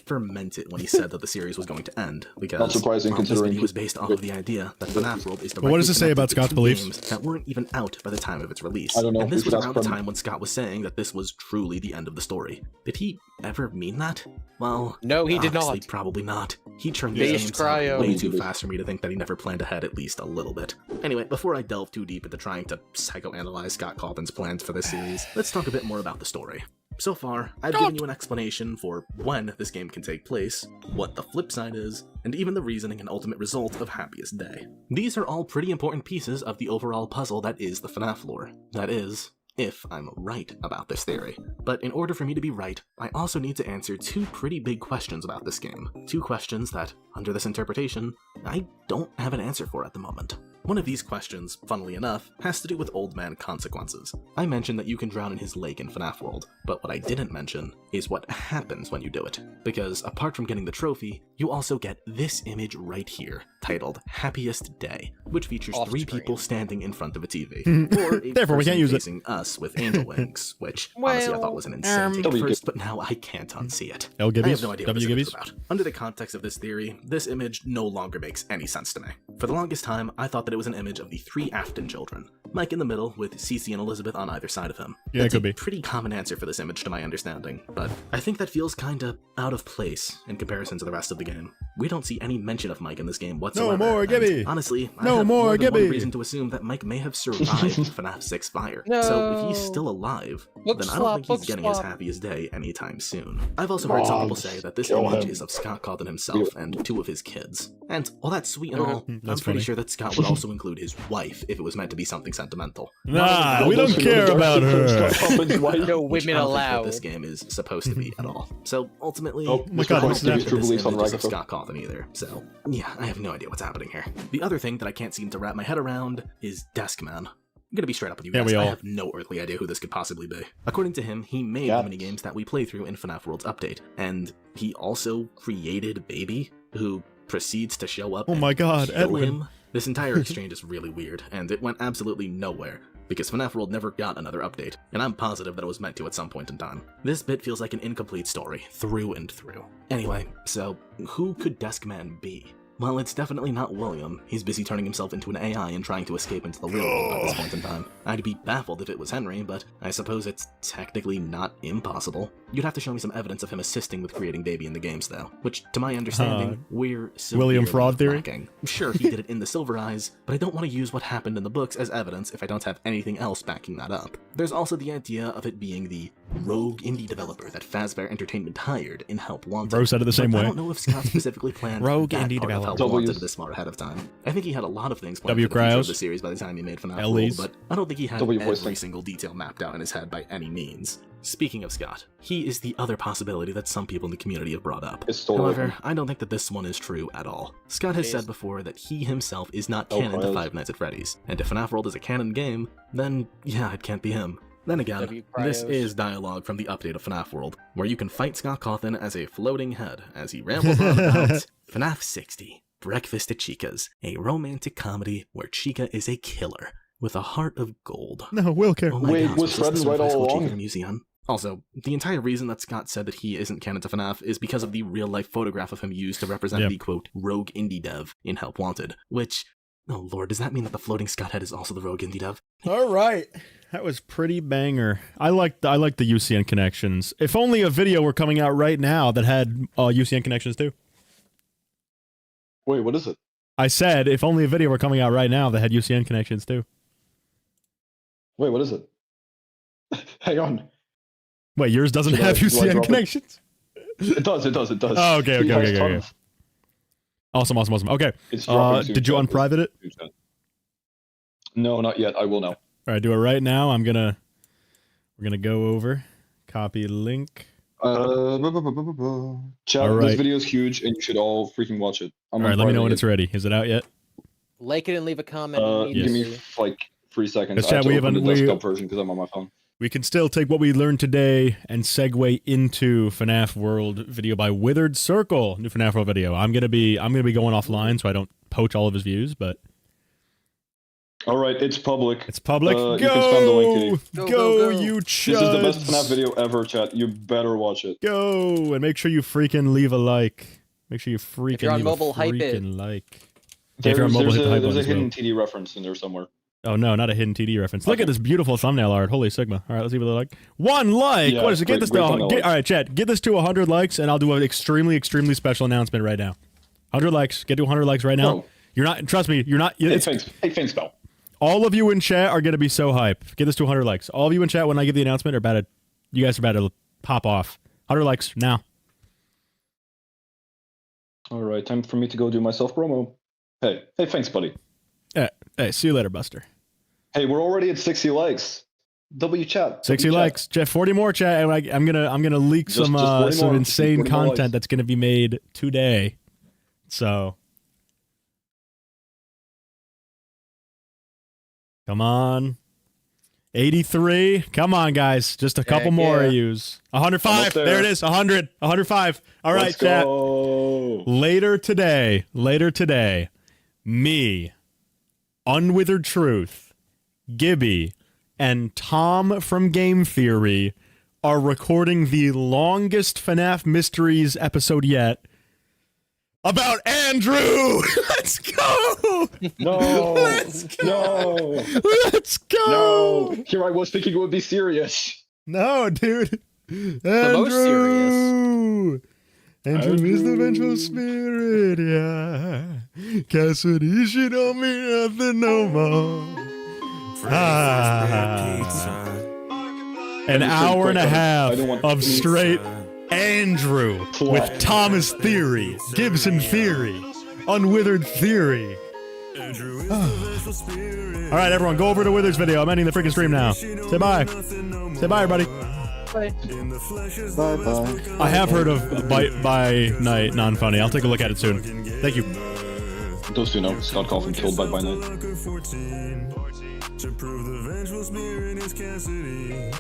meant it when he said that the series was going to end, because Not surprising, well, this considering video was based off of the idea that FNAF World is But what does it say about Scott's beliefs? games that weren't even out by the time of its release. I don't know. And this We was should ask around the Brendan. time when Scott was saying that this was truly the end of the story. Did he ever mean that? Well, No, he did honestly, not. Probably not. He turned Based these games out cryo. way too fast for me to think that he never planned ahead at least a little bit. Anyway, before I delve too deep into trying to psychoanalyze Scott Calden's plans for this series, let's talk a bit more about the story. So far, I've given you an explanation for when this game can take place, what the flip side is, and even the reasoning and ultimate result of Happiest Day. These are all pretty important pieces of the overall puzzle that is the FNAF lore. That is, if I'm right about this theory. But in order for me to be right, I also need to answer two pretty big questions about this game. Two questions that, under this interpretation, I don't have an answer for at the moment. One of these questions, funnily enough, has to do with Old Man Consequences. I mentioned that you can drown in his lake in FNAF World, but what I didn't mention is what happens when you do it. Because apart from getting the trophy, you also get this image right here, titled Happiest Day, which features Off three screen. people standing in front of a TV. Or a Therefore, we person can't use it. facing us with angel wings, which honestly I thought was an insane take at W- first, but now I can't unsee it. L. I Gibbies? have no idea what this W. image is Gibbies? about. Under the context of this theory, this image no longer makes any sense to me. For the longest time, I thought that it was an image of the 3 Afton children, Mike in the middle with Cece and Elizabeth on either side of him. Yeah, That's it could be. a pretty common answer for this image to my understanding, but I think that feels kinda out of place in comparison to the rest of the game. We don't see any mention of Mike in this game whatsoever. No more and Gibby! honestly, I No have more more than one Gibby! reason to assume that Mike may have survived FNAF 6 fire. No. So if he's still alive, Book then I swap, don't think he's book getting his swap. happiest day anytime soon. I've also heard some people say that this image is of Scott Cawthon himself and 2 of his kids. And while that's sweet and all, I'm That's pretty funny. sure that Scott would also include his wife if it was meant to be something sentimental. Nah, we don't care about her. No Which women I don't think allowed. what this game is supposed to be at all. So ultimately, Oh, my God, I what's don't that? think that this image is of Scott Cawthon either. So yeah, I have no idea what's happening here. The other thing that I can't seem to wrap my head around is Deskman. I'm gonna be straight up with you Yeah, guys. we I all- have no earthly idea who this could possibly be. According to him, he made the minigames that we play through in FNAF World's update, and he also created Baby, who proceeds to show up. Oh my God, and kill Edwin. him. This entire exchange is really weird, and it went absolutely nowhere, because FNAF World never got another update, and I'm positive that it was meant to at some point in time. This bit feels like an incomplete story, through and through. Anyway, so who could Deskman be? Well, it's definitely not William. He's busy turning himself into an AI and trying to escape into the real world at this point in time. I'd be baffled if it was Henry, but I suppose it's technically not impossible. You'd have to show me some evidence of him assisting with creating Baby in the games, though, which, to my understanding, we're William severely Fraud Theory? lacking. Sure, he did it in the Silver Eyes, but I don't want to use what happened in the books as evidence if I don't have anything else backing that up. There's also the idea of it being the rogue indie developer that Fazbear Entertainment hired in Help Wanted. Bro said it the same But way. I don't know if Scott specifically planned Rogue that indie part of developer. Help Wanted this far ahead of time. I think he had a lot of things planned for the future Cryos. of the series by the time he made FNAF World, Ellie's. but I don't think he had W every voicing. single detail mapped out in his head by any means. Speaking of Scott, he is the other possibility that some people in the community have brought up. It's totally However, him. I don't think that this one is true at all. Scott has said before that he himself is not Oh, canon to Cryos. Five Nights at Freddy's, and if FNAF World is a canon game, then yeah, it can't be him. Then again, this is dialogue from the update of FNAF World, where you can fight Scott Cawthon as a floating head as he rambles on about FNAF 60, Breakfast at Chica's, a romantic comedy where Chica is a killer with a heart of gold. No, Will care. Oh my Wait, gosh, was this Fred the sort of right high school all Chica along? in a museum? Also, the entire reason that Scott said that he isn't canon to FNAF is because of the real-life photograph of him used to represent Yep. the, quote, rogue indie dev in Help Wanted, which... Oh lord, does that mean that the floating Scott head is also the rogue indie dev? All right, that was pretty banger. I like the UCN connections. If only a video were coming out right now that had UCN connections too. Wait, what is it? I said if only a video were coming out right now that had UCN connections too. Wait, what is it? Hang on. Wait, yours doesn't Should I- have do I UCN drop it? connections? It does. Oh, okay. He has Okay. tons. Awesome. Okay. It's dropping soon, Did you chat. unprivate it? No, not yet. I will now. All right, do it right now. We're gonna go over, copy link. Chat, All this right. video is huge, and you should all freaking watch it. All right, let me know when it's ready. Is it out yet? Like it and leave a comment. Give me immediately. like 3 seconds. Yes, I have chat, to we have open an- the we- desktop version because I'm on my phone. We can still take what we learned today and segue into FNAF World video by Withered Circle, new FNAF World video. I'm gonna be going offline so I don't poach all of his views, but All right, it's public. it's public. You can spam the link. Go, you This is the best chuds. FNAF video ever, chat. You better watch it. Go and make sure you freaking leave a like. Make sure you freaking you're on leave mobile, a hype it. freaking like. Yeah, if you're on There's mobile, hit the hype a button as well. hidden TD reference in there somewhere. Oh no, not a hidden TD reference. Look at this beautiful thumbnail art. Holy Sigma. All right, let's see what they like. 1 like. Yeah, What is it? Get great- this great to thumbnail all art. right, chat. Get this to 100 likes, and I'll do an extremely special announcement right now. 100 likes. Get to 100 likes right now. Oh. You're not. Trust me. You're not. Hey, It's, thanks, pal. all of you in chat are gonna be so hype. Get this to 100 likes. All of you in chat when I give the announcement are about to. You guys are about to pop off. 100 likes now. All right, time for me to go do my self promo. Hey, thanks, buddy. Hey, see you later, Buster. Hey, we're already at 60 likes. W chat. 60 W chat. likes, Jeff. 40 more, chat. And I'm gonna leak Just some 40 more. insane 40 more content likes. that's gonna be made today. So, come on, 83. Come on, guys. Just a couple more yeah. of yous. 105. Almost there. There it is. 100. 105. All right, Let's chat. go. Later today, me, Unwithered Truth, Gibby, and Tom from Game Theory are recording the longest FNAF Mysteries episode yet. about Andrew. Let's go. No. Let's go. No. Let's go. No. Here I was thinking it would be serious. No, dude. The most serious. Andrew is the vengeful spirit, yeah. Cassidy, she don't mean nothing no more. An hour and a half of straight Andrew with Thomas Theory, Gibson Theory, Unwithered Theory. All right, everyone, go over to Wither's video. I'm ending the freaking stream now. Say bye. Say bye, everybody. Bye. Bye. I have heard of by Night non-funny. I'll take a look at it soon. Thank you. Those two know Scott Coffin killed by Night. To prove the vengeful spirit is Cassidy.